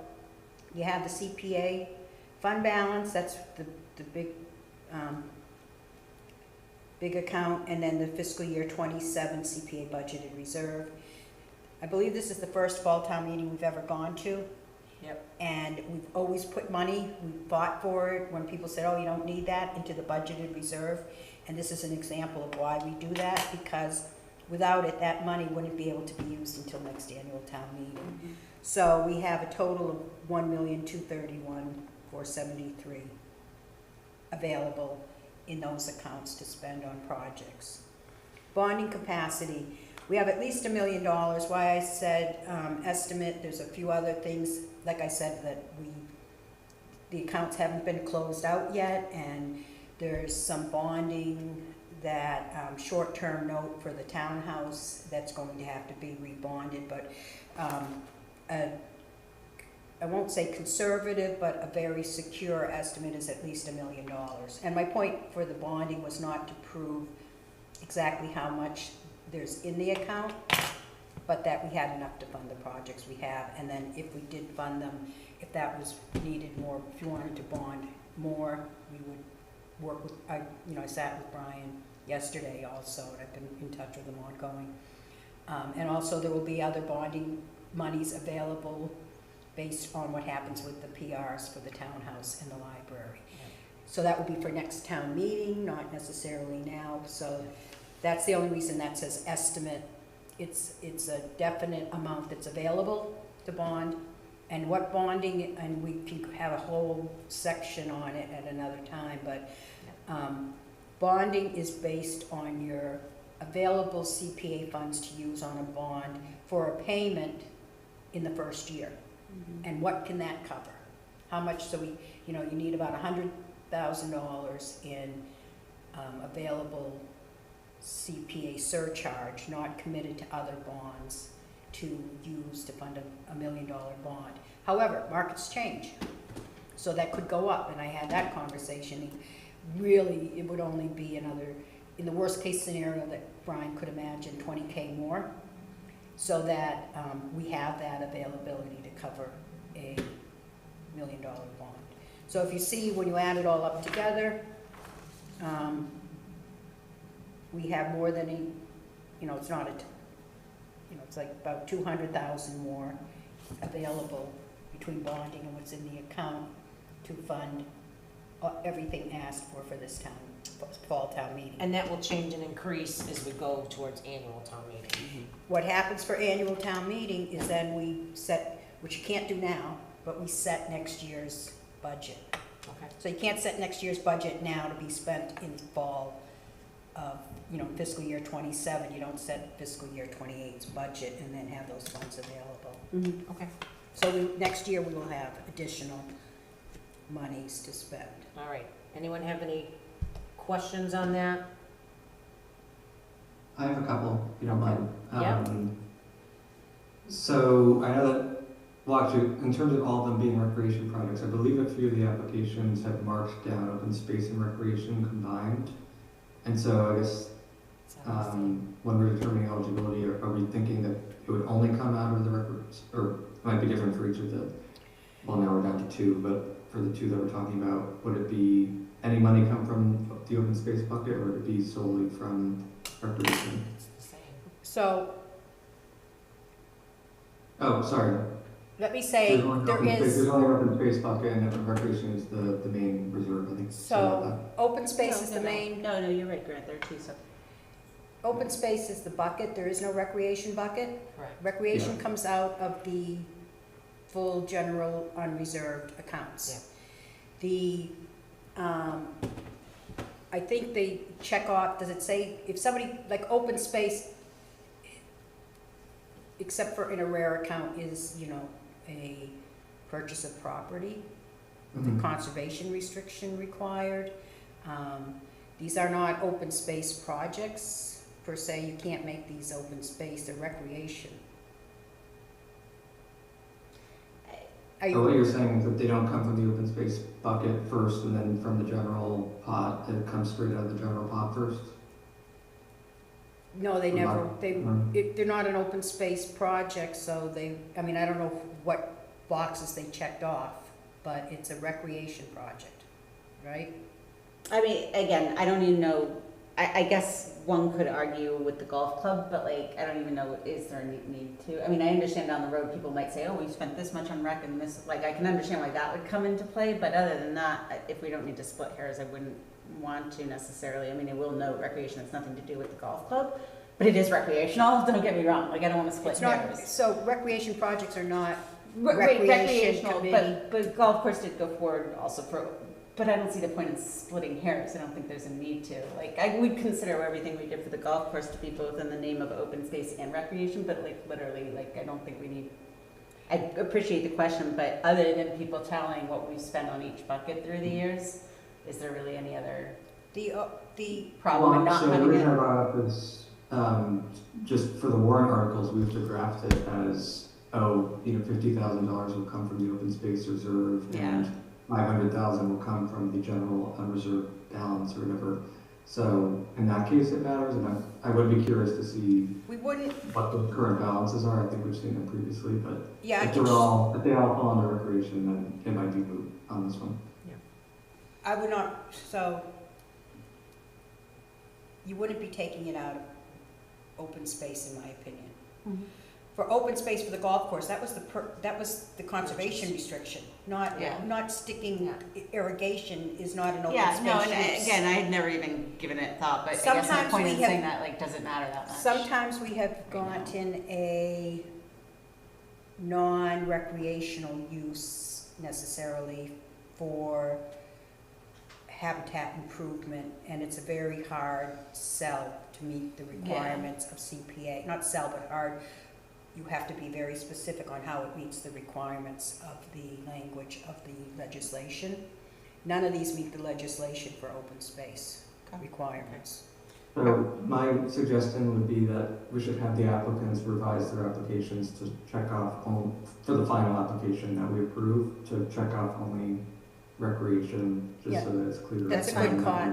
you have the CPA fund balance, that's the big, big account, and then the fiscal year 27 CPA budgeted reserve. I believe this is the first fall town meeting we've ever gone to. Yep. And we've always put money, we fought for it when people said, oh, you don't need that, into the budgeted reserve. And this is an example of why we do that, because without it, that money wouldn't be able to be used until next annual town meeting. Mm-hmm. So we have a total of $1,231,473 available in those accounts to spend on projects. Bonding capacity, we have at least $1 million. Why I said estimate, there's a few other things, like I said, that the accounts haven't been closed out yet, and there's some bonding that short-term note for the townhouse that's going to have to be rebonded, but I won't say conservative, but a very secure estimate is at least $1 million. And my point for the bonding was not to prove exactly how much there's in the account, but that we had enough to fund the projects we have. And then if we did fund them, if that was needed more, if you wanted to bond more, we would work with, I sat with Brian yesterday also, and I've been in touch with him ongoing. And also there will be other bonding monies available based on what happens with the PRs for the townhouse and the library. So that will be for next town meeting, not necessarily now. So that's the only reason that says estimate. It's a definite amount that's available to bond. And what bonding, and we can have a whole section on it at another time, but bonding is based on your available CPA funds to use on a bond for a payment in the first year. Mm-hmm. And what can that cover? How much? So you need about $100,000 in available CPA surcharge, not committed to other bonds, to use to fund a $1 million bond. However, markets change, so that could go up, and I had that conversation. Really, it would only be another, in the worst case scenario that Brian could imagine, 20K more, so that we have that availability to cover a $1 million bond. So if you see, when you add it all up together, we have more than it's not it's like about 200,000 more available between bonding and what's in the account to fund everything asked for this fall town meeting. And that will change and increase as we go towards annual town meeting. Mm-hmm. What happens for annual town meeting is then we set, which you can't do now, but we set next year's budget. Okay. So you can't set next year's budget now to be spent in fall of fiscal year 27. You don't set fiscal year 28's budget and then have those funds available. Mm-hmm. Okay. So next year we will have additional monies to spend. All right. Anyone have any questions on that? I have a couple, if you don't mind. Yeah. So I know that, well, actually, in terms of all of them being recreation projects, I believe a few of the applications have marked down open space and recreation combined. And so I guess when we're determining eligibility, are we thinking that it would only come out of the or it might be different for each of the, well, now we're down to two, but for the two that we're talking about, would it be any money come from the open space bucket, or would it be solely from recreation? It's the same. So Oh, sorry. let me say There's only there an open space bucket, and recreation is the main reserve, I think. So open space is the main. No, you're right, Grant. There are two separate. Open space is the bucket. There is no recreation bucket. Correct. Recreation Yeah. comes out of the full general unreserved accounts. The I think they check off. Does it say if somebody like open space, except for in a rare account, is a purchase of property, the conservation restriction required. These are not open space projects per se, you can't make these open space, they're recreation. Are So what you, you're saying is that they don't come from the open space bucket first and then from the general pot, it comes straight out of the general pot first? no, they never, Mm. they're not an open space project, so they, I mean, I don't know what boxes they checked off, but it's a recreation project, right? I mean, again, I don't even know, I guess one could argue with the golf club, but like, I don't even know, is there a need to? I mean, I understand down the road, people might say, oh, we spent this much on rec and this, like, I can understand why that would come into play, but other than that, if we don't need to split hairs, I wouldn't want to necessarily. I mean, I will note recreation has nothing to do with the golf club, but it is recreational, don't get me wrong, like, I don't wanna split It's not, hairs. so recreation projects are not Recreational, recreation committee. but golf course did go forward also for, but I don't see the point in splitting hairs. I don't think there's a need to. Like, I would consider everything we did for the golf course to be both in the name of open space and recreation, but like literally, like, I don't think we need, I appreciate the question, but other than people telling what we've spent on each bucket through the years, is there really any other The problem in not So the having reason I it? brought up is, just for the warrant articles, we have to draft it as, $50,000 will come from the open space reserve and 500,000 will come from the general unreserved balance or whatever. So in that case, it matters, and I would be curious to see we wouldn't, what the current balances are. I think we've seen them previously, but yeah, if they all fall under recreation, then it might be moot on this one. I would not, so you wouldn't be taking it out of open space, in my opinion. Mhm. For open space for the golf course, that was the conservation restriction, Yeah. not sticking, irrigation is not an open Yeah, space no, and use. again, I had never even given it thought, but I guess my Sometimes point we in have- saying that, like, doesn't matter that much. Sometimes we have gotten a non-recreational use necessarily for habitat improvement, and it's a very hard sell to meet the requirements of CPA. Not sell, but hard. You have to be very specific on how it meets the requirements of the language of the legislation. None of these meet the legislation for open space requirements. So my suggestion would be that we should have the applicants revise their applications to check off, for the final application that we approve, to check off only recreation, just so that it's clear. That's a good call.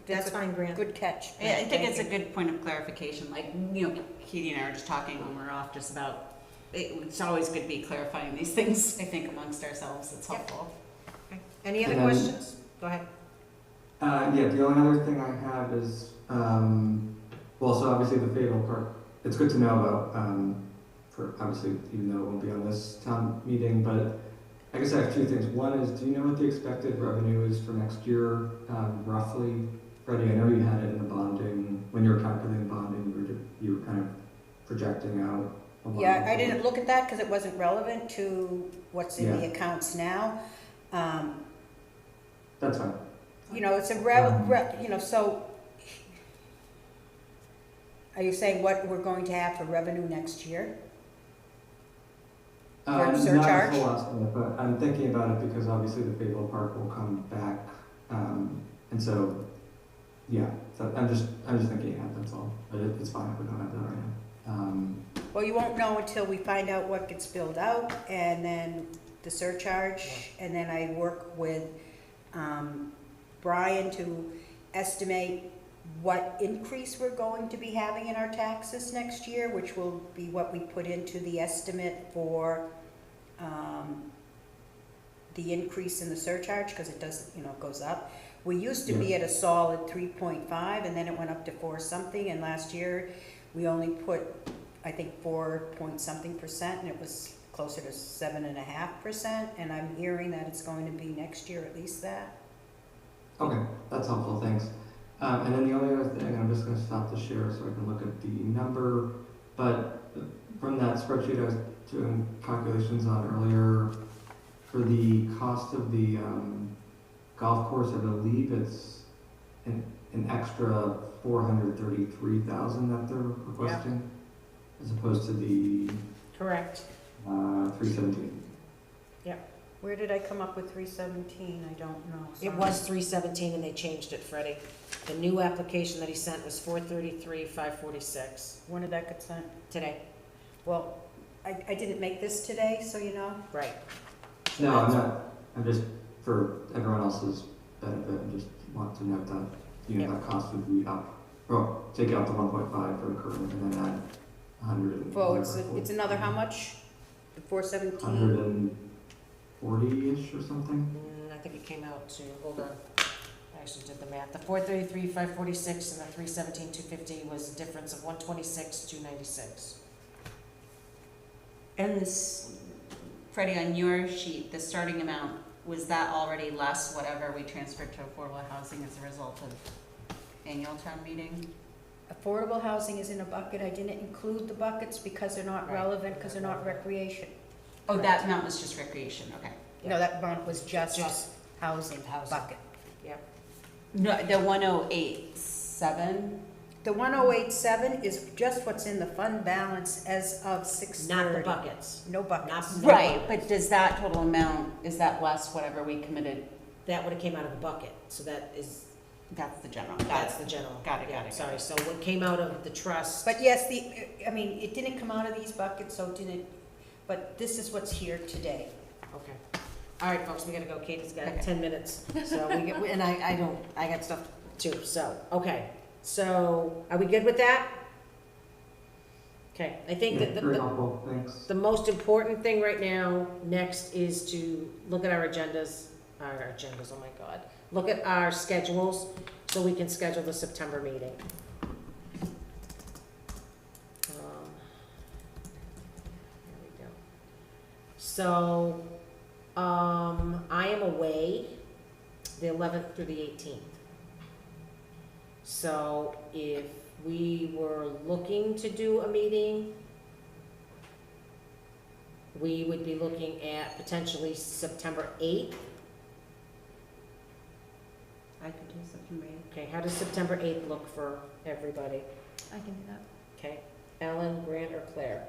That's fine, Grant. Good catch. Yeah, I think it's a Thank you. good point of clarification, like, Katie and I were just talking when we were off just about, it's always good to be clarifying these things, I think, amongst ourselves, it's Yep. helpful. Any other And then- questions? Go ahead. The only other thing I have is, so obviously the Fayetteville Park, it's good to know about, for obviously, even though it won't be on this town meeting, but I guess I have two things. One is, do you know what the expected revenue is for next year, roughly? Freddie, I know you had it in the bonding, when you were calculating bonding, you were kind of projecting out. a while Yeah, I before. didn't look at that because it wasn't relevant to what's in the Yeah. accounts now. That's fine. It's so are you saying what we're going to have for revenue next year? For Not a surcharge? full estimate, but I'm thinking about it because obviously the Fayetteville Park will come back, and so, yeah, so I'm just thinking ahead, that's all, but it's fine if we don't have that right now. Well, you won't know until we find out what gets billed out and then the surcharge. And then I work with Brian to estimate what increase we're going to be having in our taxes next year, which will be what we put into the estimate for the increase in the surcharge, because it does, it goes up. We used to be at a solid 3.5, and then it went up to 4 something, and last year we only put, I think, 4 point something percent, and it was closer to 7.5%, and I'm hearing that it's going to be next year at least that. Okay, that's helpful, thanks. And then the only other thing, I'm just gonna stop the share so I can look at the number, but from that spreadsheet I was doing calculations on earlier, for the cost of the golf course, I believe it's an extra 433,000 that they're requesting, as opposed to the Correct. 317. Where did I come up with 317? I don't know. It was 317 and they changed it, Freddie. The new application that he sent was 433, 546 When did that get sent? today. Well, I didn't make this today, so you know. Right. No, I'm not, I'm just, for everyone else's benefit, I just want to note that, you know, that cost would be up. Well, take out the 1.5 for the current and then add 100 and Well, whatever, it's another how much? The 417? 140-ish or something. I think it came out to, hold on, I actually did the math. The 433, 546 and the 317, 250 was a difference of 126, 296. And this, Freddie, on your sheet, the starting amount, was that already less whatever we transferred to affordable housing as a result of annual town meeting? Affordable housing is in a bucket. I didn't include the buckets because they're not Right. relevant, because they're not recreation. Oh, that amount was just recreation, okay. No, that amount was just Just housing bucket. Yep. No, the 108.7, The 1087 is just what's in the fund balance as of 6/30. Not the buckets. No buckets. Not- right, but does that total amount, is that less whatever we committed? That would have came out of the bucket, so that is, That's the general. that's the general. Got it, Yeah, got it, got sorry, it. so what came out of the trust. But yes, I mean, it didn't come out of these buckets, so it didn't, but this is what's here today. Okay. All right, folks, we gotta go. Katie's got Okay. 10 minutes, so we get, and I got stuff too, so, okay. So, are we good with that? Okay, I think that Very helpful, thanks. the most important thing right now, next, is to look at our agendas, oh my God. Look at our schedules, so we can schedule the September meeting. There we go. So, I am away the 11th through the 18th. So if we were looking to do a meeting, we would be looking at potentially September 8th. I could do September 8th. Okay, how does September 8th look for everybody? I can do that. Okay, Ellen, Grant, or Claire?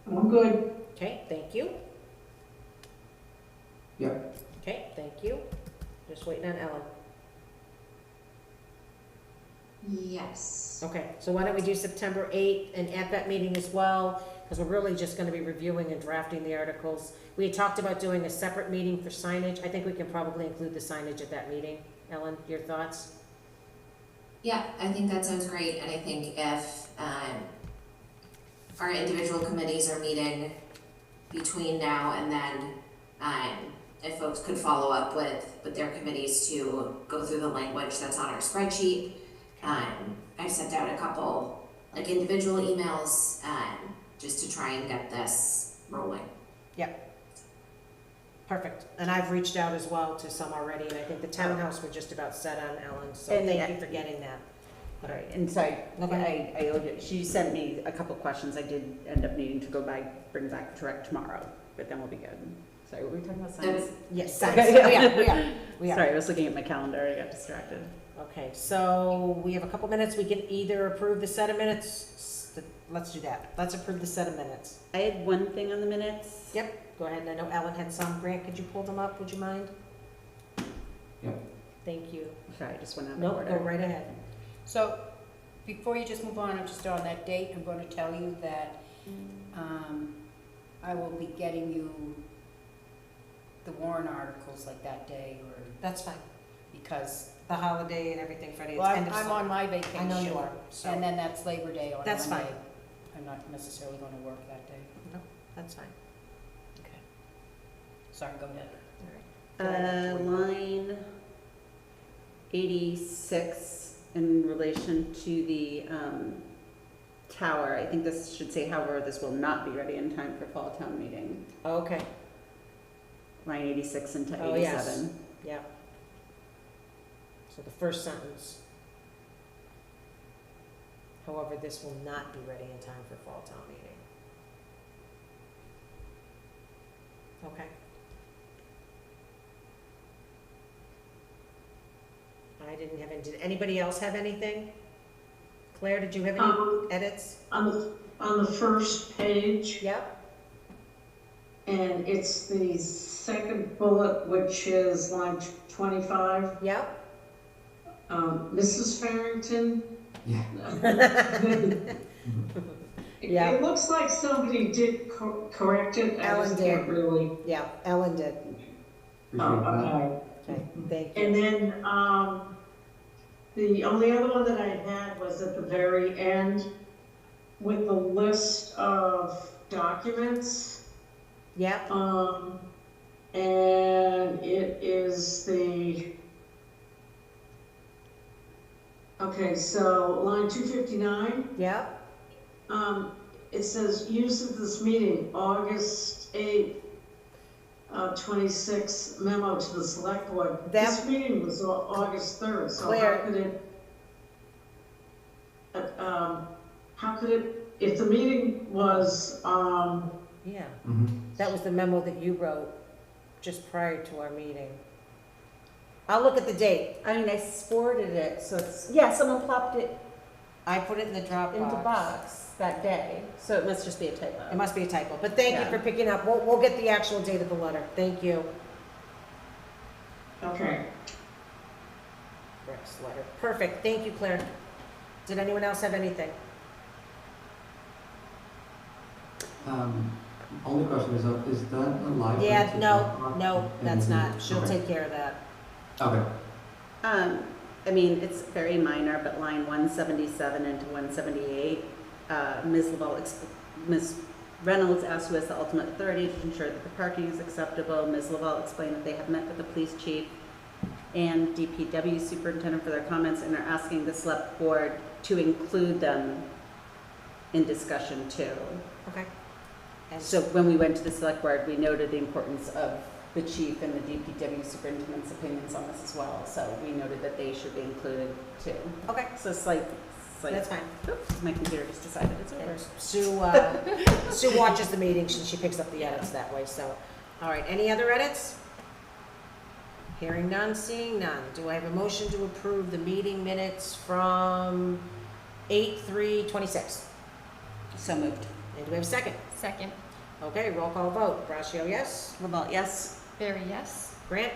I'm good. Okay, thank you. Yep. Okay, thank you. Just waiting on Ellen. Yes. Okay, so why don't we do September 8th, and at that meeting as well, because we're really just gonna be reviewing and drafting the articles. We had talked about doing a separate meeting for signage. I think we can probably include the signage at that meeting. Ellen, your thoughts? Yeah, I think that sounds great, and I think if our individual committees are meeting between now and then, if folks could follow up with their committees to go through the language that's on our spreadsheet. I sent out a couple like individual emails just to try and get this rolling. Perfect. And I've reached out as well to some already, and I think the townhouse we're just about set on, Ellen, so And thank you for getting that. All right, and so I Okay. owed it. She sent me a couple questions. I did end up needing to go bring back to rec tomorrow, but then we'll be good. Sorry, were we talking about science? Yes, Okay. we are. Sorry, I was looking at my calendar. I got distracted. Okay, so we have a couple minutes. We can either approve the set of minutes. Let's do that. Let's approve the set of minutes. I had one thing on the minutes. Yep, go ahead. I know Ellen had some. Grant, could you pull them up? Would you mind? Yep. Thank you. Sorry, I just went out of No, order. go right ahead. So, before you just move on, just on that date, I'm going to tell you that I will be getting you the warrant articles like that day, or That's fine. because, The holiday and everything, Freddie. It's well, end of I'm summer. on my vacation. I know you are, so And then that's Labor Day on That's Monday. fine. I'm not necessarily going to work that day. no, that's fine. Okay. Sorry, go ahead. All right. Line 86 in relation to the tower. I think this should say, however, this will not be ready in time for fall town meeting. Okay. Line 86 into 87. Oh, yes. Yeah. So the first sentence. However, this will not be ready in time for fall town meeting. Okay. I didn't have any, did anybody else have anything? Claire, did you have any edits? On the first page, Yep. and it's the second bullet, which is line 25. Yep. Mrs. Farrington. Yeah. Yeah. It looks like somebody did correct it. I Ellen just can't did. really. Yeah, Ellen did. Appreciate that. Okay. Okay, thank you. And then, the only other one that I had was at the very end with the list of documents. Yep, And it is okay, so line 259, yep, it says use of this meeting, August 8th, 26 memo to the select board. This meeting was August 3rd, so Claire. how could it, if the meeting was, yeah. Mhm. That was the memo that you wrote just prior to our meeting. I'll look at the date. I mean, I forwarded it, so it's, yeah, someone plopped it I put it in the Dropbox. into box that day, so it must just be a typo. It must be a typo, but thank you Yeah. for picking up. We'll get the actual date of the letter. Thank you. okay. Rick's letter. Perfect. Thank you, Claire. Did anyone else have anything? Only question is that a live? Yeah, link to no, Dropbox? no, that's And- not. She'll okay. take care of that. Okay. I mean, it's very minor, but line 177 into 178, Ms. Reynolds asked who has the ultimate authority to ensure that the parking is acceptable. Ms. Laval explained that they have met with the police chief and DPW superintendent for their comments and are asking the select board to include them in discussion too. Okay. And So when we went to the select board, we noted the importance of the chief and the DPW superintendent's opinions on this as well. So we noted that they should be included too. Okay, So it's like, that's fine. oops, my computer just decided it's over. Sue watches the meeting, she picks up the edits that way, so. All right, any other edits? Hearing none, seeing none. Do I have a motion to approve the meeting minutes from 8/3/26? So moved. And do we have a second? Second. Okay, roll call vote. Braccio, yes? Laval, yes? Barry, yes. Grant?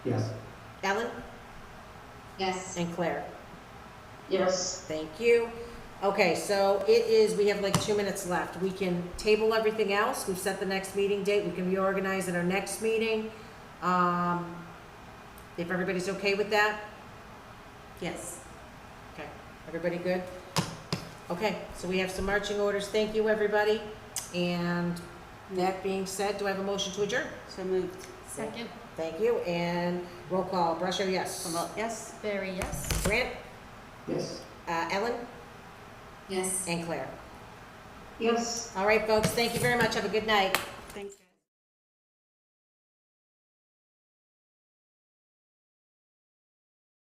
Yes. Ellen? Yes. And Claire? Yes. Thank you. Okay, so we have like 2 minutes left. We can table everything else. We've set the next meeting date. We can reorganize at our next meeting. If everybody's okay with that? Yes. Okay, everybody good? Okay, so we have some marching orders. Thank you, everybody. And that being said, do I have a motion to adjourn? So moved. Second. Thank you, and roll call. Brusher, yes. Laval, yes? Barry, yes. Grant? Yes. Ellen? Yes. And Claire. Yes. All right, folks, thank you very much. Have a good night. Thanks.